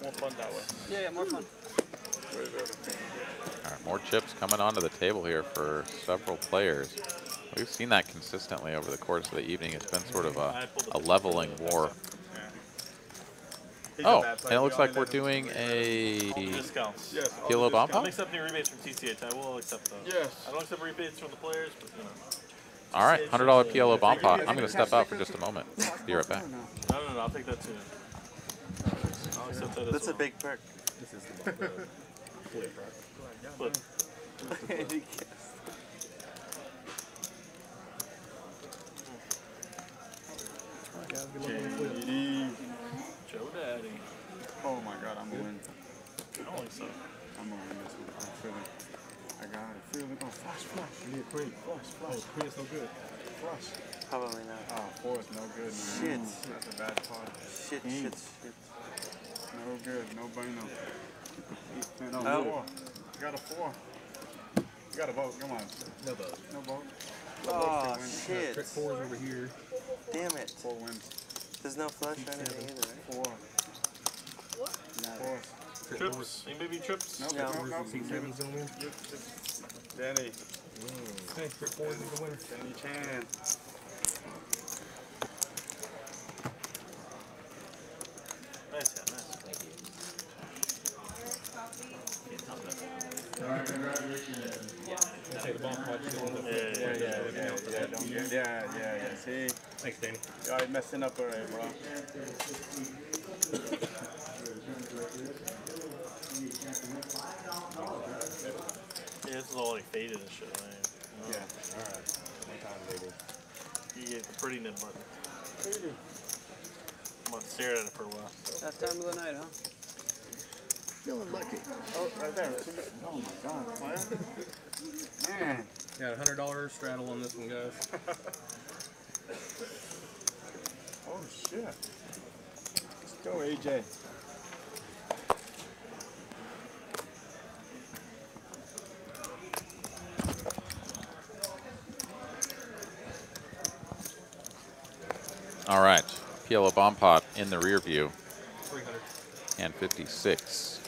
More fun that way. Yeah, more fun. All right, more chips coming onto the table here for several players. We've seen that consistently over the course of the evening. It's been sort of a leveling war. Oh, and it looks like we're doing a discounts. Yes. PLO bomb I'm pot? accepting rebates from TCH. I will accept those. Yes. I don't accept rebates from the players, but you know. All right, $100 PLO bomb pot. I'm going to step out for just a moment. Be right back. No, I'll take that too. I'll accept that as That's well. a big perk. This is the flip. JD. Joe Daddy. Oh my God, I'm gonna win. I don't think so. I'm gonna win this one. I feel it. I got it. Feel it. Oh, flush. Yeah, great. Flush. Queen is so good. Flush. Probably not. Oh, 4 is no good, man. Shit. That's a bad part. Shit. No good. No bueno. No, Oh. 4. You got a 4. You got a vote. Come on. No vote. No vote. Oh, shit. Trick 4's over here. Damn it. 4 wins. There's no flush or anything either, right? 4. 4. Trips. Any baby trips? Nope. No. Nope. C7's gonna win. Danny. Hey, trick 4 is the winner. Danny Chan. Take the bomb pod still in the Yeah. See? Thanks, Danny. You're already messing up already, bro. Yeah, this is all like faded and shit, man. Yeah. Alright. One time, baby. You get the pretty nib button. I'm gonna stare at it for a while. That time of the night, huh? Feeling lucky. Oh, right there. Oh my god. Man. Got $100 straddle on this one, guys. Oh shit. Let's go, AJ. All right, PLO bomb pot in the rear view. 300. And 56.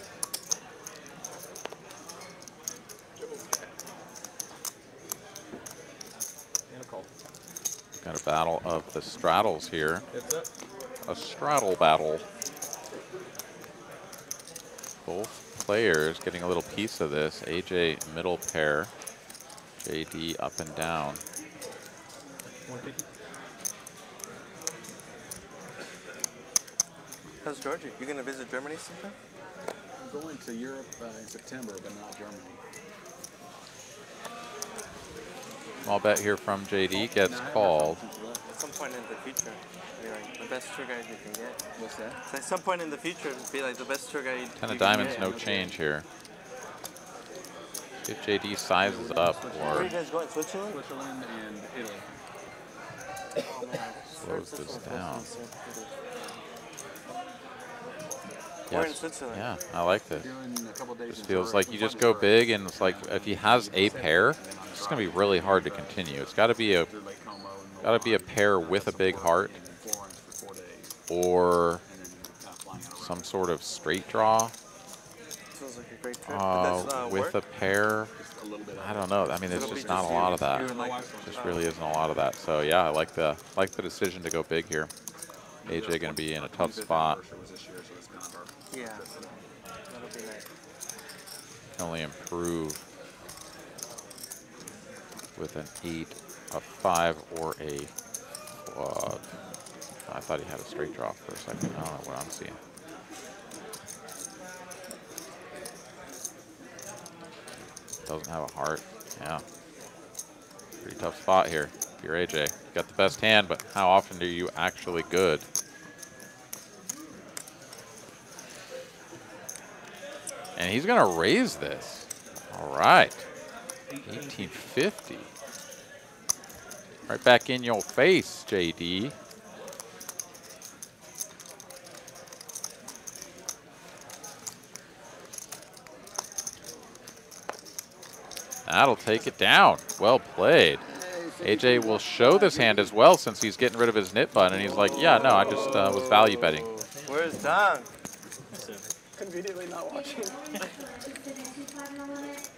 And a call. Got a battle of the straddles here. It's up. A straddle battle. Both players getting a little piece of this. AJ middle pair. JD up and down. 150. How's Georgia? You gonna visit Germany sometime? I'm going to Europe in September, but not Germany. Small bet here from JD gets called. At some point in the future, be like the best tour guide you can get. What's that? So at some point in the future, be like the best tour guide. 10 you of can diamonds, get. no change here. If JD sizes up Where are or you guys going? Switzerland? Switzerland and Italy. Oh man. slows this down. We're in Yes. Switzerland. Yeah, I like this. Doing a couple days This in feels Zurich. like you just go big, and it's like if he has a pair, it's just gonna be really hard to continue. It's got to be a pair with a big heart, or some sort of straight draw Feels like a great trip. But that's, with work? a pair. I don't know. I mean, there's It'll be just not a just lot you. of that. You and, like, Just really isn't a lot of that. So yeah, I like the decision to go big here. AJ going to be in a tough spot. Yeah. That'll be nice. Can only improve with an 8, a 5, or a. I thought he had a straight draw for a second. I don't know what I'm seeing. Doesn't have a heart. Yeah. Pretty tough spot here. If you're AJ, got the best hand, but how often are you actually good? And he's going to raise this. All right. 1850. Right back in your face, JD. That'll take it down. Well played. AJ will show this hand as well since he's getting rid of his nit button. And he's like, yeah, no, I just was value betting. Where's Don? Conveniently not watching. Is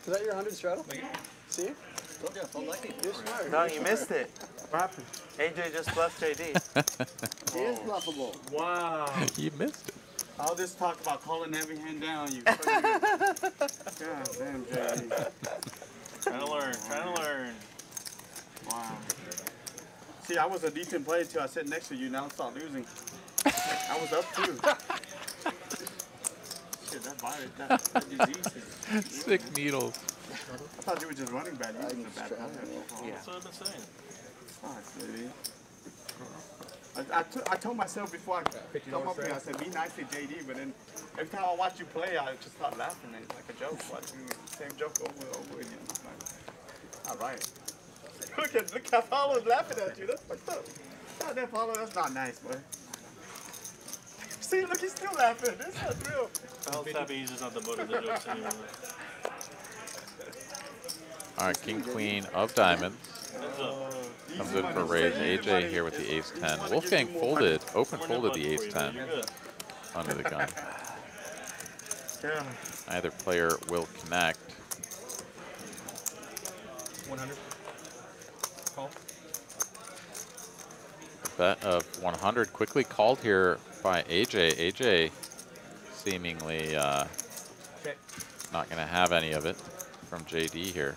that your 100 straddle? See? Told you I felt lucky. You're smart. Don, you missed it. What happened? AJ just bluffed JD. He is bluffable. Wow. You missed it. I'll just talk about calling every hand down, you God damn, JD. Trying to learn, trying to learn. Wow. See, I was a decent player till I sat next to you. Now I start losing. I was up too. Shit, that virus, that disease is... Sick needles. I thought you were just running bad. You was a bad player. Yeah. That's what I've been saying. Fuck, baby. I told myself before I come up here, I said, be nice to JD, but then every time I watch you play, I just start laughing at it like a joke, watching the same joke over and over again. I'm like, all right. Look how Paulo's laughing at you. That's fucked up. God damn, Paulo, that's not nice, boy. See, look, he's still laughing. This is not real. I'll happy he's just not the butt of the jokes anymore. All right, king, queen of diamonds. Comes in for raise. AJ here with the ace-10. Wolfgang folded, open folded the ace-10 under the gun. Either player will connect. 100. Call. Bet of 100 quickly called here by AJ. AJ seemingly Not going to have any of it from JD here.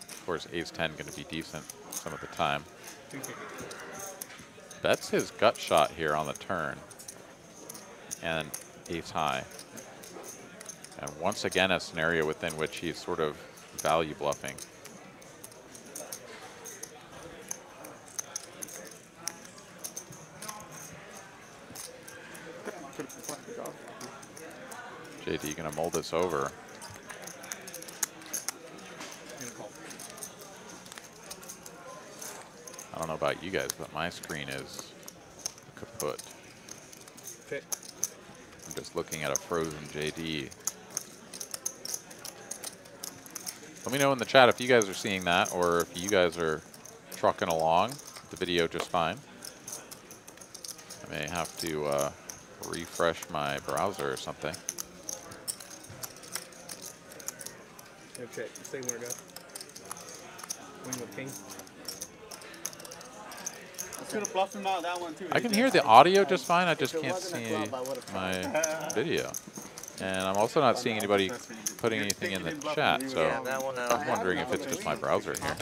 Of course, ace-10 going to be decent some of the time. Bets his gut shot here on the turn. And ace-high. And once again, a scenario within which he's sort of value bluffing. JD going to mull this over. I don't know about you guys, but my screen is kaput. I'm just looking at a frozen JD. Let me know in the chat if you guys are seeing that or if you guys are trucking along the video just fine. I may have to refresh my browser or something. Check. Stay where it goes. Wing with king. Could have bluffed him out that one too. I can hear the audio just fine. I just can't see my video. And I'm also not seeing anybody putting anything in the chat, so I'm wondering if it's just my browser here.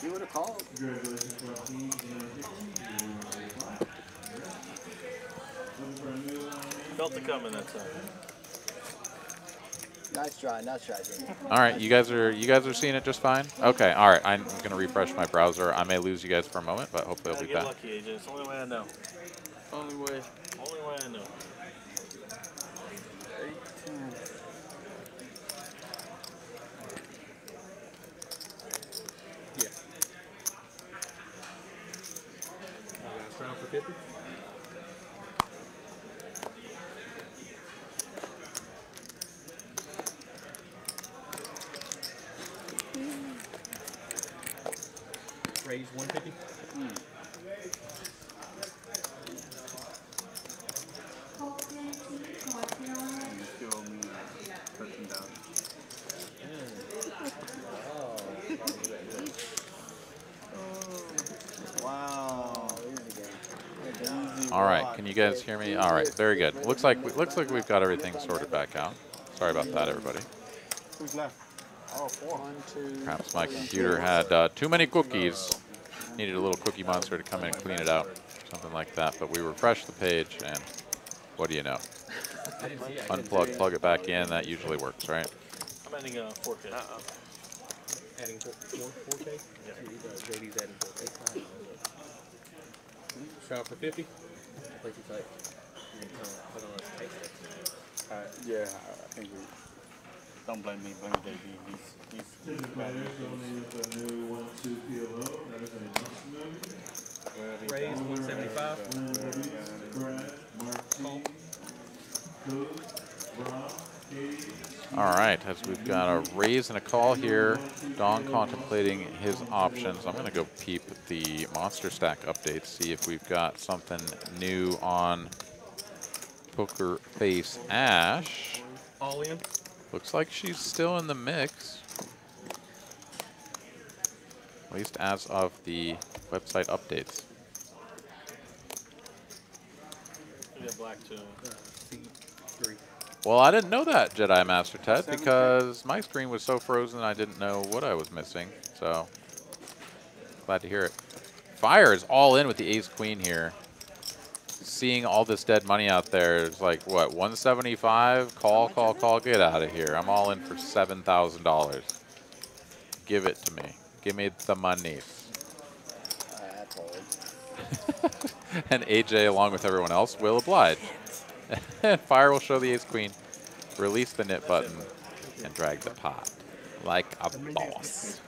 You would have called. Felt it coming that time. Nice try, Jimmy. All right, you guys are seeing it just fine? Okay, all right, I'm going to refresh my browser. I may lose you guys for a moment, but hopefully I'll be back. Lucky, AJ. It's the only way I know. Only way. Only way I know. Yeah. Last round for 50. Raise 150. Wow. All right, can you guys hear me? All right, very good. Looks like we've got everything sorted back out. Sorry about that, everybody. Who's left? Oh, 4. 1, 2. Perhaps my computer had too many cookies. Needed a little cookie monster to come in and clean it out, something like that. But we refreshed the page, and what do you know? Unplug, plug it back in. That usually works, right? I'm adding 4K. Adding 4K? Yeah. JD's adding 4K. Shot for 50. Like you type. Put on this tape deck tonight. Yeah, I think we. Don't blame me, blame JD. He's Raise 175. All right, as we've got a raise and a call here, Don contemplating his options. I'm going to go peep the Monster Stack updates, see if we've got something new on Poker Face Ash. All in. Looks like she's still in the mix, at least as of the website updates. We got black too. C3. Well, I didn't know that, Jedi Master Ted, because my screen was so frozen I didn't know what I was missing. So, glad to hear it. Fire is all in with the ace-queen here. Seeing all this dead money out there, it's like, what, 175? Call, call, call, get out of here. I'm all in for $7,000. Give it to me. Give me the money. And AJ, along with everyone else, will oblige. Fire will show the ace-queen, release the knit button, and drag the pot like a boss.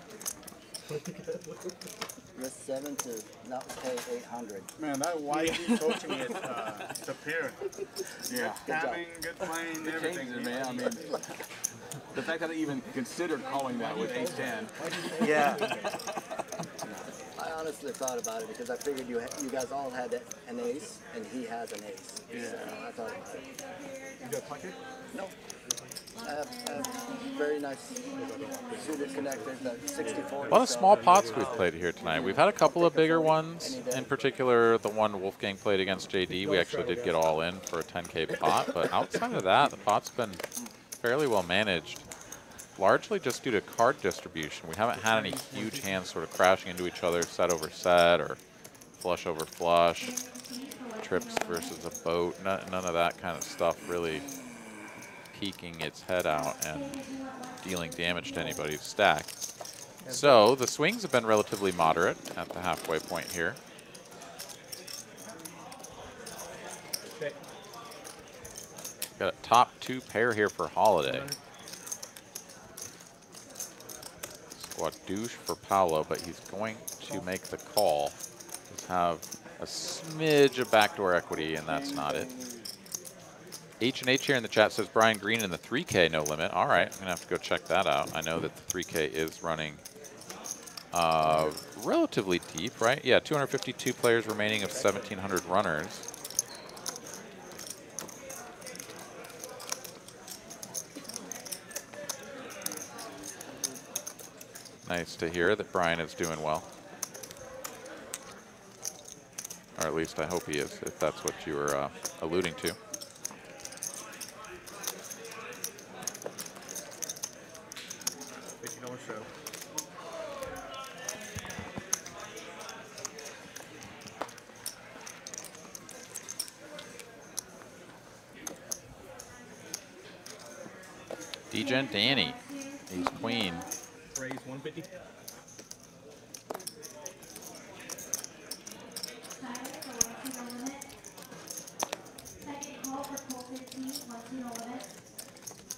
Risk 7 to not pay 800. Man, that YG coaching is superior. Yeah. Having good playing, everything. Changes, man. I mean, the fact that I even considered calling that with ace-10. Yeah. I honestly thought about it because I figured you guys all had an ace, and he has an ace. Yeah. So I thought about it. You got pocket? No. Very nice suited connectors, the 64. A lot of small pots we've played here tonight. We've had a couple of bigger ones. In particular, the one Wolfgang played against JD, we actually did get all in for a 10K pot. But outside of that, the pot's been fairly well managed, largely just due to card distribution. We haven't had any huge hands sort of crashing into each other set over set or flush over flush, trips versus a boat. None of that kind of stuff really peeking its head out and dealing damage to anybody's stack. So the swings have been relatively moderate at the halfway point here. Got a top 2 pair here for Holiday. Squadouche for Paolo, but he's going to make the call. Just have a smidge of backdoor equity, and that's not it. H&H here in the chat says Brian Green in the 3K no limit. All right, I'm going to have to go check that out. I know that the 3K is running relatively deep, right? Yeah, 252 players remaining of 1,700 runners. Nice to hear that Brian is doing well. Or at least I hope he is, if that's what you were alluding to. Degen Danny, he's queen. Raise 150.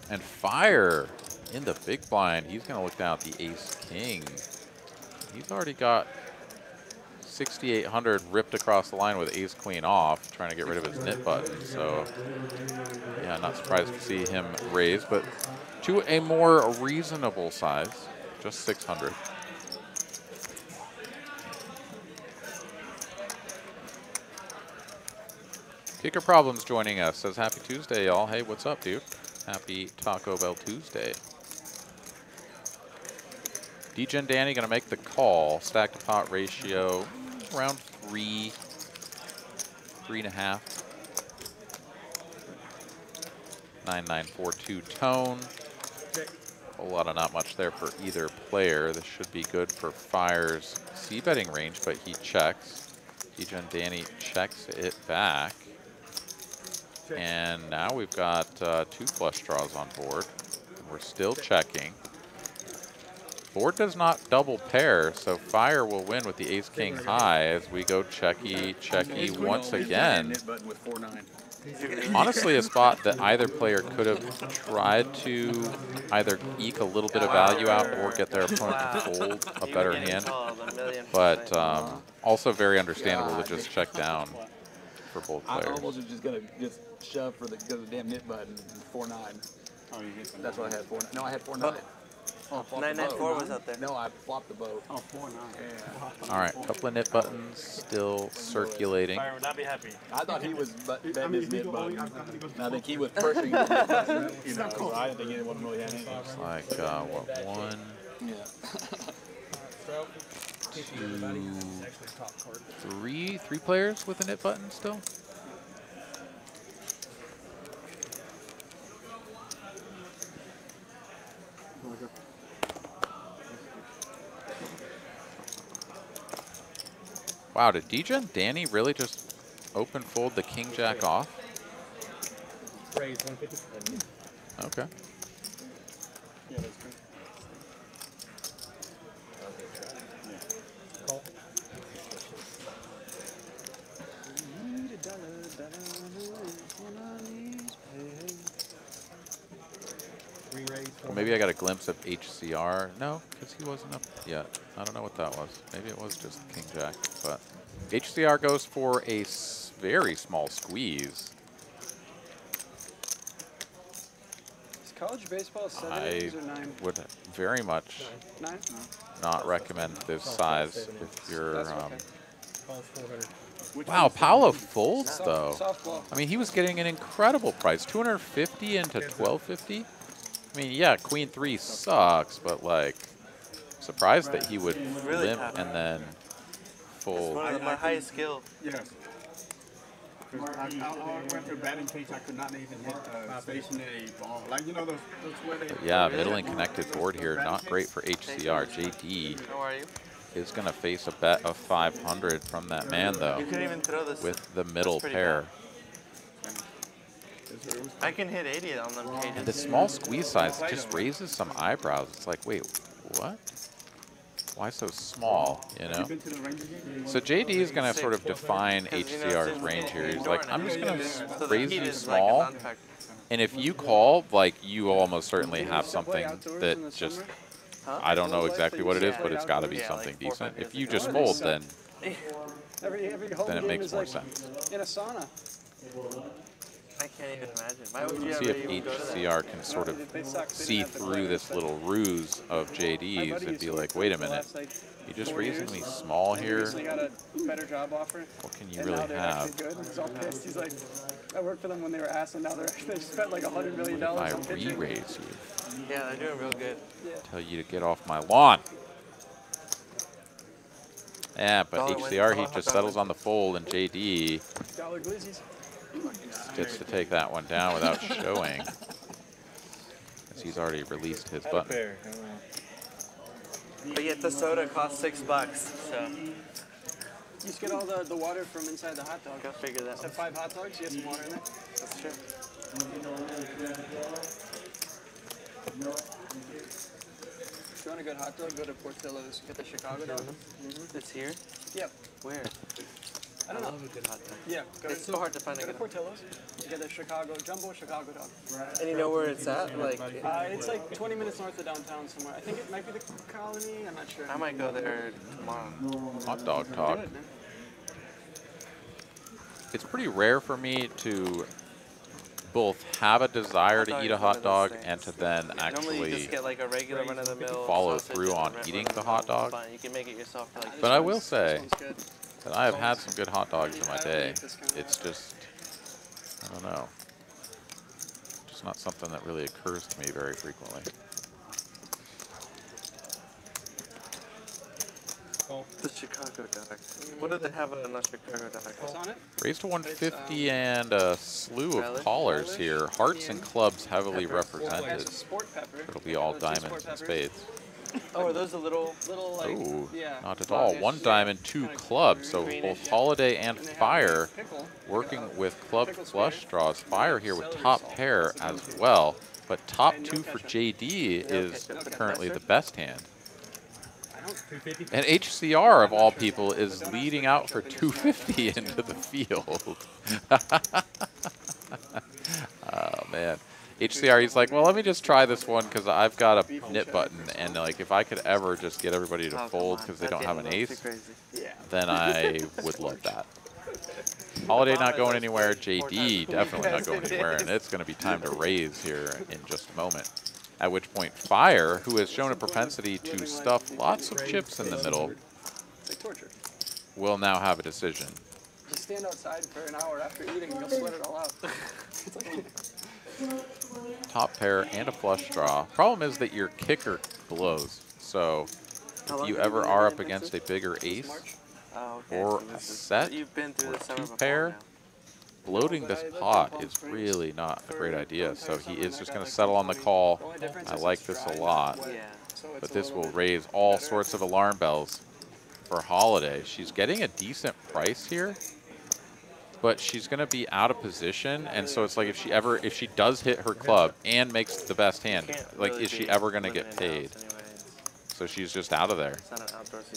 And Fire in the big blind. He's going to look down at the ace-king. He's already got 6,800 ripped across the line with ace-queen off, trying to get rid of his nit button. So, yeah, not surprised to see him raise, but to a more reasonable size, just 600. Kicker Problems joining us, says happy Tuesday, y'all. Hey, what's up, dude? Happy Taco Bell Tuesday. Degen Danny gonna make the call. Stack to pot ratio around 3, 3.5. 9942 tone. A whole lot of not much there for either player. This should be good for Fire's c-betting range, but he checks. Degen Danny checks it back. And now we've got 2 flush draws on board. We're still checking. Board does not double pair, so Fire will win with the ace-king high as we go checky once again. Honestly, a spot that either player could have tried to either eke a little bit of value out or get their opponent to fold a better hand. But also very understandable to just check down for both players. I almost was just going to shove for the damn nit button, 4-9. Oh, you hit That's what I had, 4-9. No, I had 4-9. Oh, 994 was out there. No, I flopped the boat. Oh, 4-9. Yeah. All right, couple of nit buttons still circulating. Fire would not be happy. I thought he was betting his nit button. I think he was pushing the nit button. You know, so I didn't think anyone really had anything. Looks like, what, 1, 2, 3 players with a nit button still? Wow, did Degen Danny really just open fold the king jack off? Raise 150. Okay. Yeah, that's good. Call. Well, maybe I got a glimpse of HCR. No, because he wasn't up yet. I don't know what that was. Maybe it was just king jack. But HCR goes for a very small squeeze. Is college baseball 7 I innings or 9? would very much 9? not recommend this size if you're. Calls 400. Wow, Paolo folds though. Softball. I mean, he was getting an incredible price, 250 into 1250. I mean, yeah, Queen 3 sucks, but like, surprised that he would Really limp tough. and then It's fold. one of my highest skill. Yes. I went through batting cage. I could not even hit a stationary ball. Like, you know, those where they. But yeah, middling connected board here, not great for HCR. JD How are you? is going to face a bet of 500 from that man, though, You couldn't even throw this. with the middle pretty pair. I can hit 80 on them cages. And the small squeeze size just raises some eyebrows. It's like, wait, what? Why so small, you know? So JD is going to sort of define HCR's range here. He's like, I'm just going to raise you small, and if you call, like, you almost certainly have something that just, I don't know exactly what it is, but it's got to be something decent. If you just fold, then it makes more sense. In a sauna. I can't even imagine. Why would you See ever if even go to that? HCR can sort of see through this little ruse of JD's and be like, wait a minute, you just raising me small here? Got a better job offer. What can you And really now they're have? actually good. He's all pissed. He's like, I worked for them when they were ass, and now they spent like $100 million If I on pitching. re-raise you, Yeah, they're doing real good. tell you to get off my lawn. Yeah, but Dollar HCR, win. he just settles on the fold, and JD Dollar glizzies. gets to take that one down without showing, as he's already released his button. But yet the soda costs $6, so You just get all the water from inside the hot dog. go figure that Have one. 5 hot dogs, you get some water in there. That's true. If you want a good hot dog, go to Portillo's. Get the Chicago dog. It's here? Yep. Where? I don't know. love a good hot dog. Yeah. Go It's so hard to find a Go to good Portillo's. You get the Chicago, jumbo Chicago dog. And you know where it's at? Like, It's like 20 minutes north of downtown somewhere. I think it might be the Colony. I'm not sure. I might go there tomorrow. Hot dog talk. It's pretty rare for me to both have a desire to eat a hot dog and to then Normally you actually just get like a regular run-of-the-mill follow sausage through and on the eating rest the of hot it's dog. fine. You can make it yourself for like But I will say that I have had some good hot dogs in my day. It's just, I don't know, just not something that really occurs to me very frequently. the Chicago dog. What do they have on the Chicago dog? What's on it? Raised to 150 and a slew of callers here. Hearts and clubs heavily represented. Sport pepper. It'll be all diamonds and spades. Oh, are those the little like, Ooh, yeah. not at all. 1 diamond, 2 clubs. So both Holiday and Fire working with club flush draws. Fire here with top pair as well. But top 2 for JD is currently the best hand. And HCR, of all people, is leading out for 250 into the field. Oh, man. HCR, he's like, well, let me just try this one because I've got a knit button. And, like, if I could ever just get everybody to fold because they don't have an ace, then I would love that. Holiday not going anywhere. JD definitely not going anywhere. And it's going to be time to raise here in just a moment. At which point, Fire, who has shown a propensity to stuff lots of chips in the middle, will now have a decision. Just stand outside for an hour after eating and you'll sweat it all out. Top pair and a flush draw. Problem is that your kicker blows. So if you ever are up against a bigger ace or a set or 2 pair, bloating this pot is really not a great idea. So he is just going to settle on the call. I like this a lot. But this will raise all sorts of alarm bells for Holiday. She's getting a decent price here, but she's going to be out of position. And so it's like if she does hit her club and makes the best hand, like, is she ever going to get paid? So she's just out of there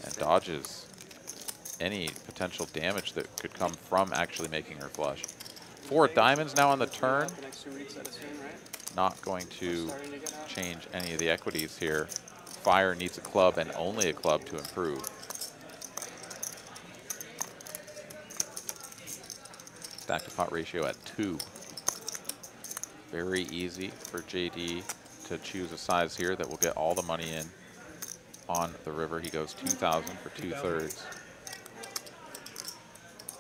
and dodges any potential damage that could come from actually making her flush. 4 diamonds now on the turn. Not going to change any of the equities here. Fire needs a club and only a club to improve. Stack to pot ratio at 2. Very easy for JD to choose a size here that will get all the money in on the river. He goes 2,000 for 2/3.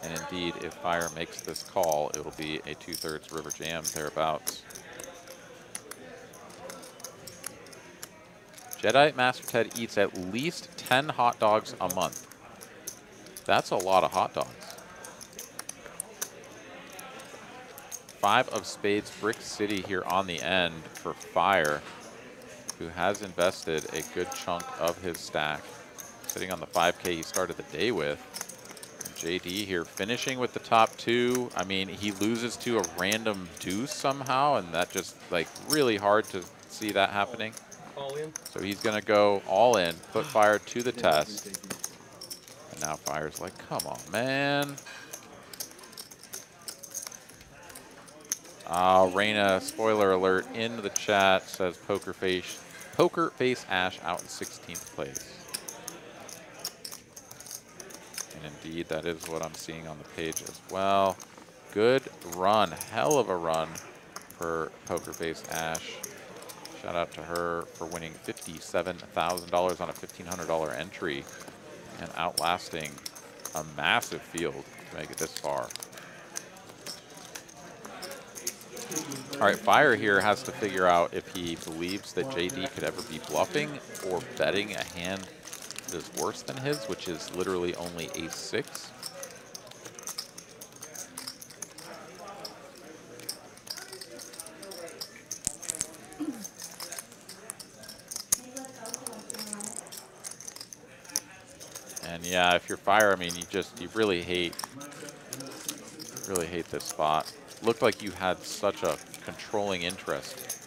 And indeed, if Fire makes this call, it'll be a 2/3 river jam thereabouts. Jedi Master Ted eats at least 10 hot dogs a month. That's a lot of hot dogs. 5 of spades, Brick City here on the end for Fire, who has invested a good chunk of his stack. Sitting on the 5K he started the day with. And JD here finishing with the top 2. I mean, he loses to a random deuce somehow, and that just like really hard to see that happening. All in. So he's gonna go all in, put Fire to the test. And now Fire's like, come on, man. Reina, spoiler alert, in the chat says Poker Face Ash out in 16th place. And indeed, that is what I'm seeing on the page as well. Good run, hell of a run for Poker Face Ash. Shout out to her for winning $57,000 on a $1,500 entry and outlasting a massive field to make it this far. All right, Fire here has to figure out if he believes that JD could ever be bluffing or betting a hand that is worse than his, which is literally only ace-6. And yeah, if you're Fire, I mean, you really hate this spot. Looked like you had such a controlling interest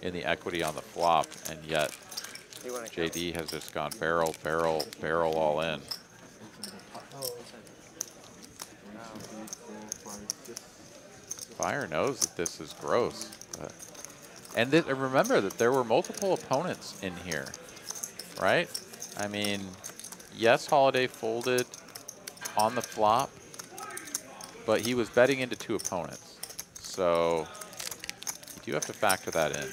in the equity on the flop, and yet JD has just gone barrel, barrel, barrel all in. Fire knows that this is gross. And remember that there were multiple opponents in here, right? I mean, yes, Holiday folded on the flop, but he was betting into 2 opponents. So you do have to factor that in.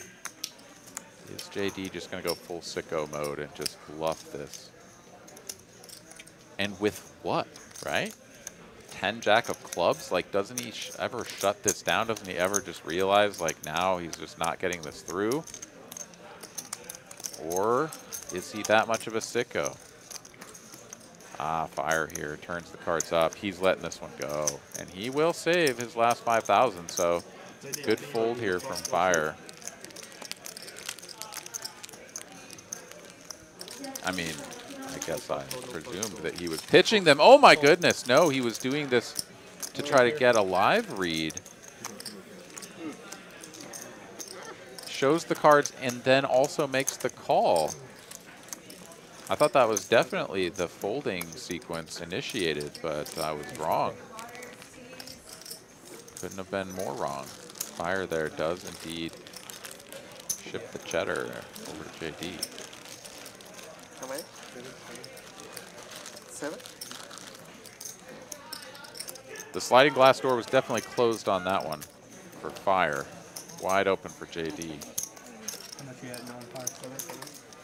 Is JD just going to go full sicko mode and just bluff this? And with what, right? 10 Jack of clubs? Like, doesn't he ever shut this down? Doesn't he ever just realize, like, now he's just not getting this through? Or is he that much of a sicko? Fire here turns the cards up. He's letting this one go. And he will save his last 5,000, so good fold here from Fire. I mean, I guess I presumed that he was pitching them. Oh my goodness, no, he was doing this to try to get a live read. Shows the cards and then also makes the call. I thought that was definitely the folding sequence initiated, but I was wrong. Couldn't have been more wrong. Fire there does indeed ship the cheddar over to JD. How many? 7? The sliding glass door was definitely closed on that one for Fire. Wide open for JD. How much you had non-par?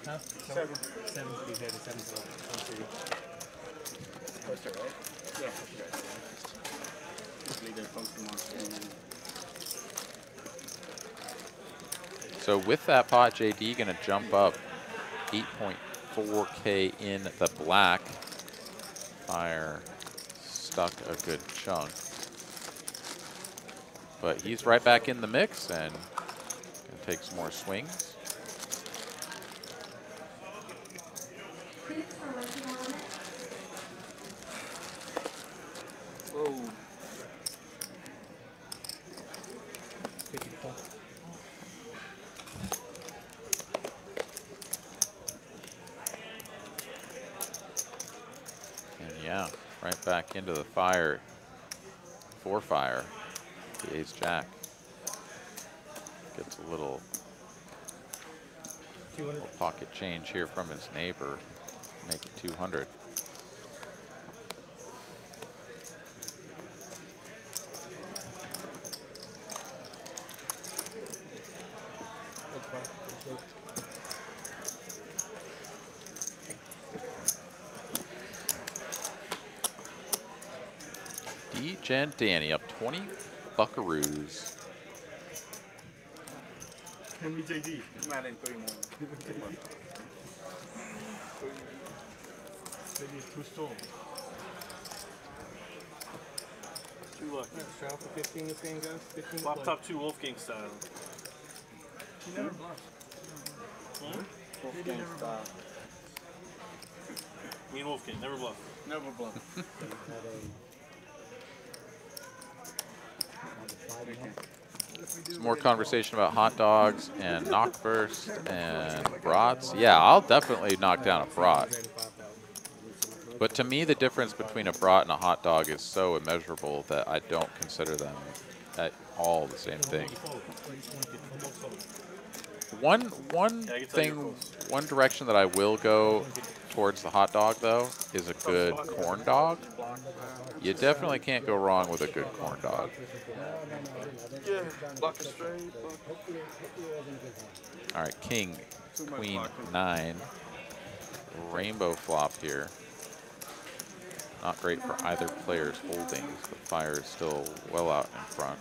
Huh? 7. 7 to be fair to 7 to 1. Poster, right? Yeah, poster. Usually they're posting on screen. So with that pot, JD gonna jump up 8.4K in the black. Fire stuck a good chunk. But he's right back in the mix and gonna take some more swings. Whoa. And yeah, right back into the fire for Fire. The ace-jack gets a little pocket change here from his neighbor, make it 200. D-Gen Danny up 20 buckaroos. Can we JD? Not in 3 more. Maybe two stone. 2 luck. Try out for 15 this game, guys. 15 Flop top 2 Wolfgang style. He never bluffs. Wolfgang style. Me and Wolfgang, never bluff. Never bluff. Some more conversation about hot dogs and knockburst and brats. Yeah, I'll definitely knock down a brat. But to me, the difference between a brat and a hot dog is so immeasurable that I don't consider them at all the same thing. One direction that I will go towards the hot dog, though, is a good corn dog. You definitely can't go wrong with a good corn dog. Yeah, block it straight. All right, king, queen, 9. Rainbow flop here. Not great for either player's holdings. The fire is still well out in front.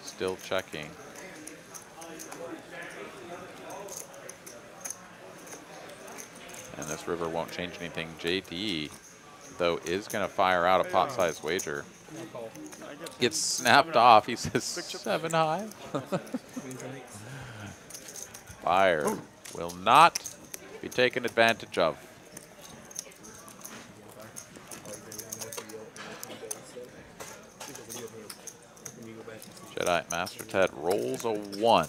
Still checking. And this river won't change anything. JD, though, is going to fire out a pot-sized wager. Gets snapped off. He says 7 high. Fire will not be taken advantage of. Jedi Master Ted rolls a 1.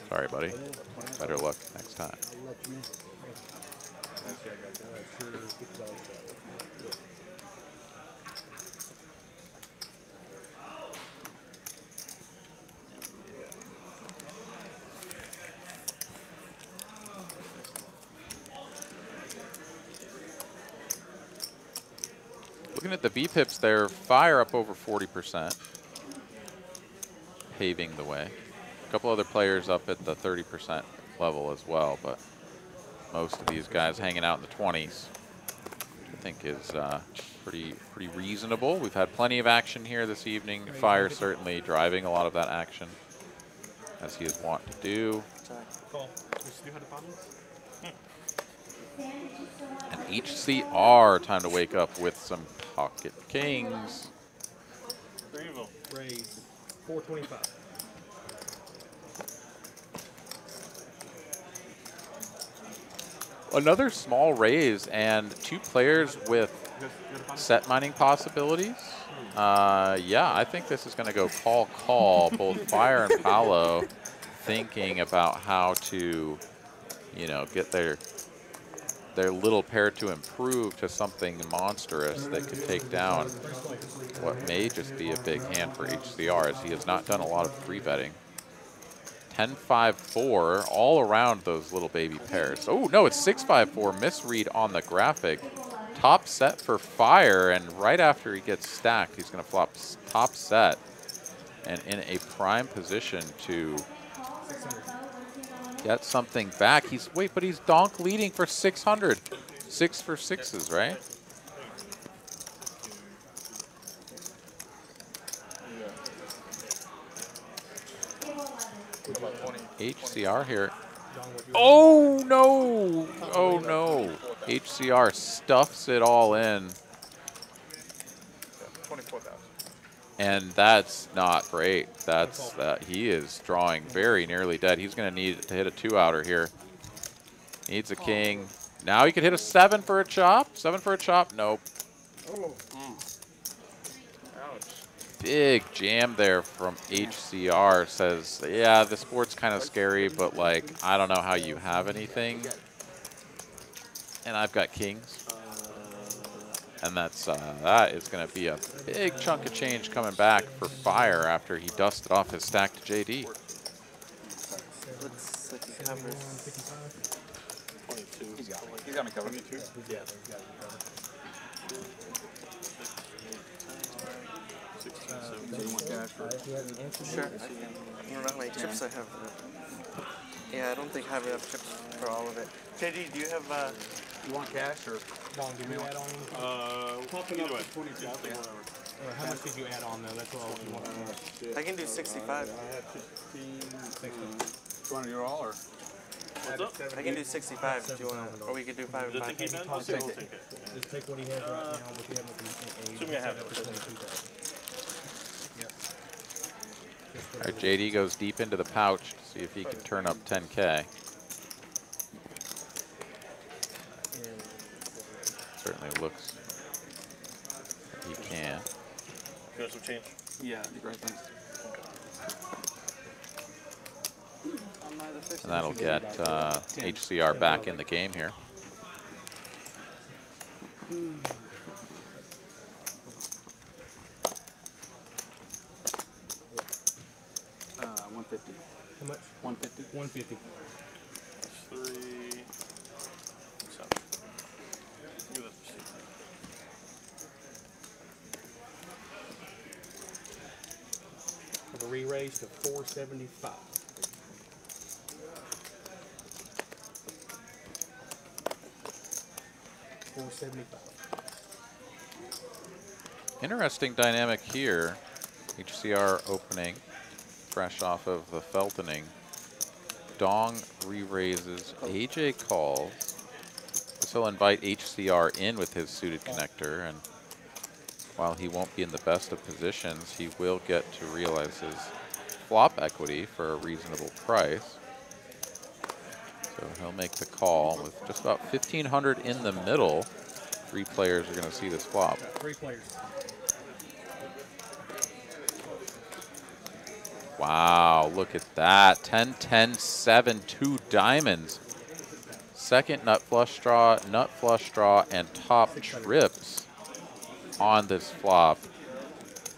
Sorry, buddy. Better luck next time. Looking at the V-pips there, fire up over 40%. Paving the way. A couple other players up at the 30% level as well, but most of these guys hanging out in the 20s, I think is pretty reasonable. We've had plenty of action here this evening. Fire certainly driving a lot of that action, as he is wont to do. And HCR, time to wake up with some pocket kings. Raise 425. Another small raise and 2 players with set mining possibilities. Yeah, I think this is going to go call. Both Fire and Paolo thinking about how to, you know, get their little pair to improve to something monstrous that could take down what may just be a big hand for HCR, as he has not done a lot of free betting. 10-5-4 all around those little baby pairs. Oh, no, it's 6-5-4. Misread on the graphic. Top set for Fire, and right after he gets stacked, he's going to flop top set and in a prime position to get something back. But he's donk leading for 600. 6 for 6s, right? HCR here. Oh no! Oh no! HCR stuffs it all in. 24,000. And that's not great. That's he is drawing very nearly dead. He's going to need to hit a 2-outer here. Needs a king. Now he could hit a 7 for a chop. 7 for a chop. Nope. Big jam there from HCR. Says, yeah, the sport's kind of scary, but like, I don't know how you have anything. And I've got kings. And that is going to be a big chunk of change coming back for Fire after he dusted off his stack to JD. Looks like he covers. 22. He's got me covered. 22? Yeah, he's got me covered. 16, 17. Do you want cash for? Sure. I don't know how many chips I have. Yeah, I don't think I have enough chips for all of it. JD, do you have You want cash or? Don, do you add on? Popping up at 22. How much did you add on though? That's what I want. I can do 65. You want your all or? What's up? I can do 65 if you want to, or we could do 5 Does and it take 5. you, Ben? I'll take it. Just take what he has right now, what you have with the Assuming I have it. 22,000. All right, JD goes deep into the pouch to see if he can turn up 10K. Certainly looks like he can. You want some change? Yeah, great, thanks. And that'll get HCR back in the game here. $150. How much? 150. 150. 3, 7. Give it a For the re-raise to 475. Interesting dynamic here. HCR opening, fresh off of the Feltoning. Dong re-raises, AJ calls. This will invite HCR in with his suited connector, and while he won't be in the best of positions, he will get to realize his flop equity for a reasonable price. So he'll make the call with just about 1,500 in the middle. 3 players are going to see this flop. 3 players. Wow, look at that. 10, 10, 7, 2 diamonds. Second nut flush draw, and top trips on this flop.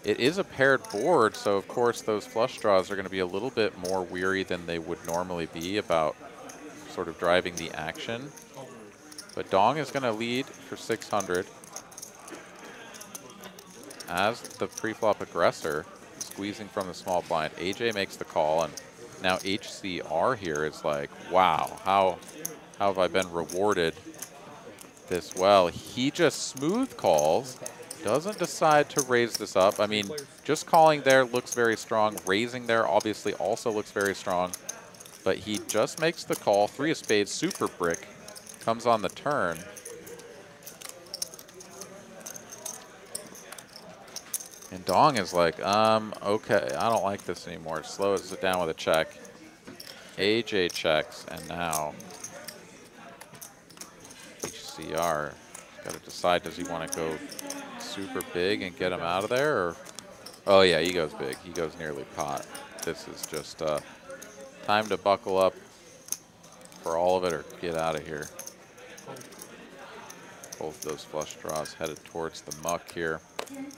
It is a paired board, so of course those flush draws are going to be a little bit more weary than they would normally be about sort of driving the action. But Dong is going to lead for 600 as the pre-flop aggressor, squeezing from the small blind. AJ makes the call, and now HCR here is like, wow, how have I been rewarded this well? He just smooth calls, doesn't decide to raise this up. I mean, just calling there looks very strong. Raising there obviously also looks very strong. But he just makes the call. 3 of spades, super brick, comes on the turn. And Dong is like, okay, I don't like this anymore. Slows it down with a check. AJ checks, and now HCR got to decide, does he want to go super big and get him out of there? Or, oh yeah, he goes big. He goes nearly pot. This is just time to buckle up for all of it or get out of here. Both those flush draws headed towards the muck here. And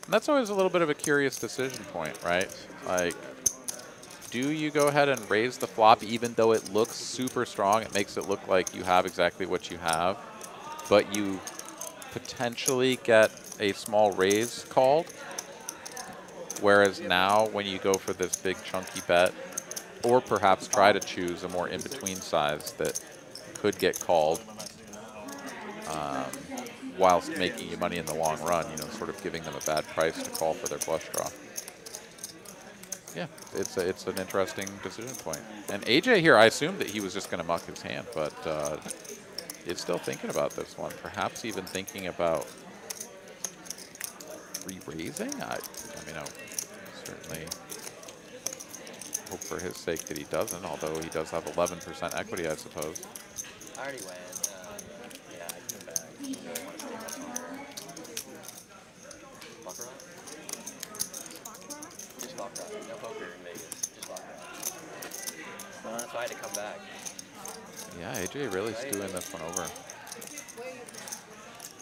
that's always a little bit of a curious decision point, right? Like, do you go ahead and raise the flop even though it looks super strong? It makes it look like you have exactly what you have, but you potentially get a small raise called. Whereas now when you go for this big chunky bet, or perhaps try to choose a more in-between size that could get called whilst making you money in the long run, you know, sort of giving them a bad price to call for their flush draw. Yeah, it's an interesting decision point. And AJ here, I assumed that he was just going to muck his hand, but is still thinking about this one. Perhaps even thinking about re-raising. I mean, I certainly hope for his sake that he doesn't, although he does have 11% equity, I suppose. I already went. Yeah, I came back. You really want to stay much longer. Baccarat? Just Baccarat. No poker in Vegas. Just Baccarat. So I had to come back. Yeah, AJ really stewing this one over.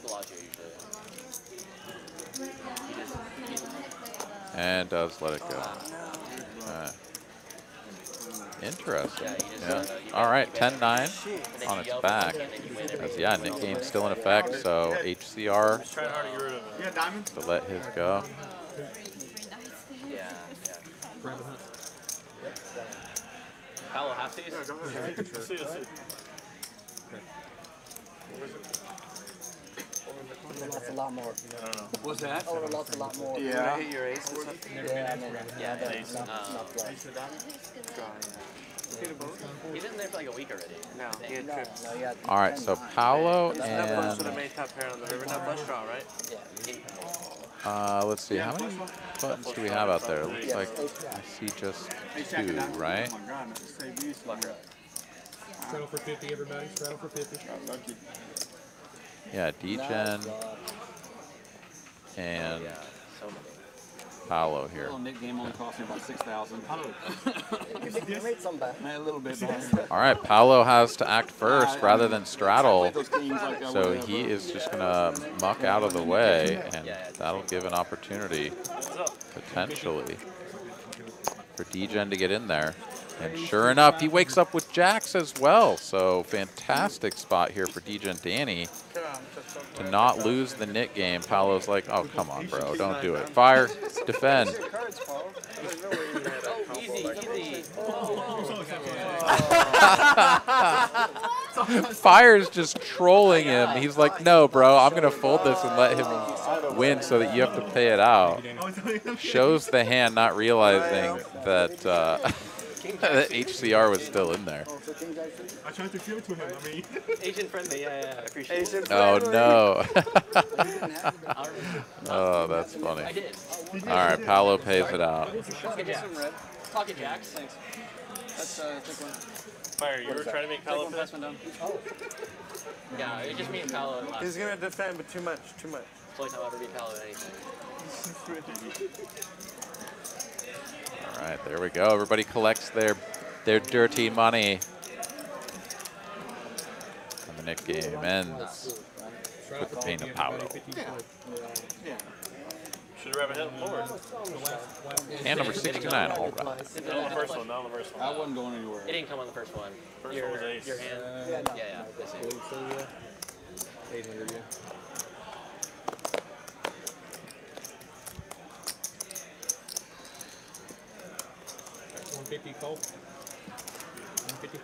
Bellagio usually. And does let it go. Interesting. Yeah. All right, 10-9 on its back. As, yeah, Nick game's still in effect, so HCR to let his go. Yeah. Paolo, half these? Yeah, go ahead. Let's see. would have lost a lot more. I don't know. What's that? I would have lost a lot more. Yeah. Hit your ace or something? Yeah, I mean, Yeah, that- ace. not flush. He's in there for like a week already. No, he had No, trips. no, yeah. All right, so Paolo That flush would have and made top pair on the river nut flush draw, right? let's see, how many buttons do we have out there? It looks like I see just 2, right? Oh my god, no, save these. Straddle for 50, everybody. Straddle for 50. Lucky. Yeah, Degen and So many. Paolo here. Little Nick game only cost me about 6,000. You made some back. A little bit behind. All right, Paolo has to act first rather than straddle, Those kings like I so would he have, is just going to muck out of the way, and that'll give an opportunity, potentially, for Degen to get in there. And sure enough, he wakes up with jacks as well, so fantastic spot here for Degen Danny to not lose the knit game. Paolo's like, oh, come on, bro, don't do it. Fire, defend. Fire's just trolling him. He's like, no, bro, I'm going to fold this and let him win so that you have to pay it out. Shows the hand not realizing that that HCR was still in there. I tried to give it to him. I mean, Asian friendly, yeah, I appreciate it. Oh, no. Oh, that's funny. I did. All right, Paolo pays it out. Pocket jacks. Pocket jacks. Thanks. That's a thick one. Fire, you were trying to make Paolo Take one, pass one down. Yeah, it's just me and Paolo. He's going to defend, but too much, too much. It's the only time I've ever beat Paolo at anything. All right, there we go. Everybody collects their dirty money. And the Nick game ends with the pain of Paolo. Yeah. Should have hit him forward. And number 69, all right. Not on the first one, not on the first one. I wasn't going anywhere. It didn't come on the first one. First one was ace. Your hand. Yeah. That's it. 800, yeah. Cole. 150.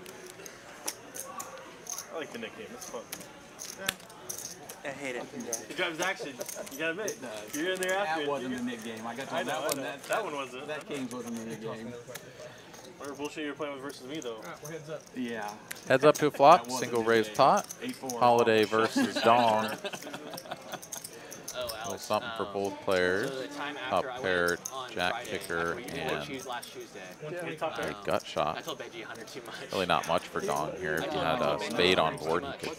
I like the Nick game. It's fun. I hate it. He drives action. You gotta admit. You're in there after That it. wasn't the Nick game. I got I told know, that one. that one wasn't. That game wasn't the Nick game. Or bullshit you're playing with versus me, though. We're heads up. Yeah. Heads up to a flop, single raised pot. 8-4. Holiday versus Dong. Oh, A little Alex. something for both players. So the time Up after I paired, went on jack Friday, kicker, after we and did last Tuesday. a gut I shot. told Benji 100 too much. Really not much for Dong here. If he had a spade on board, he could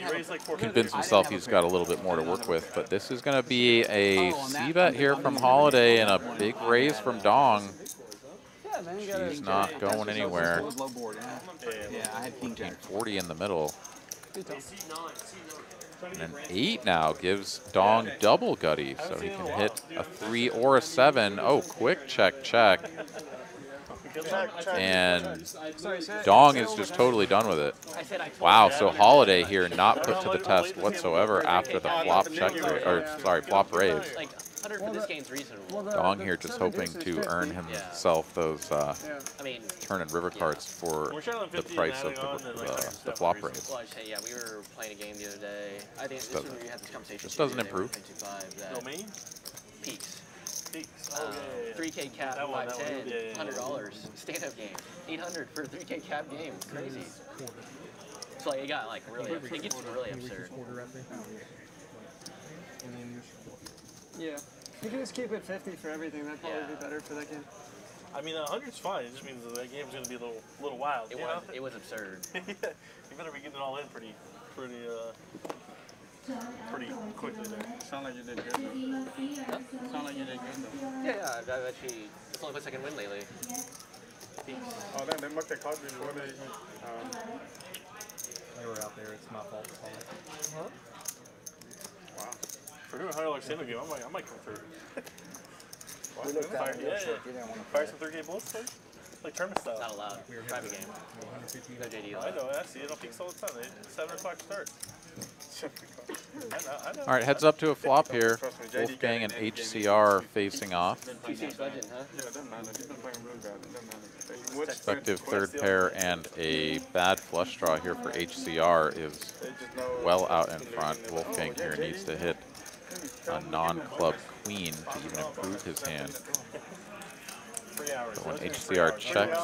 You raised like 4 convince himself he's got a little bit more to work with. But this is going to be a C-bet here from Holiday and a big raise from Dong. She's not going anywhere. Low board, yeah, I had king jack. 40 in the middle. And an 8 now gives Dong double gutty, so he can hit a 3 or a 7. Oh, quick check, check. And Dong is just totally done with it. Wow, so Holiday here not put to the test whatsoever after the flop check raise, or sorry, flop raise. Like 100 for this game's reasonable. Dong here just hoping to earn himself those I mean, turn and river cards for the price of the flop raise. well, I'd say, yeah, we were playing a game the other day. I think this is when we had this conversation. Just doesn't the other day improve. with 1025 that Domain? Peaks. Peaks. Oh, yeah. 3K cap, That one, 510, yeah. $100. Stand-up game. 800 for a 3K cap game. It's crazy. So like, it got like really, it gets really absurd. Yeah. You can just keep it 50 for everything. That'd probably be better for that game. I mean, 100's fine. It just means that game's going to be a little wild. It was absurd. Yeah, you better be getting it all in pretty quickly there. Sound like you did good though. Sound like you did good though. Yeah, I've actually, it's the only place I can win lately. Oh, they must have called you before they. They were out there. It's my fault. Huh? Wow. For doing $100 stand game, I might come through. We looked at it. Yeah. You didn't want to Fire some 3K bullets, please? Like tournament style. Not allowed. Private game. No JD I allowed. know, I see it on Peaks all the time. 7 o'clock start. All right, heads up to a flop here. Wolfgang and HCR facing off. TCH Legend, huh? Yeah, it doesn't matter. He's been playing really bad. It doesn't matter. Which Effective third pair and a bad flush draw here for HCR is well out in front. Wolfgang here needs to hit a non-club queen to even improve his hand. But when HCR checks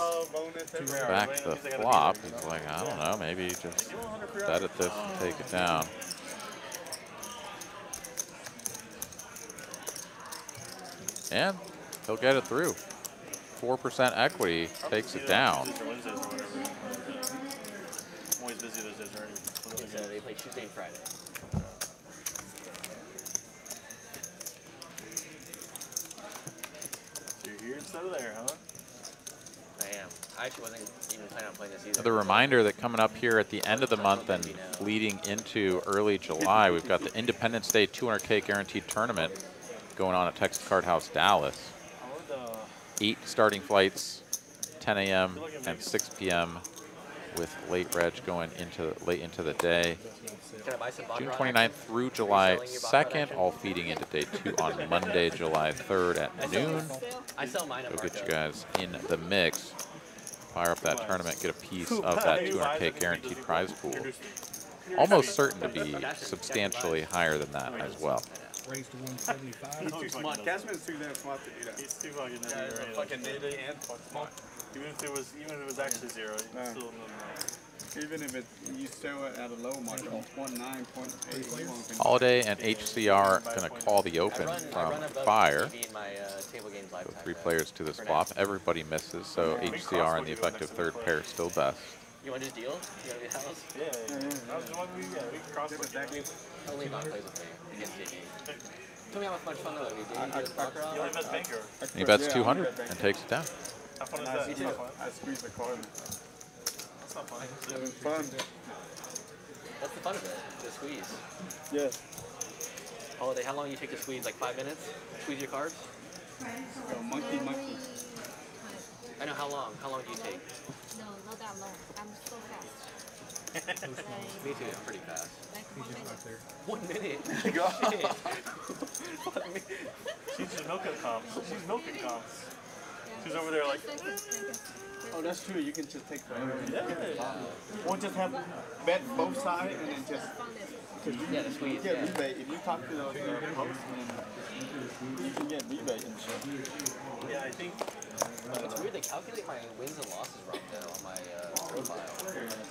back the flop, he's like, I don't know, maybe just bet at this and take it down. And he'll get it through. 4% equity takes it down. They play Tuesday and Friday. So you're here instead of there, huh? I am. I actually wasn't even planning on playing this either. The reminder that coming up here at the end of the month and leading into early July, we've got the Independence Day 200K guaranteed tournament going on at Texas Card House Dallas. 8 starting flights, 10 a.m. and 6 p.m. with late reg going late into the day. June 29th through July 2nd, all feeding into day 2 on Monday, July 3rd at noon. We'll get you guys in the mix. Fire up that tournament, get a piece of that 200K guaranteed prize pool. Almost certain to be substantially higher than that as well. Raised to 175. He's too smart. Cashman's too damn smart to do that. He's too fucking nitty. Yeah, he's a fucking nitty and fucking smart. Even if it was actually 0, it's still no. Even if you sell it at a low market, 19.8. Holiday and HCR going to call the open from Fire. So 3 players to this flop. Everybody misses, so HCR and the effective third pair still best. You want to just deal? You want to be house? Yeah. We can cross with that. Only not plays with me against JD. Tell me how much fun that would be. You only bet banker. He bets 200 and takes it down. How fun is that? Me too. I squeeze the card. That's not fun. It's fun. That's the fun of it, the squeeze. Yeah. Holiday, how long do you take to squeeze? Like 5 minutes? Squeeze your cards? Go monkey. I know, how long? How long do you take? No, not that long. I'm so fast. Me too, I'm pretty fast. Like 1 minute. 1 minute? She's just milking comps. She's milking comps. She's over there like... Oh, that's true. You can just take forever. Yeah. Or just have bet both sides and then just... Yeah, the squeeze. You get rebate. If you talk to those postmen, you can get rebate and shit. Yeah, I think... It's weird, they calculate my wins and losses wrong though on my profile.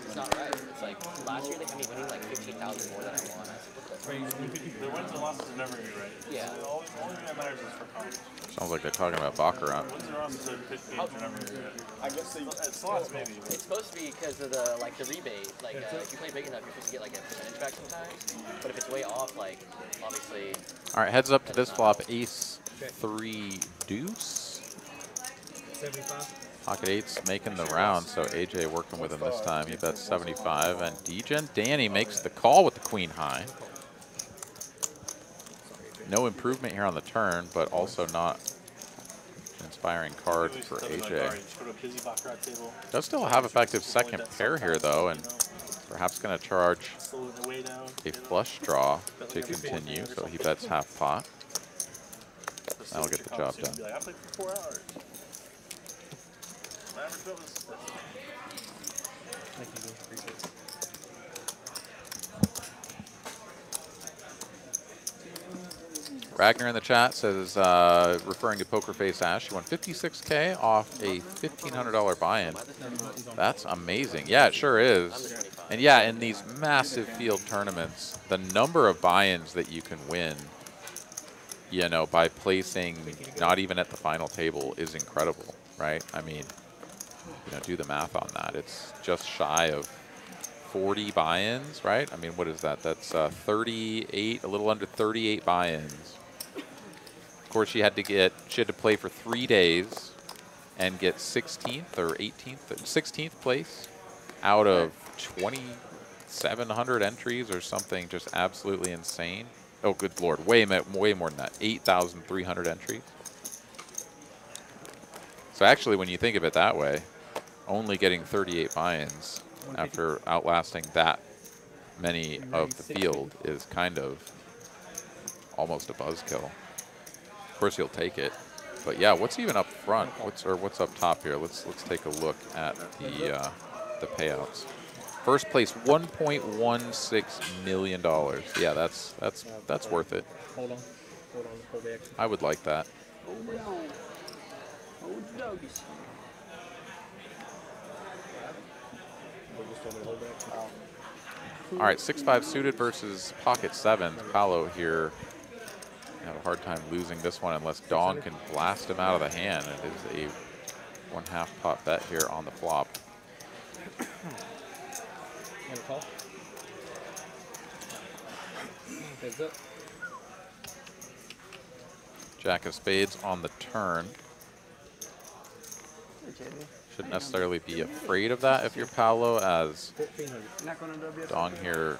It's not right. It's like last year they had me winning like 15,000 more than I won. I said, what the fuck? The wins and losses are never going to be right. Yeah. The only thing that matters is for comps. Sounds like they're talking about Baccarat. Wins and losses are 15 are never going to be right. I guess it's slots maybe. It's supposed to be because of the rebate. Like if you play big enough, you're supposed to get like a percentage back sometimes. But if it's way off, like obviously. All right, heads up to this flop. Ace 3 deuce. 75. Pocket 8's making the round, so AJ working with him this time. He bets 75, and Degen Danny makes the call with the queen high. No improvement here on the turn, but also not an inspiring card for AJ. Does still have effective second pair here, though, and perhaps going to charge a flush draw to continue, so he bets half pot. That'll get the job done. I played for 4 hours. Ragnar in the chat says, referring to Poker Face Ash, he won 56K off a $1,500 buy-in. That's amazing. Yeah, it sure is. And yeah, in these massive field tournaments, the number of buy-ins that you can win, you know, by placing not even at the final table is incredible, right? I mean, you know, do the math on that. It's just shy of 40 buy-ins, right? I mean, what is that? That's 38, a little under 38 buy-ins. Of course, she had to play for 3 days and get 16th or 18th, 16th place out of 2,700 entries or something just absolutely insane. Oh, good Lord, way more than that, 8,300 entries. So actually, when you think of it that way, only getting 38 buy-ins after outlasting that many of the field is kind of almost a buzzkill. Of course, he'll take it. But yeah, what's even up front? What's up top here? Let's take a look at the payouts. First place, $1.16 million. Yeah, that's worth it. Hold on. Hold the extra. I would like that. Hold on. Hold the doggies. All right, 6'5" suited versus pocket 7. Paolo here have a hard time losing this one unless Dong can blast him out of the hand. It is a 1/2 pot bet here on the flop. Want to call? Heads up. Jack of spades on the turn. Shouldn't necessarily be afraid of that if you're Paolo, as Dong here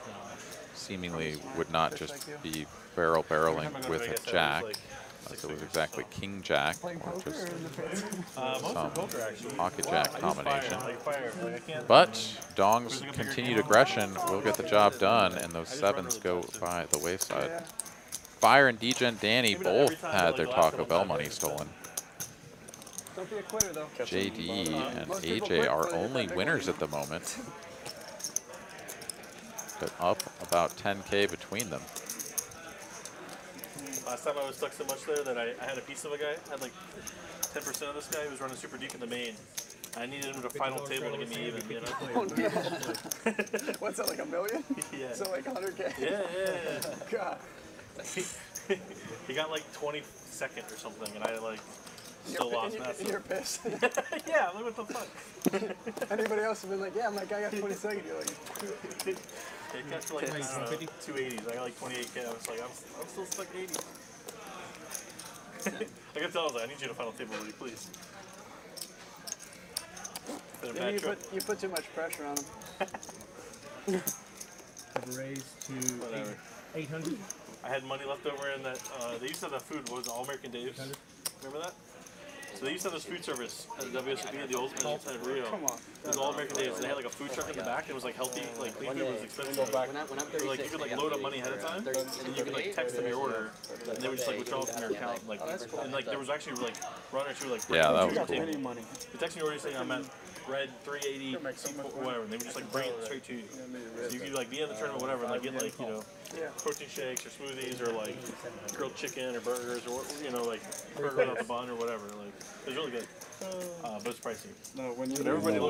seemingly would not just be barreling with a jack, as it was exactly king jack, or just some pocket jack combination. But Dong's continued aggression will get the job done, and those sevens go by the wayside. Fire and Degen Danny both had their Taco Bell money stolen. Don't be a quitter, though. JD and AJ are only winners at the moment, but up about 10K between them. Last time I was stuck so much there that I had a piece of a guy. I had like 10% of this guy who was running super deep in the main. I needed him to final table to get me even, you know? Oh, no. What's that, like $1 million? Yeah. So like 100K? Yeah. God. He got like 22nd or something, and I like still lost massive. And you're pissed. Yeah, like what the fuck? Anybody else have been like, yeah, my guy got 22nd. You're like, it got to like 280s. I got like 28K. I was like, I'm still stuck 80. I can tell. I was like, I need you to final table, will you please? Yeah, you put too much pressure on him. I've raised to 800. I had money left over in that. They used to have that food. What was it? All American Dave's. Remember that? So they used to have this food service at the WSOP at the Ultimate inside of Rio. Come on. It was All American Dave's. They had like a food truck in the back. It was like healthy, like clean food was expensive. So like you could like load up money ahead of time, and you could like text them your order, and they would just like withdraw from your account. Like, and like there was actually like runners who like yeah, that was cool. You text me your order saying I'm at red 380, whatever, and they would just like bring it straight to you. So you could like be in the tournament, whatever, and like get like, you know, protein shakes or smoothies or like grilled chicken or burgers or, you know, like burger without the bun or whatever. Like it was really good, but it's pricey.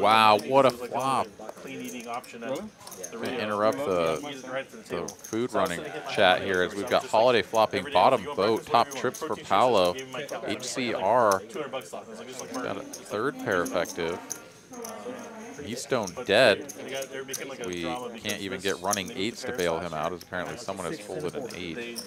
Wow, what a flop! Clean eating option at the Rio. Interrupt the food running chat here as we've got Holiday flopping bottom boat, top trips for Paolo. HCR got a third pair effective. He's stone dead. We can't even get running 8s to bail him out, as apparently someone has folded an 8.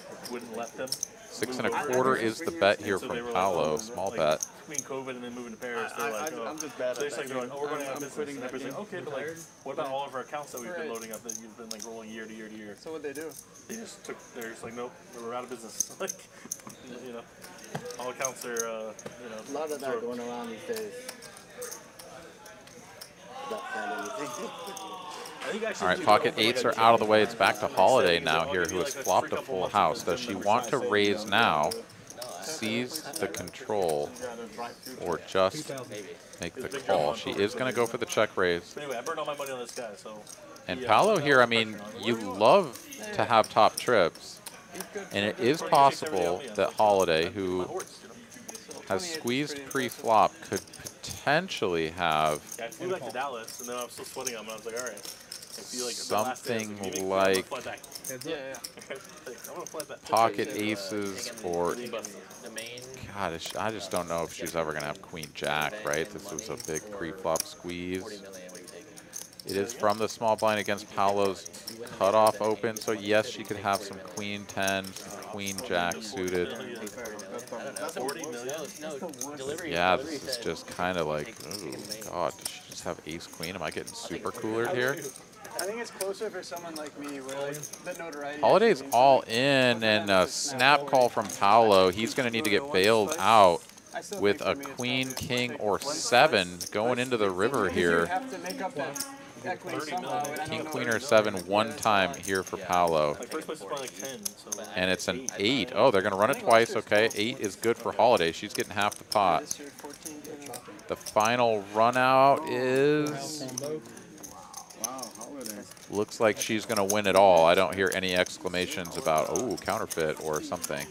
6 1/4 is the bet here from Paolo. Small bet. Between COVID and then moving to Paris, they're like, oh, they're just like going, oh, we're running out of business. And everybody's like, okay, but like, what about all of our accounts that we've been loading up that you've been like rolling year to year to year? So what'd they do? They're just like, nope, we're out of business. Like, you know, all accounts are, you know. A lot of that going around these days. All right, pocket 8s are out of the way. It's back to Holiday now here, who has flopped a full house. Does she want to raise now, seize the control, or just make the call? She is going to go for the check raise. Anyway, I burned all my money on this guy, so. And Paolo here, I mean, you love to have top trips, and it is possible that Holiday, who has squeezed pre-flop, could potentially have I flew back to Dallas, and then I was still sweating on him. I was like, all right. I feel like something like pocket aces or God, I just don't know if she's ever going to have queen jack, right? This was a big pre-flop squeeze. It is from the small blind against Paolo's cutoff open, so yes, she could have some queen 10, some queen jack suited. Yeah, this is just kind of like, oh God, does she just have ace queen? Am I getting super coolered here? I think it's closer for someone like me where like the notoriety. Holiday's all in, and a snap call from Paolo. He's going to need to get bailed out with a queen, king, or 7 going into the river here. equity somehow, and I King don't know. Queen or 7 one time here for Paolo. Like first place is probably like 10. So. And it's an 8. Oh, they're going to run it twice. Okay, 8 is good for Holiday. She's getting half the pot. The final run out is... Looks like she's going to win it all. I don't hear any exclamations about, oh, counterfeit or something.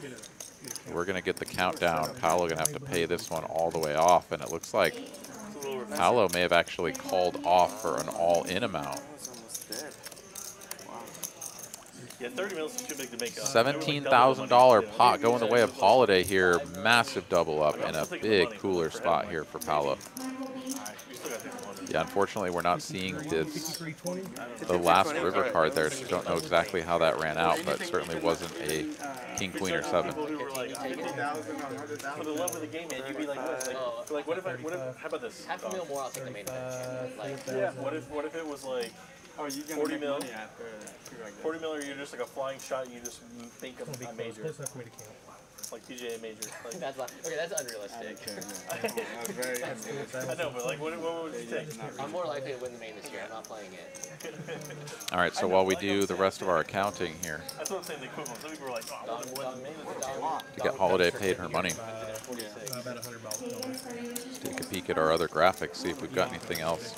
We're going to get the countdown. Paolo going to have to pay this one all the way off. And it looks like Paolo may have actually called off for an all-in amount. Yeah, 30 mils is too big to make up. $17,000 pot going the way of Holiday here. Massive double up and a big cooler spot here for Paolo. Yeah, unfortunately, we're not seeing this, the last river card there, so don't know exactly how that ran out, but certainly wasn't a King, Queen, or 7. For the love of the game, man, you'd be like, what if, how about this? Half a mil more, I'll take the main event. Like, Yeah, what if it was like 40 mil? 40 mil, or you're just like a flying shot and you just think of a major. Like PGA major. Like, that's not, okay, that's unrealistic. I know, but like, what would you take? I'm more likely to win the main this year. I'm not playing it. All right, so while we do the rest of our accounting here, That's what I'm saying, the equivalent. Some people are like, oh, I want to win the main. to get Holiday paid her money. Let's take a peek at our other graphics, see if we've got anything else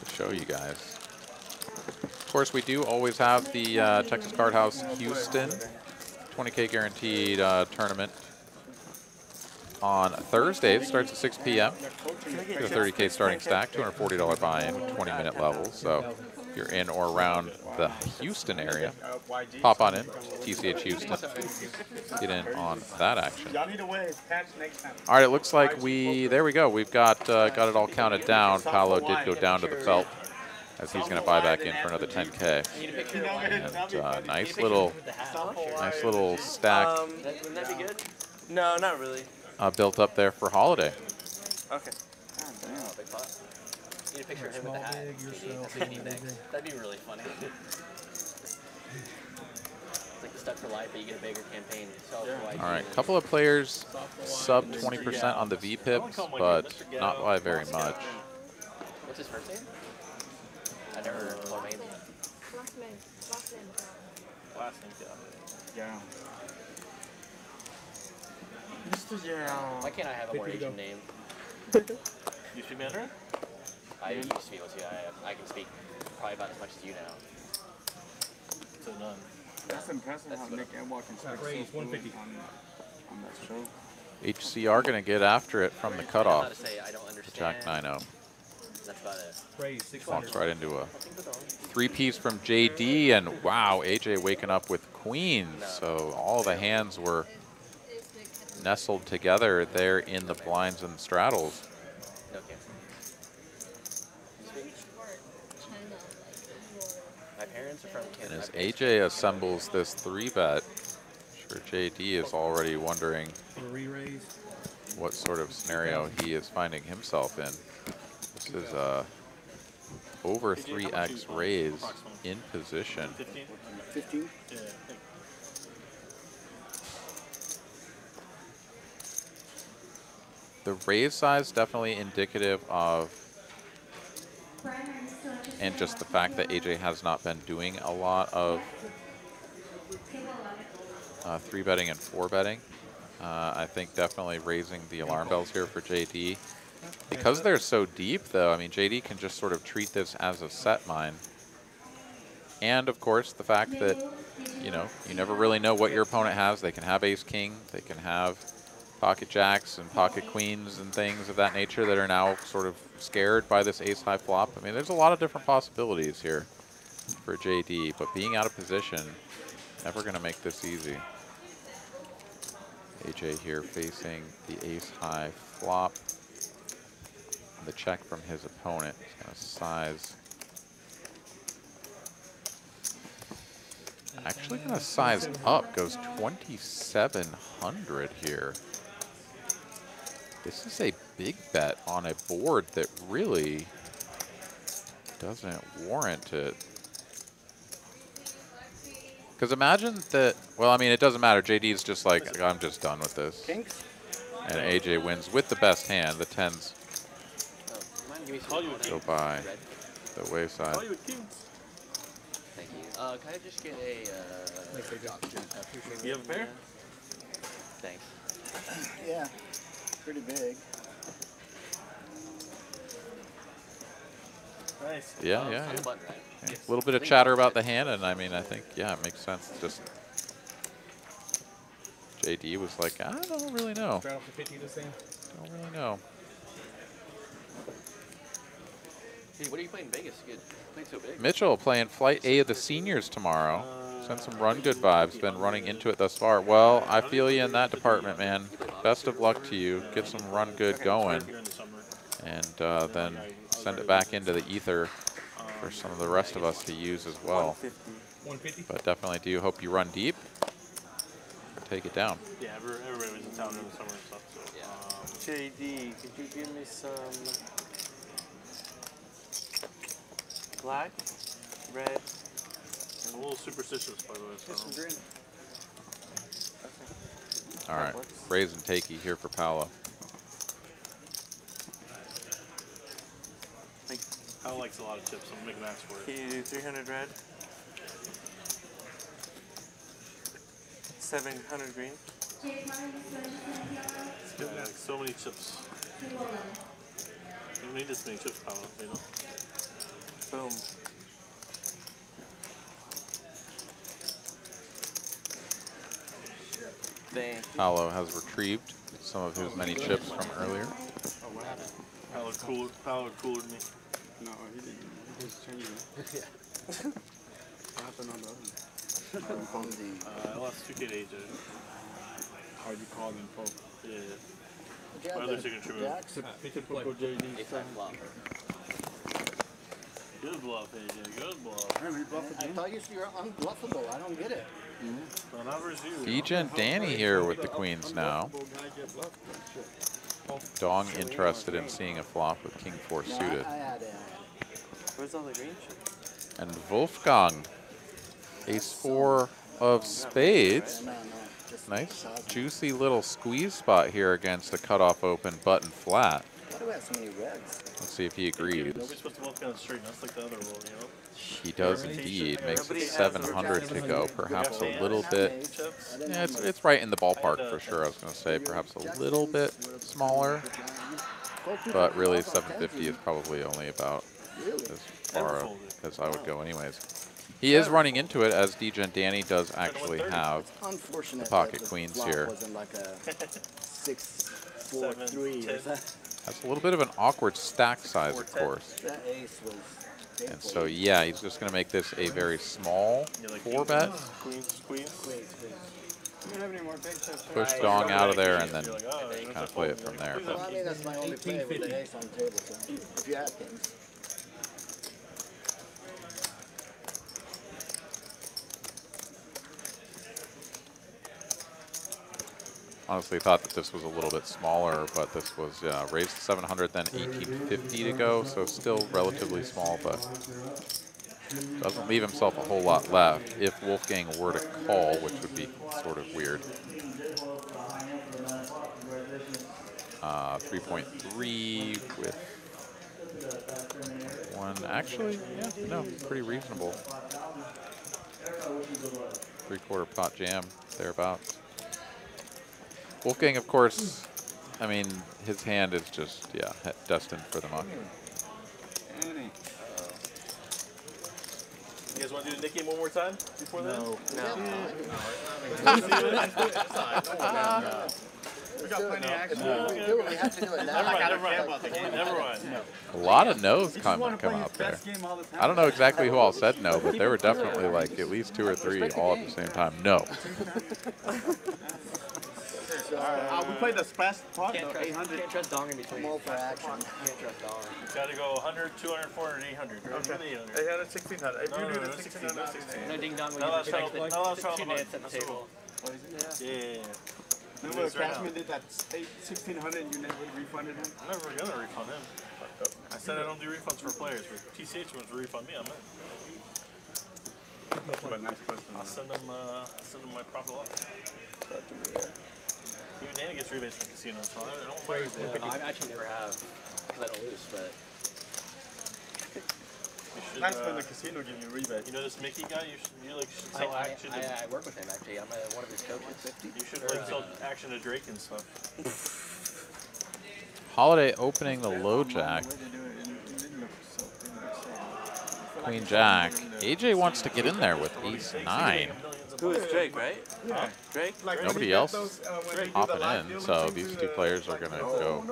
to show you guys. Of course, we do always have the Texas Card House Houston 20K guaranteed tournament on Thursday. It starts at 6 p.m. The 30K starting stack, $240 buy-in, 20-minute levels. So if you're in or around the Houston area, pop on in, TCH Houston. Get in on that action. All right, it looks like there we go. We've got it all counted down. Paolo did go down to the felt, as he's going to buy back in for another 10K. And nice little stack Wouldn't that be good? No, not really. built up there for Holiday. Okay. Big pot. Need a picture of him with the hat. That'd be really funny. It's like the Stuck for Life, but you get a bigger campaign. All right, a couple of players sub 20% on the VPIPs, but not by very much. What's his first name? I never heard of Lormaine. Last name. Last name, Yeah. Why can't I have a more Asian name? You speak Mandarin? I used to be able to. I can speak probably about as much as you now. So none. That's impressive how Nick Edward can speak so fluent on that show. HCR going to get after it from the cutoff. I was about to say, I don't understand. Jack 9-0. That's about it. Walks right into a 3-piece from JD, and wow, AJ waking up with queens. So all the hands were nestled together there in the blinds and straddles. Okay. My parents are from And Canada. as AJ assembles this 3-bet, sure JD is already wondering what sort of scenario he is finding himself in. This is a over 3x raise in position. 15? Yeah. The raise size definitely indicative of, and just the fact that AJ has not been doing a lot of 3-betting and 4-betting. I think definitely raising the alarm bells here for JD. Because they're so deep, though, I mean, JD can just sort of treat this as a set mine. And, of course, the fact that, you know, you never really know what your opponent has. They can have ace-king. They can have pocket jacks and pocket queens and things of that nature that are now sort of scared by this ace-high flop. I mean, there's a lot of different possibilities here for JD, but being out of position, never going to make this easy. AJ here facing the ace-high flop. The check from his opponent. He's going to size. Actually going to size up. Goes 2,700 here. This is a big bet on a board that really doesn't warrant it. Because imagine that, well, I mean, it doesn't matter. JD's just like, I'm just done with this. And AJ wins with the best hand. The 10s go by. the wayside. Oh, you with Kings. Thank you. Can I just get a You have a pair? Thanks. Yeah, pretty big. Nice. Yeah, yeah, on the yeah. button, right? Yeah. A little bit of chatter about the hand, and I mean, I think, yeah, it makes sense. Just JD was like, I don't really know. Straight off the 50 the same. Don't really know. Hey, what are you playing in Vegas? Good. Playing so big. Mitchell playing Flight A of the Seniors tomorrow. Send some run good vibes. Been running into it thus far. Well, I feel you in that department, man. Best of luck to you. Get some run good going, and then send it back into the ether for some of the rest of us to use as well. 150. But definitely do hope you run deep. Take it down. Yeah, everybody was in town in the summer and stuff. So, JD, could you give me some black, red? I'm a little superstitious, by the way. So. All right, raise and takey here for Paolo. Paolo likes a lot of chips. I'm gonna make an ask for it. Can you do 300 red? 700 green? It's got like so many chips. You don't need this many chips, Paolo, you know? Boom. Dang. Paolo has retrieved some of his many chips from earlier. Oh, what happened? Paolo cooler than me. No, he didn't. He just changed it. Yeah. What happened on the other one? I lost 2K to AJ. How you call them folk? Yeah. My other signature move. Typical JD. If I flop. Good bluff, AJ. Good bluff. I thought you were unbluffable. I don't get it. So not versus you. DJ and Danny here with the queens now. Dong interested in seeing a flop with King 4 suited. Where's all the green chips? And Wolfgang, Ace 4 of spades. Nice juicy little squeeze spot here against the cutoff open button flat. Why do we have so many reds? Let's see if he agrees. Nobody's supposed to walk down the street. That's like the other rule, you know? He does indeed. Makes it 700 to go. Perhaps a little bit. Yeah, it's right in the ballpark for sure. I was going to say perhaps a little bit smaller, but really 750 is probably only about as far as I would go anyways. He is running into it, as DJ and Danny does actually have the pocket queens here. Like a 6, 4, 3 or something. That's a little bit of an awkward stack size, of course. That ace was And so, yeah, he's just going to make this a very small 4-bet. Queens. You don't have any more big chips. Push Dong out of there and then kind of play it from there. Well, I mean, that's my only play with the ace on the table, so if you have kings. Honestly thought that this was a little bit smaller, but this was raised to 700, then 1850 to go, so still relatively small, but doesn't leave himself a whole lot left if Wolfgang were to call, which would be sort of weird. 3.3 with one. Actually, yeah, no, pretty reasonable. 3/4 pot jam, thereabouts. Wolfgang, of course, I mean, his hand is just, yeah, destined for the muck. You guys want to do the Nick game one more time before that? No. We got plenty of action. We have to do it now. Never mind. A lot of no's come out there. I don't know exactly who all said no, but there were definitely like at least 2 or 3 all at the same time. No. We played the splash pot, Can't the 800. Can't trust Dong in between. I'm all for action. Can't trust Dong. Gotta go 100, 200, 400, 800. Okay. 800, 1600. If you do the 1600, No ding dong when No, you that's respect how- no, that's how the 2 I'm- minutes at the table. Yeah. remember Cashman did that 1600 and you never refunded him? I'm never gonna refund him. I said I don't do refunds for players, but TCH wants to refund me. I'm in. But nice question. I'll send them my profit loss. Even Danny gets rebates from casinos, so I don't worry. I actually never have, because I don't lose, but should, Nice when the casino give you rebate. You know this Mickey guy? You should sell action. I work with him actually. I'm one of his coaches. You should like sell action to Drake and stuff. Holiday opening the low jack. Queen jack. AJ wants to get in there with ace 9. Who is Drake, right? Huh? Drake? Nobody else hopping in, so these two players are going to go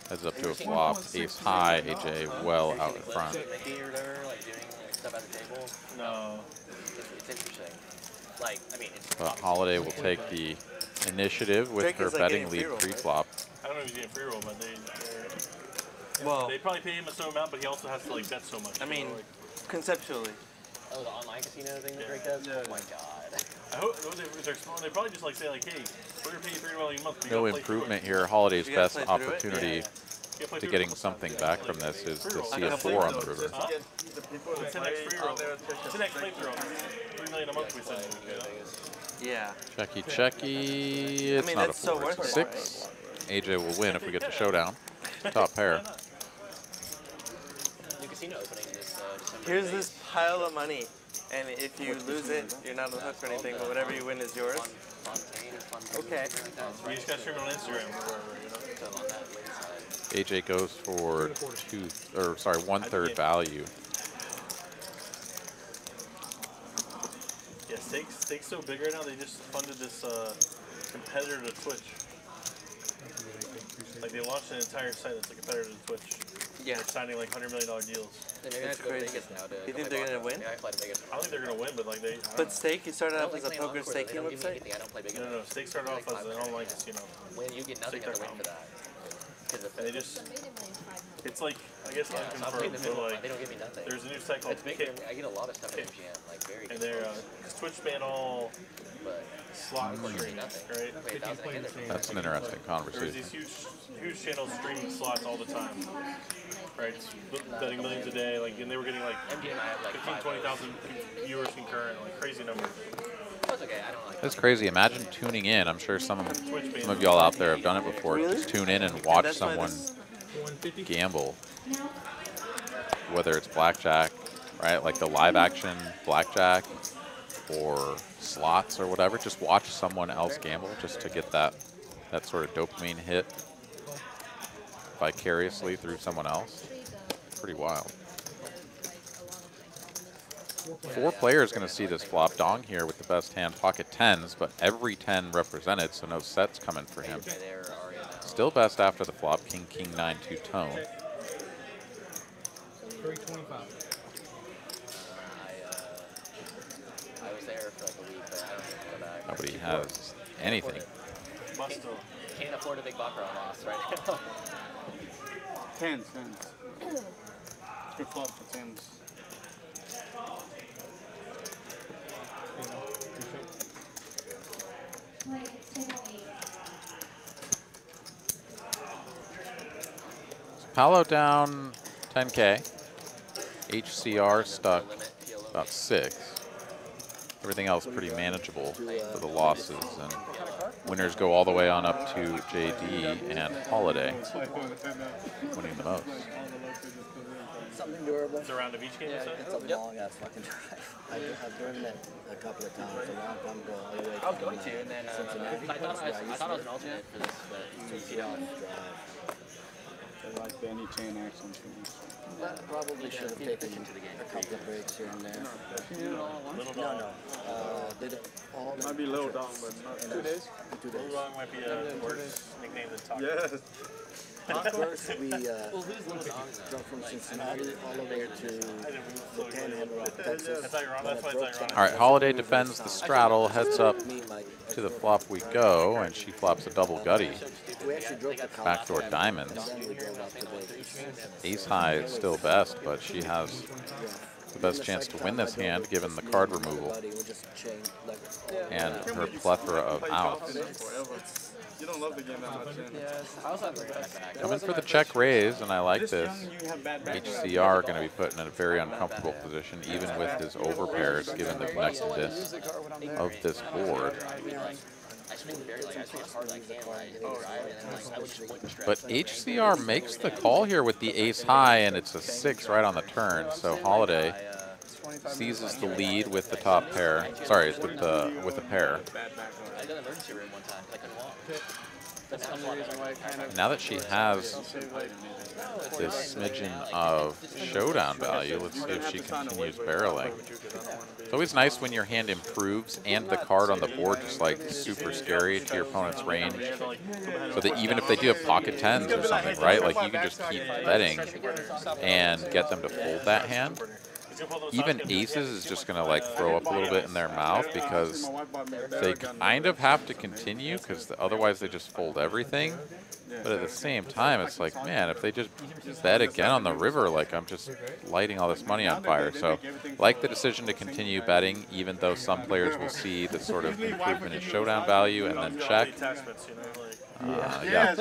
heads up to a flop. Ace high, AJ well out in front. Mickey or whatever, like doing like stuff at the table. No. It's interesting. Like, I mean, it's But Holiday will take the initiative with Drake her is, like, betting getting lead free roll, pre-flop. I don't know if he's getting free roll, but Well, they probably pay him a certain amount, but he also has to like bet so much. I mean, like, conceptually. oh, the online casino thing that Drake does? Oh my god. I hope if they're small, they probably just like say like, hey, we're gonna pay you $3 a month. but you No gotta play through improvement it. here. Holiday's You gotta best play through it? opportunity You gotta play to through getting it. something back from this is to see a Free 4 roll. on the river. Huh? The people It's that an next play free out roll. there It's take the next flamethrower. $3 million a month we said. Yeah. Checky, checky. It's mean, not a that's so 4, it's a worth it. 6. AJ will win if we get the showdown. Top pair. New casino opening this December. Here's this pile of money, and if you lose it, you're not on the hook or anything, but whatever you win is yours. Okay. We just got streamed on Instagram or wherever, you know. So on that win side. AJ goes for 1/3 value. Yeah, Steak's so big right now. They just funded this competitor to Twitch. Like they launched an entire site that's a competitor to Twitch. Yeah. They're signing like $100 million deals. Then you're gonna have to go to Vegas now to You think they're gonna win? Yeah, I fly to Vegas. I don't think they're gonna win, but like they. But Steak, you started I off don't as a like playing poker Encore, though. They staking don't give me website? anything. I don't play big No, enough. Steak started off as an online casino. When you get nothing, you have to wait for that. Because And they just. It's like I guess yeah, so I'll pay unconfirmed, the but minimum. like They don't give me nothing. there's a new site called It's big. Kick, I get a lot of stuff at MGM, like very. and they're cause Twitch banned all But slot Encore gives me streaming, nothing. right? I pay 1,000 a hit every That's an interesting There's conversation. these huge channels streaming slots all the time, right? Betting millions a day, like, and they were getting like MGM, I have like 15, 20,000 viewers concurrent, like crazy numbers. That's okay. I don't like. That's crazy. Imagine tuning in. I'm sure some of y'all out there have done it before. Just tune in and watch that's why someone this- gamble. Whether it's blackjack, right? Like the live action blackjack or slots or whatever. Just watch someone else gamble just to get that sort of dopamine hit vicariously through someone else. Pretty wild. 4 players going to see this flop. Dong here with the best hand, pocket 10s, but every 10 represented, so no sets coming for him. Still best after the flop, king, king, 9, 2 tone. 325. I was there for like a week, but I don't think I'll go back. Nobody has anything. Can't afford a big baccarat loss right now. 10 cents. Good flop for 10s. Paolo down 10K. HCR stuck about 6. Everything else pretty manageable for the losses. And winners go all the way on up to JD and Holiday, winning the most. Something durable. It's a round of each game, you said? It's a long ass fucking drive. I've driven it a couple of times, a long time ago, all the way I was from going to, and then Cincinnati. I thought I was an alternate for this, but It's a long drive. I like the any chain action things. But probably should have taken a couple of breaks here and there. No. Did it all. Might be little dong, but not 2 days. 2 days. Little Dong might be a worse nickname than Taco. Yes. First, we drove from Cincinnati all the way to the Panhandle of Texas. That's ironic. That's why it's ironic. All right, Holiday defends the straddle, heads up to the flop we go, and she flops a double gutty. We actually drove to Backdoor diamonds. then we drove up to Vegas. Ace high is still best, but she has the best chance to win this hand given the card removal and her plethora of outs. You don't love the game that much, yes, I also have a Coming for the check raise, and I like this. HCR going to be put in a very uncomfortable position, even with his overpairs, given the connectedness of this board. I swing very like I swing as hard as I can when I drive, and then like I would just point and stretch. But HCR makes the call here with the ace high, and it's a 6 right on the turn. So Holiday seizes the lead with the top pair. Sorry, with the pair. I got an emergency room one time. I couldn't walk. That's another reason why I kind of. Now that she has this smidgen of showdown value, let's see if she continues barreling. It's always nice when your hand improves and the card on the board just like super scary to your opponent's range. So that even if they do have pocket 10s or something, right? Like you can just keep betting and get them to fold that hand. Even aces is just going to like throw up a little bit in their mouth because they kind of have to continue because otherwise they just fold everything. But at the same time, it's like, man, if they just bet again on the river, like I'm just lighting all this money on fire. So like the decision to continue betting, even though some players will see the sort of improvement in showdown value and then check. Yeah.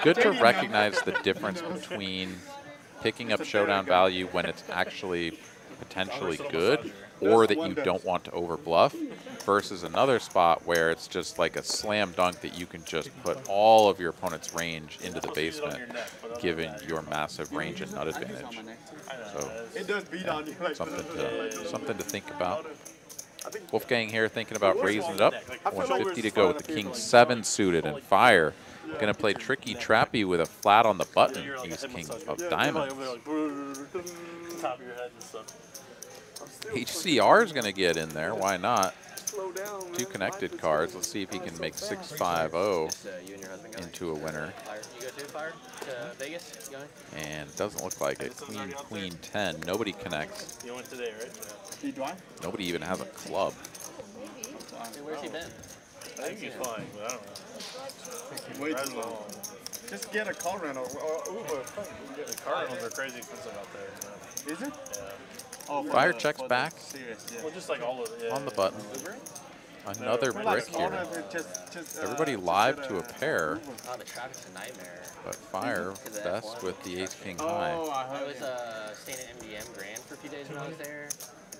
Good to recognize the difference between picking up showdown value when it's actually potentially good or that you don't want to overbluff versus another spot where it's just like a slam dunk that you can just put all of your opponent's range into the basement given your massive range and nut advantage. So yeah, something to think about. Wolfgang here thinking about raising it up. 150 to go with the king 7 suited and fire. Gonna play tricky trappy with a flat on the button. Ace king of diamonds. HCR is gonna get in there. Why not? 2 connected cards. Let's see if he can make 6-5-0 into a winner. You go to Fire to Vegas? And it doesn't look like it. Queen 10. Nobody connects. You went today, right? Nobody even has a club. Where's he been? I think he's flying, but I don't know. Way too long. Just get a car rental or Uber. The car rentals are crazy expensive out there. Is it? Yeah. Oh, Fire checks back Well, just like all of it. on the button. Another brick here. Everybody live to a pair. Oh, the traffic's a nightmare. But Fire best with the ace king high. I was staying at MGM Grand for a few days when I was there.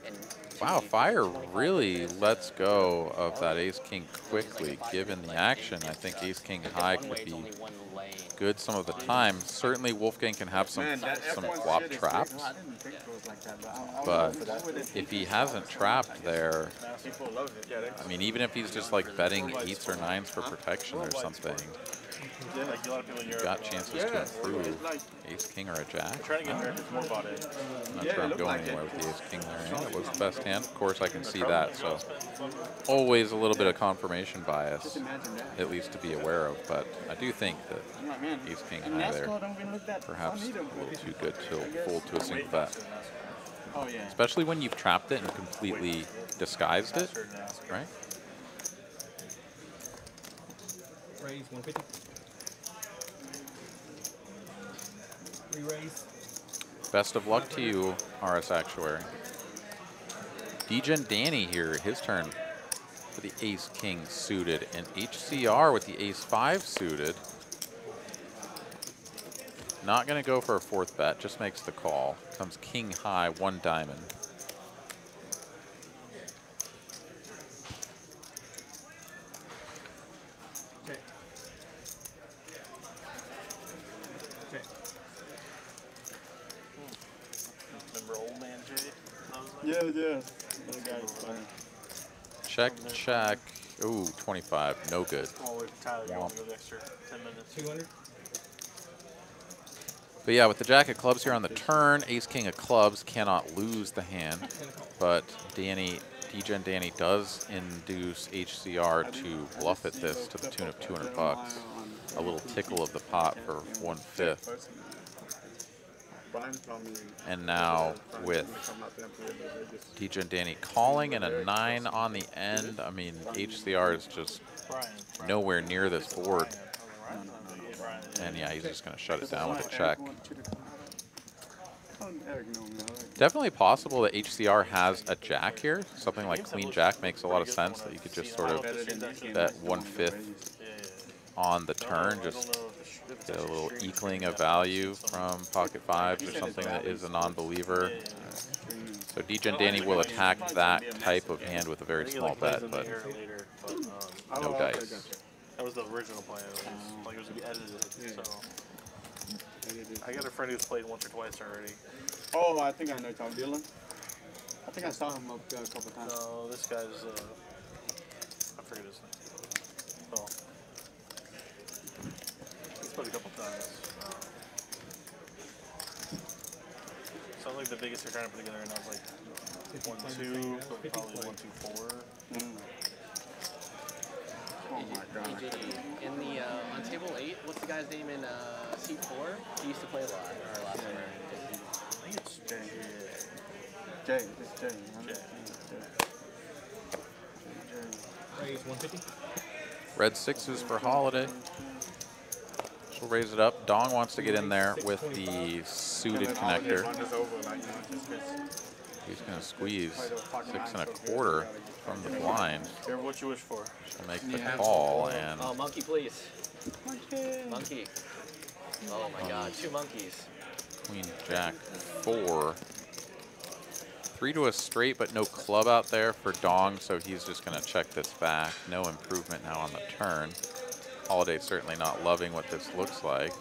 And Wow, Fire really lets go of that ace king quickly. Given the action, I think ace king high could be good some of the time. Certainly Wolfgang can have some flop traps. But if he hasn't trapped there, I mean, even if he's just like betting 8s or 9s for protection or something, you've got chances to improve. Ace king or a jack? I'm not sure I'm going anywhere with the ace king there. Yeah, it was the best hand. Of course, I can see that. So always a little bit of confirmation bias, at least to be aware of. But I do think that ace king high there, perhaps a little too good to fold to a single bet. Especially when you've trapped it and completely disguised it, right? Raise 150. Re-raise. Best of luck to you, RS Actuary. Degen Danny here, his turn for the ace king suited, and HCR with the ace 5 suited. Not going to go for a 4th bet, just makes the call. Comes king high, 1 diamond. Okay. Okay. Remember old man Jay? Yeah. That guy's funny. Check, check. Ooh, 25, no good. Oh, with Tyler going to go the extra 10 minutes. 200. But yeah, with the jack of clubs here on the turn, ace king of clubs cannot lose the hand. But Degen Danny does induce HCR to bluff at this to the tune of $200. A little tickle of the pot for 1/5. And now with Degen Danny calling and a 9 on the end, I mean, HCR is just nowhere near this board. And yeah, he's just going to shut it down with a check. Definitely possible that HCR has a jack here. Something like queen jack makes a lot of sense, that you could just sort of bet 1/5 on the turn, just get a little equaling of value from pocket 5s or something that is a non-believer. So Degen Danny will attack that type of hand with a very small bet, but no dice. That was the original plan. It was, like it was gonna be edited. So I got a friend who's played once or twice already. Oh, I think I know Tom Dylan. I think I saw him up there a couple times. No, this guy's I forget his name. Oh, he's played a couple times. Sounds like the biggest they're trying to put together, and I was like 1-2, but probably 1-2-4. Oh my god. In the on table 8, what's the guy's name in seat 4? He used to play a lot. Or last time. I think it's Jay. Jay, it's Jay. Raise 150. Red 6s for Holiday. She'll raise it up. Dong wants to get in there with the suited connector. He's going to squeeze 6 1/4 from the blind. Careful what you wish for. She'll make the call and. Oh, monkey, please. Monkey. Oh my God, 2 monkeys. Queen Jack 4. 3 to a straight, but no club out there for Dong, so he's just going to check this back. No improvement now on the turn. Holiday certainly not loving what this looks like.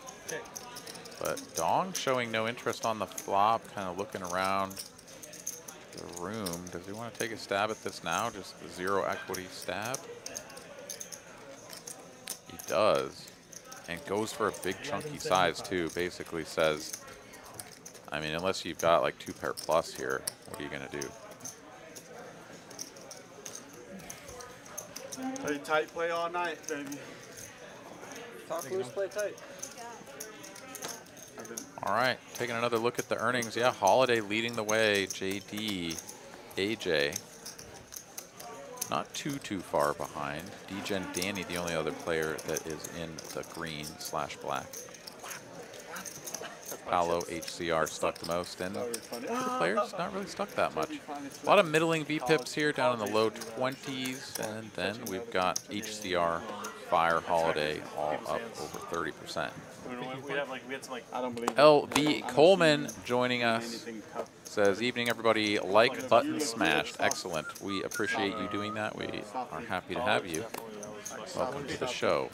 But Dong showing no interest on the flop, kind of looking around the room. Does he want to take a stab at this now? Just the 0 equity stab? He does. And goes for a big chunky size too. Basically says, I mean, unless you've got like 2 pair plus here, what are you going to do? Play tight, play all night, baby. Talk loose, play tight. All right, taking another look at the earnings. Yeah, Holiday leading the way. JD, AJ, not too far behind. Degen Danny, the only other player that is in the green/black. Paolo HCR stuck the most, and the players not really stuck that much. A lot of middling VPIPs here, down in the low 20s, and then we've got HCR, Fire, Holiday, all up over 30%. We had some like LB Coleman joining us. Says, evening everybody, like button smashed. Excellent. We appreciate you doing that. We are happy to have you. Welcome to the show.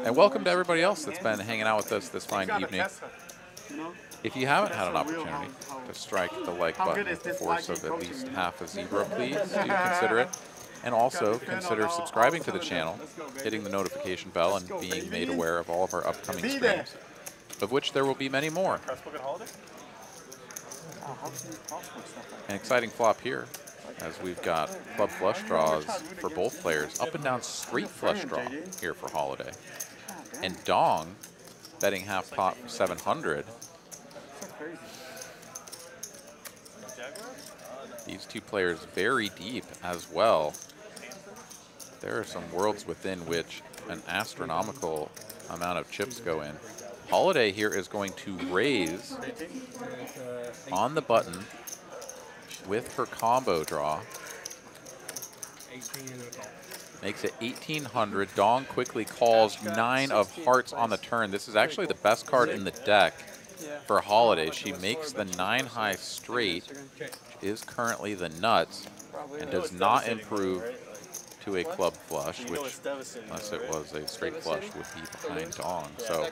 And welcome to everybody else that's been hanging out with us this fine evening. If you haven't had an opportunity to strike the like button with the force of at least half a zebra, please do consider it. And also consider subscribing to the channel, hitting the notification bell, and being made aware of all of our upcoming streams, of which there will be many more. An exciting flop here, as we've got club flush draws for both players. Up and down straight flush draw here for Holiday. And Dong betting half pot for 700. These two players very deep as well. There are some worlds within which an astronomical amount of chips go in. Holiday here is going to raise on the button with her combo draw. Makes it 1,800. Dong quickly calls 9 of hearts on the turn. This is actually the best card in the deck for Holiday. She makes the 9 high straight, which is currently the nuts, and does not improve to a club flush, which, unless it was a straight flush, would be behind Dong. So,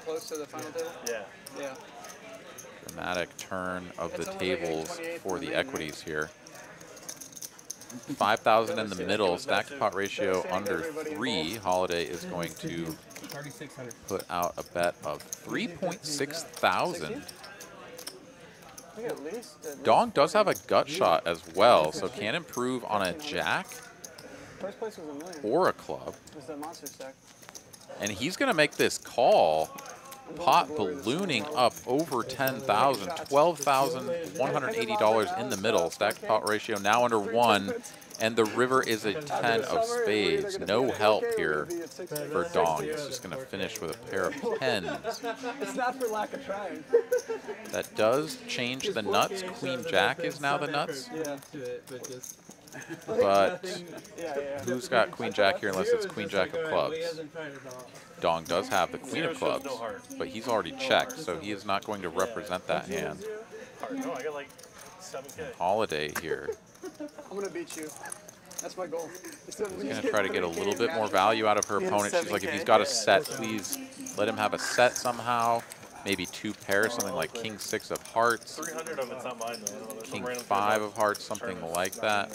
dramatic turn of the tables for the equities here. 5,000 in the middle, stacked pot ratio under 3. Holiday is going to put out a bet of 3.6 thousand. Dong does have a gut shot as well, so can improve on a jack or a club. And he's going to make this call. Pot ballooning up over 10,000, $12,180 in the middle. Stacked pot ratio now under 1, and the river is a 10 of spades. No help here for Dong. He's just going to finish with a pair of 10s. It's not for lack of trying. That does change the nuts. Queen Jack is now the nuts. But who's got Queen Jack here unless it's Queen Jack of clubs? Dong does have the Queen of clubs, but he's already checked, so he is not going to represent that hand. No, I got like 7K. Holiday here. I'm gonna beat you. That's my goal. She's going to try to get a little bit more value out of her opponent. She's like, if he's got a set, please let him have a set somehow. Maybe 2 pairs, something like King 6 of Hearts. 300 of it's not mine though. King 5 of Hearts, something like that.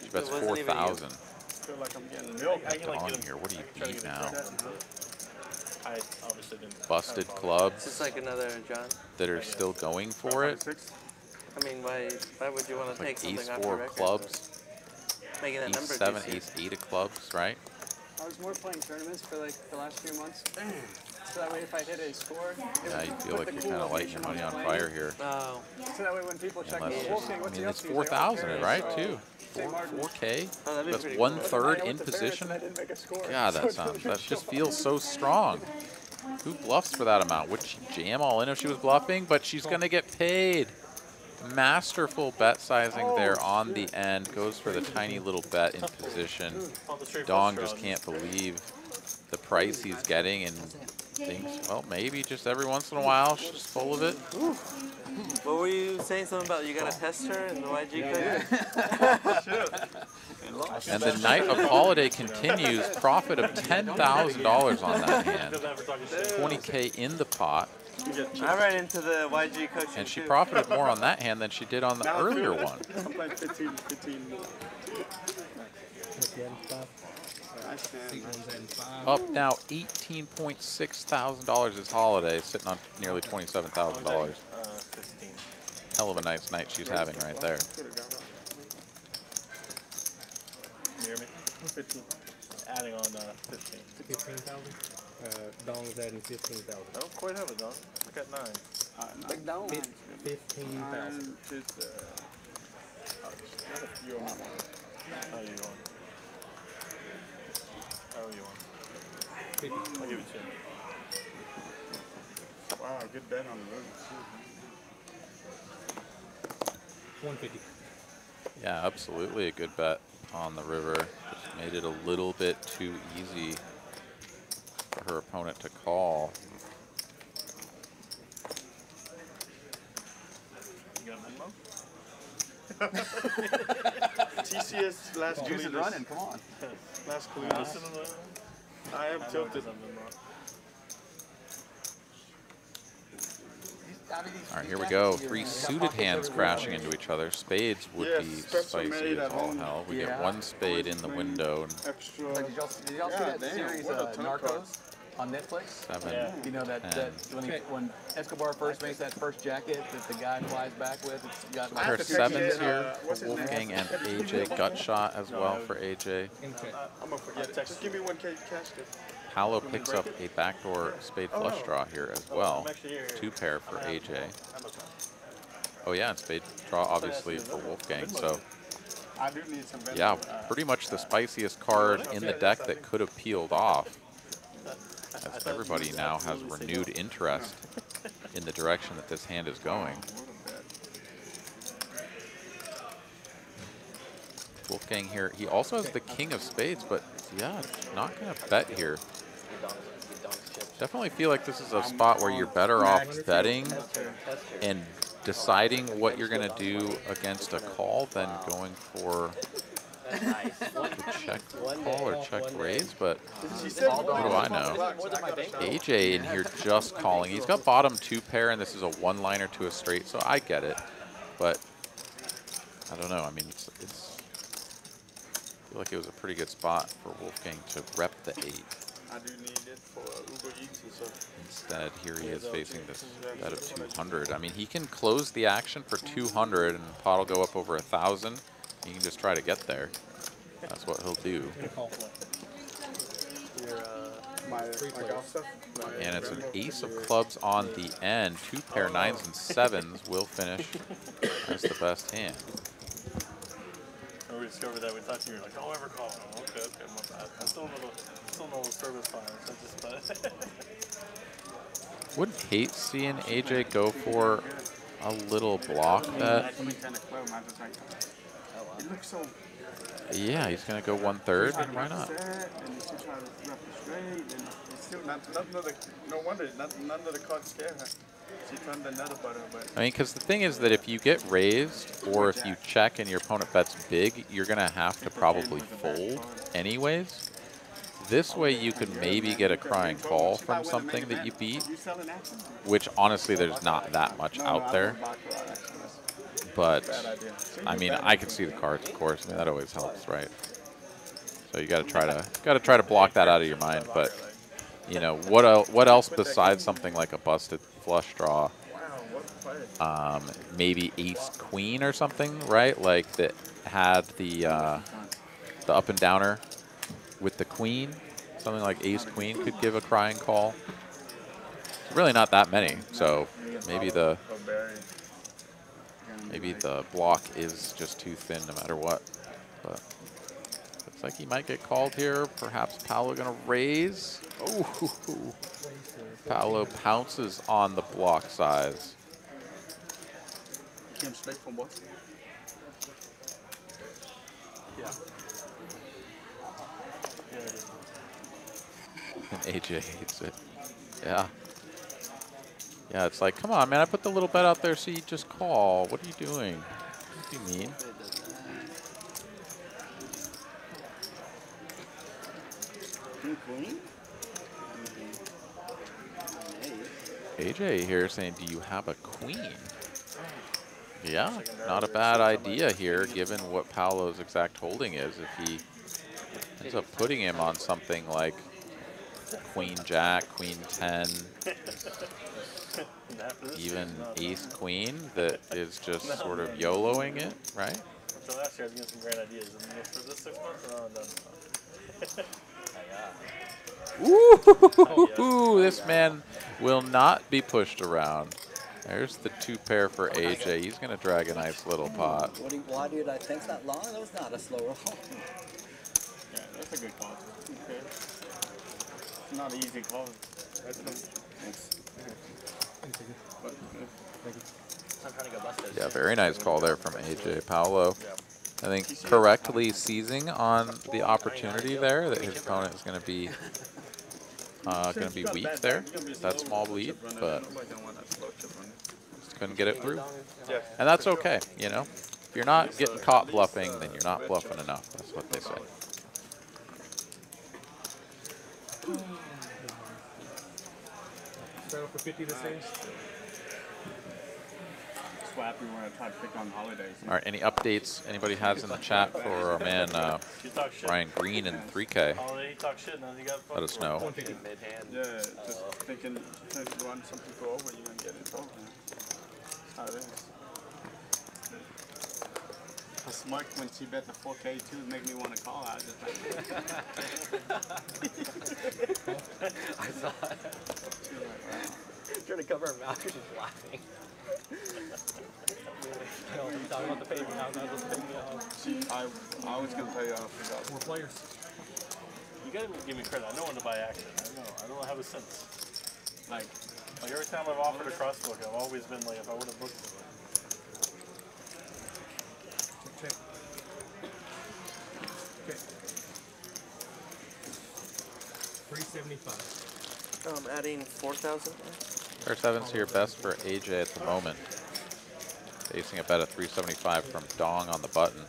She bets 4,000. Feel like I'm getting milk. On here, what do you beat now? I obviously didn't. Busted clubs. It's like another John. That are still going for it. I mean, why would you want to take Like something Ace off 4 the of record? clubs. Making that Ace number 7, decent. Ace 8 of clubs, right? I was more playing tournaments for like the last few months. So that way if I hit a score, Yeah, you feel like you're kind of lighting your money on fire here. Oh. So that way when people check me, Unless, Wolfgang, I what's mean, the it's upside? 4,000, right, too? 4K? That's 1/3 in position? God, that just feels so strong. Who bluffs for that amount? Would she jam all in if she was bluffing? But she's going to get paid. Masterful bet sizing there on the end. Goes for the tiny little bet in position. Dong just can't believe the price he's getting and thinks, well, maybe just every once in a while she's full of it. What were you saying? Something about you got to test her in the YG code? And the night of Holiday continues. Profit of $10,000 on that hand. 20K in the pot. I ran into the YG coaching And she too. profited more on that hand than she did on the earlier one. I'm like 15 more. Up now $18.6 thousand is Holiday, sitting on nearly $27,000. 15. Hell of a nice night she's having right there. You hear me? 15. Adding on 15. 15,000? Dong's adding 15,000. I don't quite have it, Don. I got 9. Big down. 15,000. How you want? How you want? 50. I'll give it to you. Wow, good bet on the road. 150. Yeah, absolutely a good bet on the river. Just made it a little bit too easy for her opponent to call. You got a Venmo? TCS last Juice is running, come on. Last clue. Listen to that. I am tilted. All right, here we go. 3 suited hands crashing into each other. Spades would be spicy as all hell. We get 1 spade in the window. And Extra. Like, did y'all see that series Narcos on Netflix? 7, You know that when Escobar first makes that first jacket that the guy flies back with, it's got like pair of 7s here for Wolfgang and AJ. Gut shot as well for AJ. I'm gonna forget it. Just give me 1K cash. Paolo picks up a backdoor spade flush draw here as well. 2 pair for AJ. Oh yeah, and spade draw obviously for Wolfgang. So I do need some yeah, pretty much the spiciest card in the deck that could have peeled off. As everybody now has renewed interest in the direction that this hand is going. Wolfgang here, he also has the king of spades, but yeah, not going to bet here. Definitely feel like this is a spot where you're better off betting and deciding what you're going to do against a call than going for the check call or check raise, but what do I know? AJ in here just calling. He's got bottom 2 pair, and this is a 1-liner to a straight, so I get it. But I don't know. I mean, it's I feel like it was a pretty good spot for Wolfgang to rep the 8. I do need it for Uber Eats and stuff. Instead, here he is facing this bet of 200. I mean, he can close the action for 200, and pot will go up over 1,000. He can just try to get there. That's what he'll do. And it's an ace of clubs on the end. 2 pair 9s and 7s will finish as the best hand. We discovered that we thought you were like, don't ever call. Oh, okay, my bad. I still know the service file. So just Wouldn't hate seeing AJ go for a little block bet. Yeah, he's gonna go 1/3. Why not? No wonder none of the cards scare her. She turned another button, but I mean, because the thing is that if you get raised or if you check and your opponent bets big, you're going to have to probably fold anyways. This way you could maybe get a crying call from something that you beat, which honestly there's not that much out there. But, I mean, I can see the cards, of course. I mean, that always helps, right? So you got to try to block that out of your mind. But, you know, what else besides something like a busted flush draw? Maybe ace queen or something, right? Like that had the up and downer with the queen. Something like ace queen could give a crying call. It's really not that many, so maybe the block is just too thin no matter what. But looks like he might get called here. Perhaps Paolo gonna raise. Oh, Paolo pounces on the block size. came straight from what? Yeah. And AJ hates it. Yeah. Yeah, it's like, come on, man, I put the little bet out there so you just call. What are you doing? What do you mean? AJ here saying, do you have a queen? Yeah, not a bad idea here, given what Paolo's exact holding is. If he ends up putting him on something like queen jack, queen 10, even ace queen, that is just sort of YOLOing it, right? So last year I was getting some great ideas, and for this 6 months, I'm done. Ooh, this man will not be pushed around. There's the 2 pair for AJ. He's going to drag a nice little pot. Why did I think that long? That was not a slow roll. Yeah, that's a good call. Okay. It's not an easy call. That's Thanks. I'm trying to go bust this. Yeah, very nice call there from AJ. Paolo, I think, correctly seizing on the opportunity there that his opponent is going to be weak there. That small lead, but just couldn't get it through. And that's okay, you know. If you're not getting caught bluffing, then you're not bluffing enough. That's what they say. Settle for 50 the same. Swap, we want to try to pick on holidays. All right, any updates anybody has in the chat for our man Ryan Green in 3K? Let us know. Yeah, just thinking to run something go over, you're going to get it over. That's how it is. Smart when she bet the 4K too, make me want to call out. I saw it. Trying to cover her mouth because she's laughing. Talking about the pay me out, not just pay me out. I was going to tell you off. More players. You gotta give me credit. I know when to buy action. I don't have a sense. Like every time I've offered a crossbook, I've always been like, if I would have booked it. Check. Okay. 375. Adding 4,000. Pair 7's here best for AJ at the moment. Facing a bet of 375 from Dong on the button.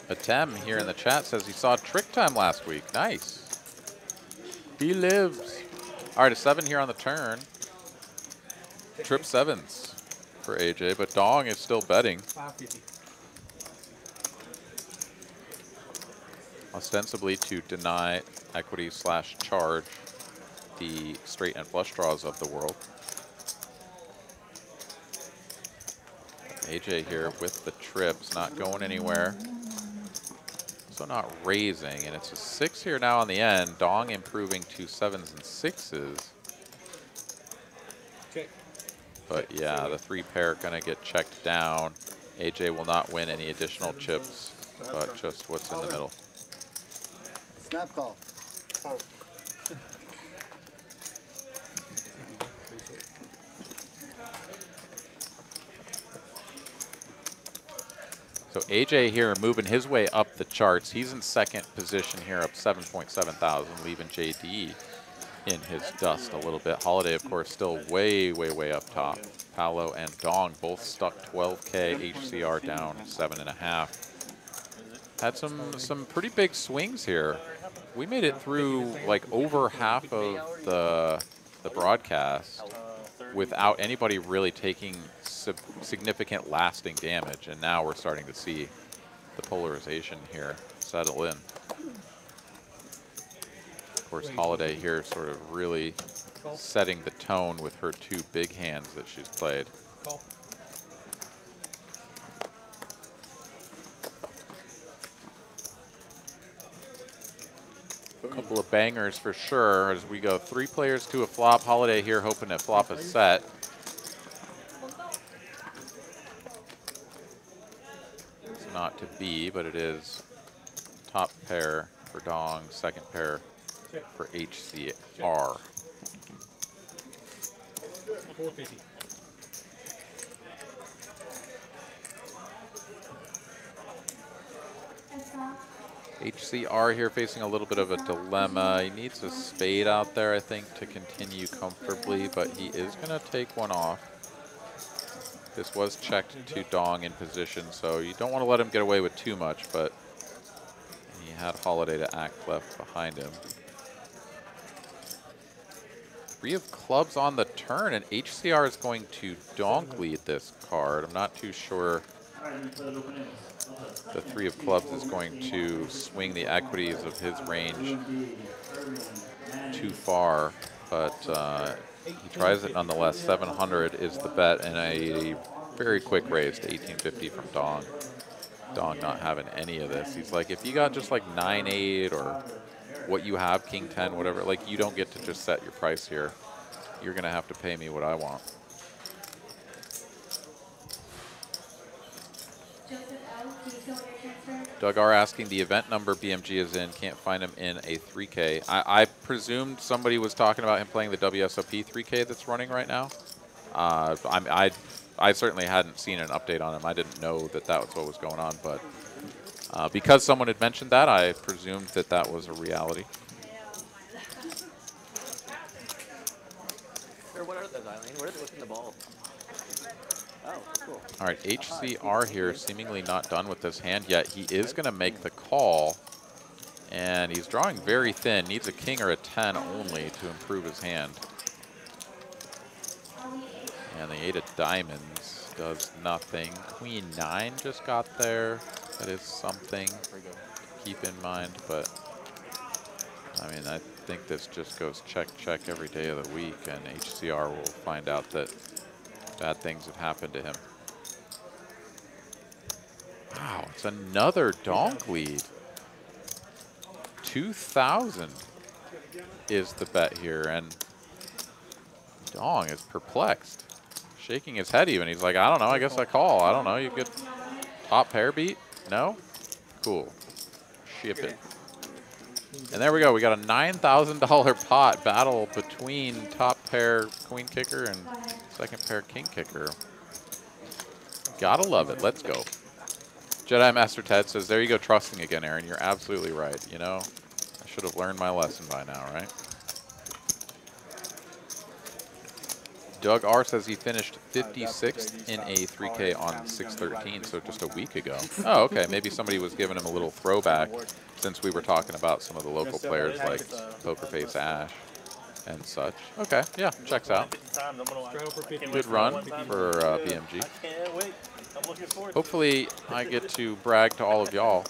Atem here in the chat says he saw Trick Time last week. Nice. He lives. All right, a 7 here on the turn. Trip 7s for AJ, but Dong is still betting. 550. Ostensibly to deny equity / charge the straight and flush draws of the world. AJ here with the trips, not going anywhere. So not raising, and it's a 6 here now on the end. Dong improving to 7s and 6s. Okay. But yeah, the 3 pair gonna get checked down. AJ will not win any additional chips, but just what's in the middle. Snap call. So AJ here moving his way up the charts. He's in second position here, up 7.7 thousand, leaving JD in his dust a little bit. Holiday, of course, still way, way, way up top. Paolo and Dong both stuck 12K. HCR down 7.5. Had some pretty big swings here. We made it through like over half of the broadcast without anybody really taking significant lasting damage, and now we're starting to see the polarization here settle in. Of course, Holiday here sort of really setting the tone with her 2 big hands that she's played. A couple of bangers for sure as we go 3 players to a flop. Holiday here hoping to flop a set. It's not to be, but it is top pair for Dong, second pair for HCR. 450. HCR here facing a little bit of a dilemma. He needs a spade out there, I think, to continue comfortably, but he is going to take one off. This was checked to Dong in position, so you don't want to let him get away with too much, but he had Holiday to act left behind him. 3 of clubs on the turn, and HCR is going to donk lead this card. I'm not too sure the 3 of clubs is going to swing the equities of his range too far, but he tries it nonetheless. 700 is the bet, and a very quick raise to 1850 from Dong. Dong not having any of this. He's like, if you got just like 9-8 or what you have, King 10, whatever, like you don't get to just set your price here. You're gonna have to pay me what I want. Doug R asking the event number BMG is in, can't find him in a 3K. I presumed somebody was talking about him playing the WSOP 3K that's running right now. I certainly hadn't seen an update on him. I didn't know that that was what was going on, but because someone had mentioned that, I presumed that that was a reality. What are those, Eileen? Where are they looking the ball? Oh, cool. All right, HCR here seemingly not done with this hand yet. He is going to make the call, and he's drawing very thin. Needs a king or a 10 only to improve his hand. And the 8 of diamonds does nothing. Queen 9 just got there. That is something to keep in mind, but I mean, I think this just goes check, check every day of the week, and HCR will find out that bad things have happened to him. Wow, it's another donk lead. 2,000 is the bet here, and Dong is perplexed. Shaking his head even. He's like, I don't know, I guess I call. I don't know, you could top pair beat? No? Cool. Ship it. And there we go. We got a $9,000 pot battle between top pair queen kicker and second pair king kicker. Gotta love it. Let's go. Jedi Master Ted says, there you go, trusting again, Aaron. You're absolutely right. You know, I should have learned my lesson by now, right? Doug R says he finished 56th in a 3K on 6/13, so just a week ago. Oh, okay. Maybe somebody was giving him a little throwback since we were talking about some of the local players like Pokerface Ash and such. Okay, yeah, checks out. Good run for BMG. Hopefully I get to brag to all of y'all,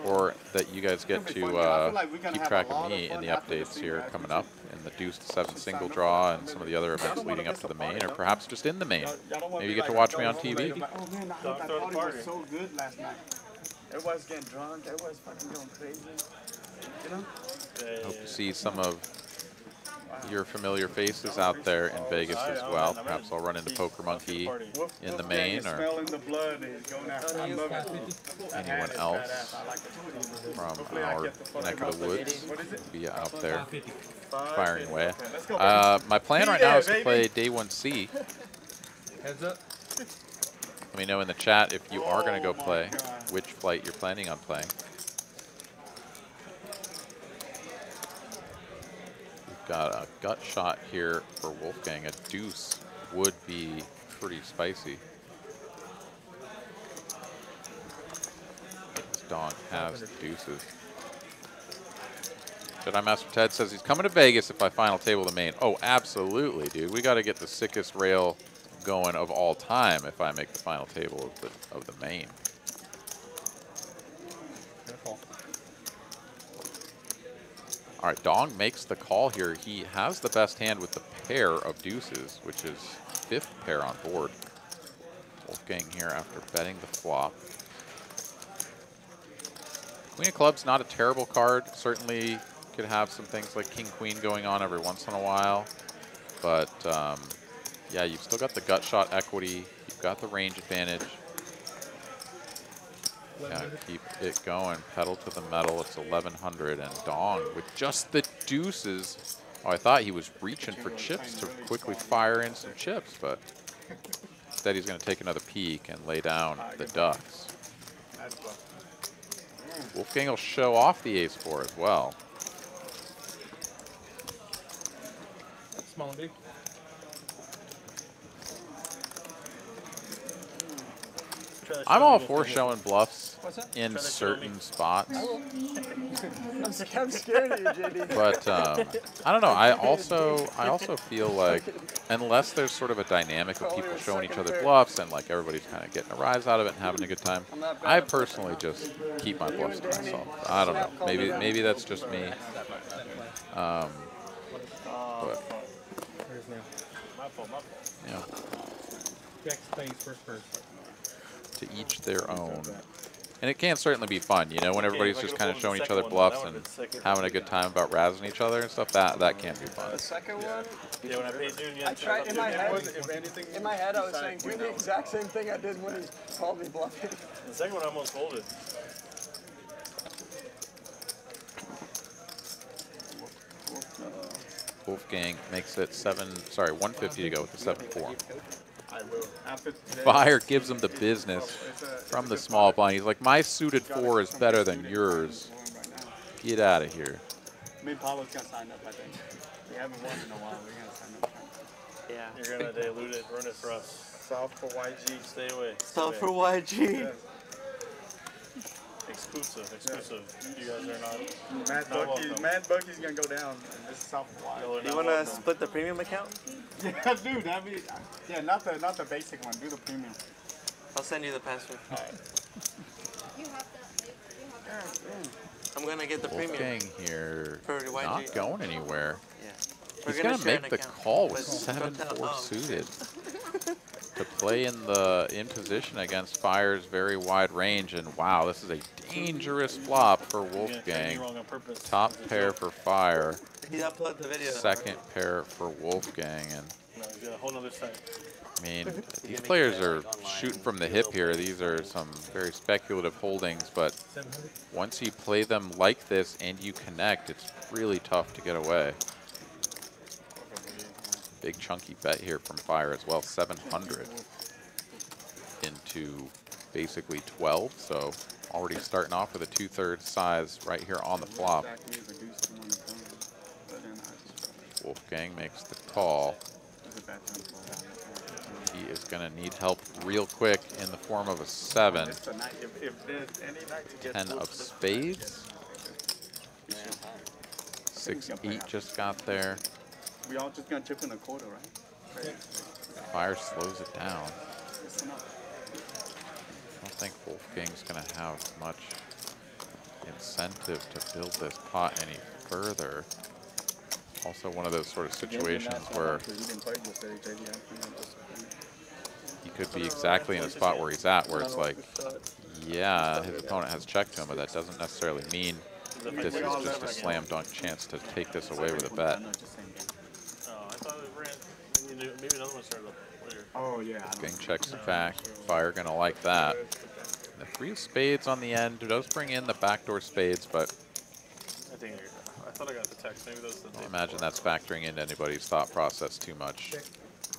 or that you guys get to keep track of me in the updates here coming up in the Deuce to 7 single draw and some of the other events leading up to the main, or perhaps just in the main. Maybe you get to watch me on TV. Oh man, I thought the party was so good last night. Everybody's getting drunk, everybody's fucking going crazy. You know? Hope to see some of your familiar faces out there in Vegas as well. Perhaps I'll run into Poker Monkey in the main, or anyone else from our neck of the woods will be out there firing away. My plan right now is to play Day 1C. Heads up. Let me know in the chat if you are going to go play, which flight you're planning on playing. We've got a gut shot here for Wolfgang. A deuce would be pretty spicy. This dog has deuces. Jedi Master Ted says he's coming to Vegas if I final table the main. Oh, absolutely, dude. We got to get the sickest rail going of all time if I make the final table of the main. Careful. All right, Dong makes the call here. He has the best hand with the pair of deuces, which is 5th pair on board. Wolfgang here after betting the flop. Queen of Clubs, not a terrible card. Certainly could have some things like King Queen going on every once in a while. But yeah, you've still got the gut shot equity. You've got the range advantage. Yeah, keep it going. Pedal to the metal. It's 1100. And Dong with just the deuces. Oh, I thought he was reaching for chips to quickly fire in some chips, but instead he's going to take another peek and lay down the ducks. Wolfgang will show off the ace-4 as well. Small and big. I'm all for showing bluffs What's that? in certain spots. I'm scared of you, JD. But I don't know. I also feel like unless there's sort of a dynamic of people showing each other bluffs and like everybody's kind of getting a rise out of it and having a good time, I personally just keep my bluffs to myself. I don't know. Maybe that's just me. But yeah. Jack's playing first person. To each their own. And it can certainly be fun, you know, when everybody's just kind of showing each other bluffs and having a good time about razzing each other and stuff. That can be fun. The second one, Yeah, when I paid Junior, I tried in my head. I was saying, do the exact same thing I did when he called me bluffing. the second one I almost folded. Wolfgang makes it 150 to go with the 7-4. I will. After today. Fire gives him the business from the small blind. He's like, my suited 4 is better than yours. Get out of here. Me and Paolo's gonna sign up, I think. We haven't won in a while. We're gonna sign up. Yeah. You're gonna dilute it, ruin it for us. South for YG. Stay away. South for YG. Yeah. Exclusive. You guys are not. Mad Bucky's gonna go down. And this is South for YG. Do you want to split the premium account? Yeah, dude, that'd be. Yeah, not the basic one. Do the premium. I'll send you the password. You have that. I'm gonna get the premium. Wolfgang here For YG. not going anywhere. Yeah. He's We're gonna share make an the account. call with But don't tell- 7-4 oh. suited to play in position against Fire's very wide range. And wow, this is a dangerous flop for Wolfgang. Top pair for Fire. He uploaded the video. Second pair for Wolfgang. And No, he's got a whole nother side. I mean, these players are shooting from the hip here. These are some very speculative holdings, but once you play them like this and you connect, it's really tough to get away. Big chunky bet here from Fire as well, 700 into basically 12, so already starting off with a 2/3 size right here on the flop. Wolfgang makes the call. He is going to need help real quick in the form of a 7. 10 of spades. 6-8 just got there. We all just gonna chip in a quarter, right? Fire slows it down. I don't think Wolfgang's going to have much incentive to build this pot any further. Also one of those sort of situations where he could be exactly in a spot where he's at, where it's like, yeah, his opponent has checked to him, but that doesn't necessarily mean this is just a slam dunk chance to take this away with a bet. Oh, I thought it ran. Maybe another one started up later. Oh, yeah. Wolfgang checks back. Fire going to like that. And the 3 of spades on the end does bring in the backdoor spades, but I thought I got the text. Maybe those. I imagine that's factoring into anybody's thought process too much.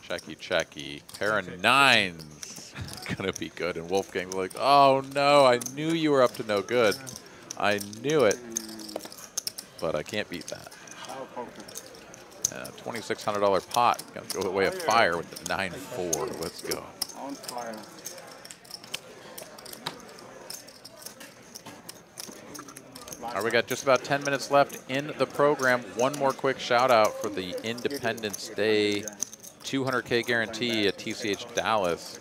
Checky, checky. Pair of 9s going to be good. And Wolfgang's like, oh, no, I knew you were up to no good. I knew it. But I can't beat that. $2,600 pot. Going to go away a fire with the 9-4. Let's go. On fire. All right, we got just about 10 minutes left in the program. One more quick shout out for the Independence Day 200K guarantee at TCH Dallas.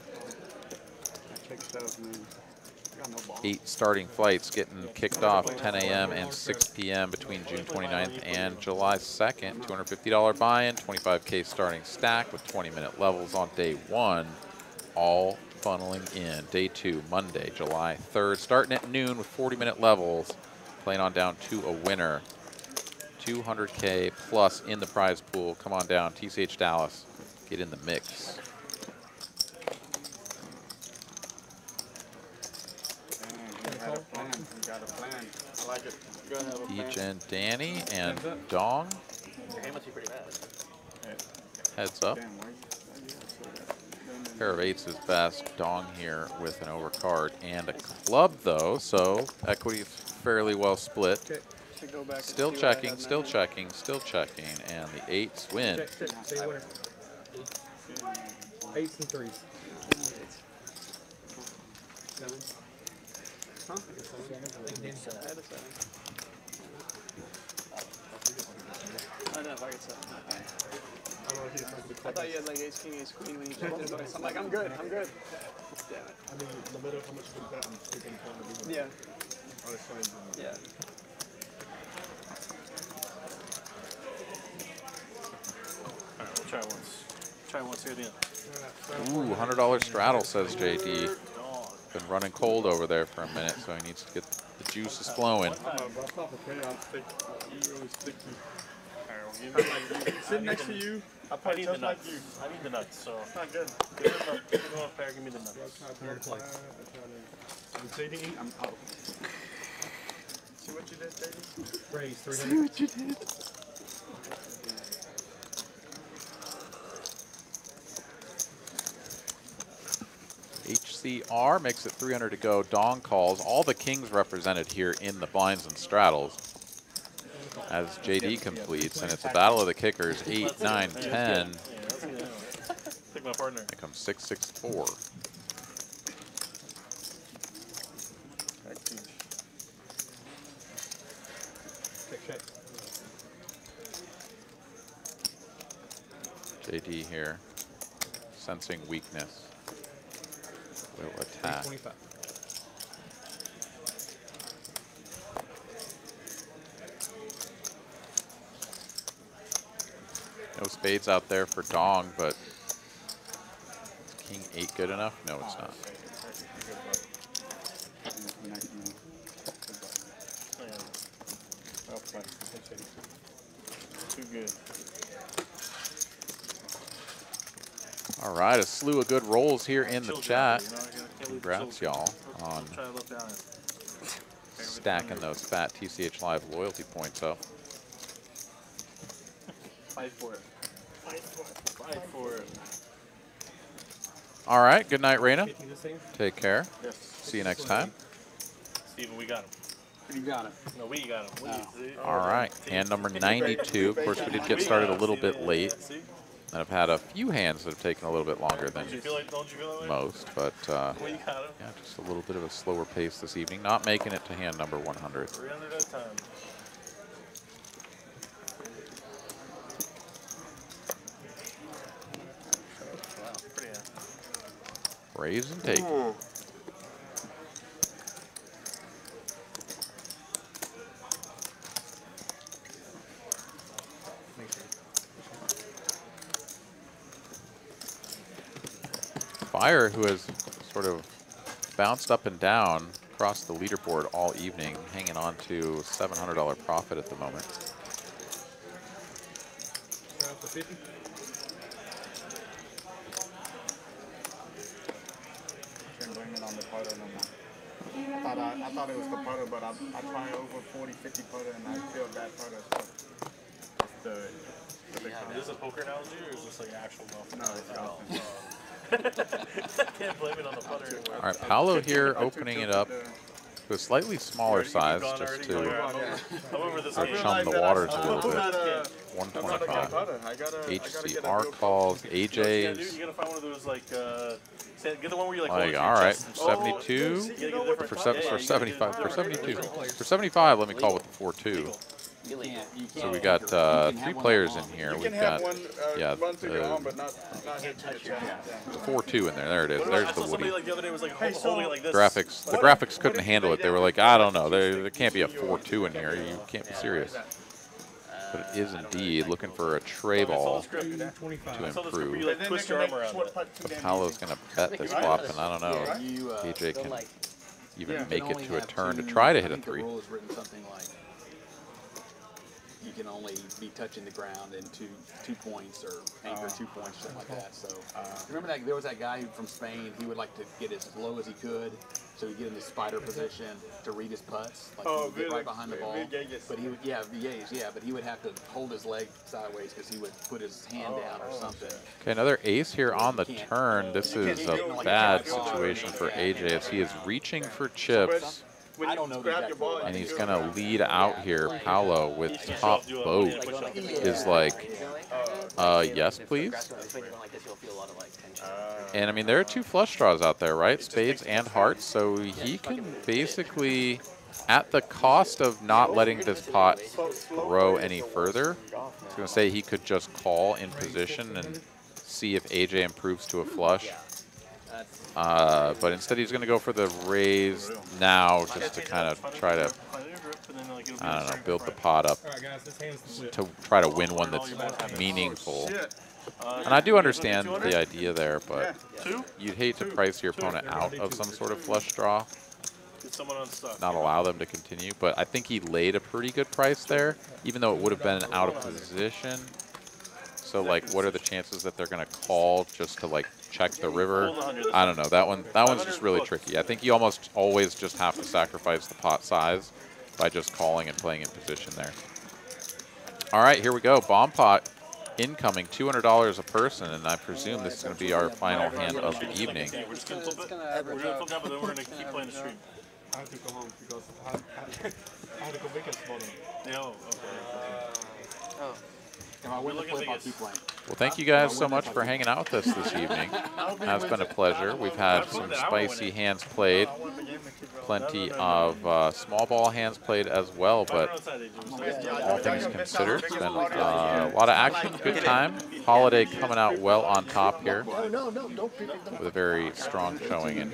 8 starting flights getting kicked off 10 a.m. and 6 p.m. between June 29th and July 2nd. $250 buy-in, 25K starting stack with 20-minute levels on day 1. All funneling in. Day 2, Monday, July 3rd, starting at noon with 40-minute levels. Playing on down to a winner. 200K plus in the prize pool. Come on down, TCH Dallas. Get in the mix. Each and Danny and Dong. Your hand must be pretty bad. Heads up. Pair of 8s is best. Dong here with an overcard and a club though, so equity fairly well split. Still checking, still checking, still checking, and the 8s win. 8s and 3s. 7. Huh? I don't know if I get 7. I thought you had like ace, king, ace, queen when you told me, but I'm like, I'm good, I'm good. Damn it. I mean, no matter how much you bet, I'm still going to Yeah. Yeah. All right, we'll try once. Try once here at the end. Ooh, $100 straddle, says JD. Been running cold over there for a minute, so he needs to get the juices flowing. Sit next to you. I need the just like nuts. you. I need the nuts, so. It's not good. Give me one pair, give me the nuts. JD, I'm out. See what you did, JD? Raise 300. See what you did. HCR makes it 300 to go. Dong calls. All the kings represented here in the blinds and straddles as JD completes, and it's a battle of the kickers. 8, 9, 10. Pick my partner. Here comes 6, 6, 4. JD here, sensing weakness. Will attack. 25. No spades out there for Dong, but is King 8 good enough? No, it's not. Too good. All right, a slew of good rolls here in the chat. Congrats, y'all, on stacking those fat TCH Live loyalty points up. Fight for it. Fight for it. Fight for it. All right, good night, Raina. Take care. Yes. See you next time. Steven, we got him. You got it. No, we got him. All right, hand number 92. Of course, we did get started a little bit late. And I've had a few hands that have taken a little bit longer than Don't you feel that way? most, but We got him. yeah, just a little bit of a slower pace this evening. Not making it to hand number 100. 300 at a time. Raise and take. Fire, who has sort of bounced up and down across the leaderboard all evening, hanging on to $700 profit at the moment. Can't blame it on the putter no more. I thought it was the putter, but I tried over 40, 50 putter, and I failed that putter. So it's the Is this a poker analogy or is this like actual golf? No, it's golf. Can't blame it on the putter anymore. All right, Paolo here opening it up to a slightly smaller size just to chum the waters a little bit. 125. HCR calls, AJ's. You gotta find one of those like, get the one where you like all right, 72 for 75 for 72 for 75. Let me call with the 4-2. So we got 3 players in here. We've got the 4-2 in there. There it is. There's the Woody. Graphics. The graphics couldn't handle it. They were like, I don't know. There can't be a 4-2 in here. You can't be serious. But it is indeed looking for a tray ball to improve. But Paolo's going to bet this flop, and I don't know if AJ can even make it to a turn to try to hit a 3. You can only be touching the ground in two points or anchor 2 points, something like that. So remember that there was that guy from Spain. He would like to get as low as he could, so he'd get in the spider position to read his putts, like he would get right behind the ball. But he would, but he would have to hold his leg sideways because he would put his hand down or something. Okay, another ace here on the turn. This is a bad situation for AJ as he is reaching for chips. And he's going to lead out here. Paolo with top boat is like, yes, please. And I mean, there are 2 flush draws out there, right? Spades and hearts. So he can basically, at the cost of not letting this pot grow any further, I was going to say he could just call in position and see if AJ improves to a flush. But instead he's going to go for the raise now just to kind of try to, I don't know, build the pot up to try to win one that's meaningful. And I do understand the idea there, but you'd hate to price your opponent out of some sort of flush draw, not allow them to continue. But I think he laid a pretty good price there, even though it would have been out of position. So, like, what are the chances that they're going to call just to, like, check the river? I don't know. That one's just really tricky. I think you almost always just have to sacrifice the pot size by just calling and playing in position there. All right, here we go. Bomb pot incoming, $200 a person, and I presume this is going to be our final hand of the evening. We're going to flip down, but then we're going to keep playing the stream. I have to go home because I had to go make a small one. No, okay. Oh. Well, thank you guys so much for hanging out with us this evening. It has been a pleasure. We've had some spicy hands played, plenty of small ball hands played as well, but all things considered, it's been a lot of action, good time. Holiday coming out well on top here with a very strong showing. And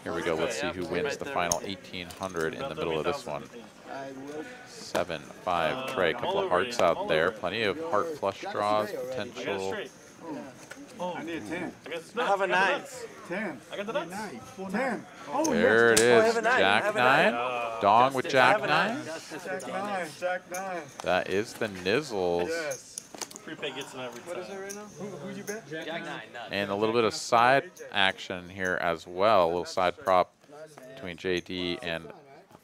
here we go. Let's see who wins the final 1,800 in the middle of this one. 7-5 Trey, a couple of hearts out there, plenty of heart flush draws, potential. I need a 10. I have a 9. 10. I got the nuts. 10. There it is, Jack 9. Dong with Jack 9. Jack 9. Jack 9. That is the Nizzles. Yes. Prepay gets them every time. What is it right now? Who you bet? Jack 9. And a little bit of side action here as well, a little side prop between JD and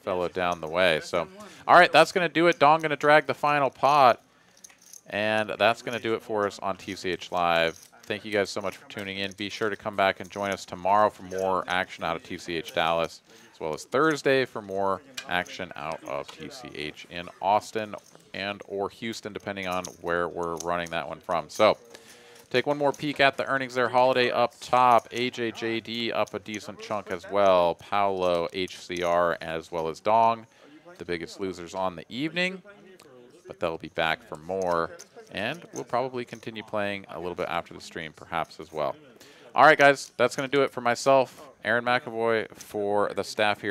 fellow down the way. So, all right, that's going to do it. Dong going to drag the final pot, and that's going to do it for us on TCH Live. Thank you guys so much for tuning in. Be sure to come back and join us tomorrow for more action out of TCH Dallas, as well as Thursday for more action out of TCH in Austin and or Houston, depending on where we're running that one from. So, take one more peek at the earnings there. Holiday up top. AJ JD up a decent chunk as well. Paolo, HCR, as well as Dong, the biggest losers on the evening. But they'll be back for more. And we'll probably continue playing a little bit after the stream, perhaps as well. All right, guys, that's going to do it for myself, Aaron McAvoy, for the staff here.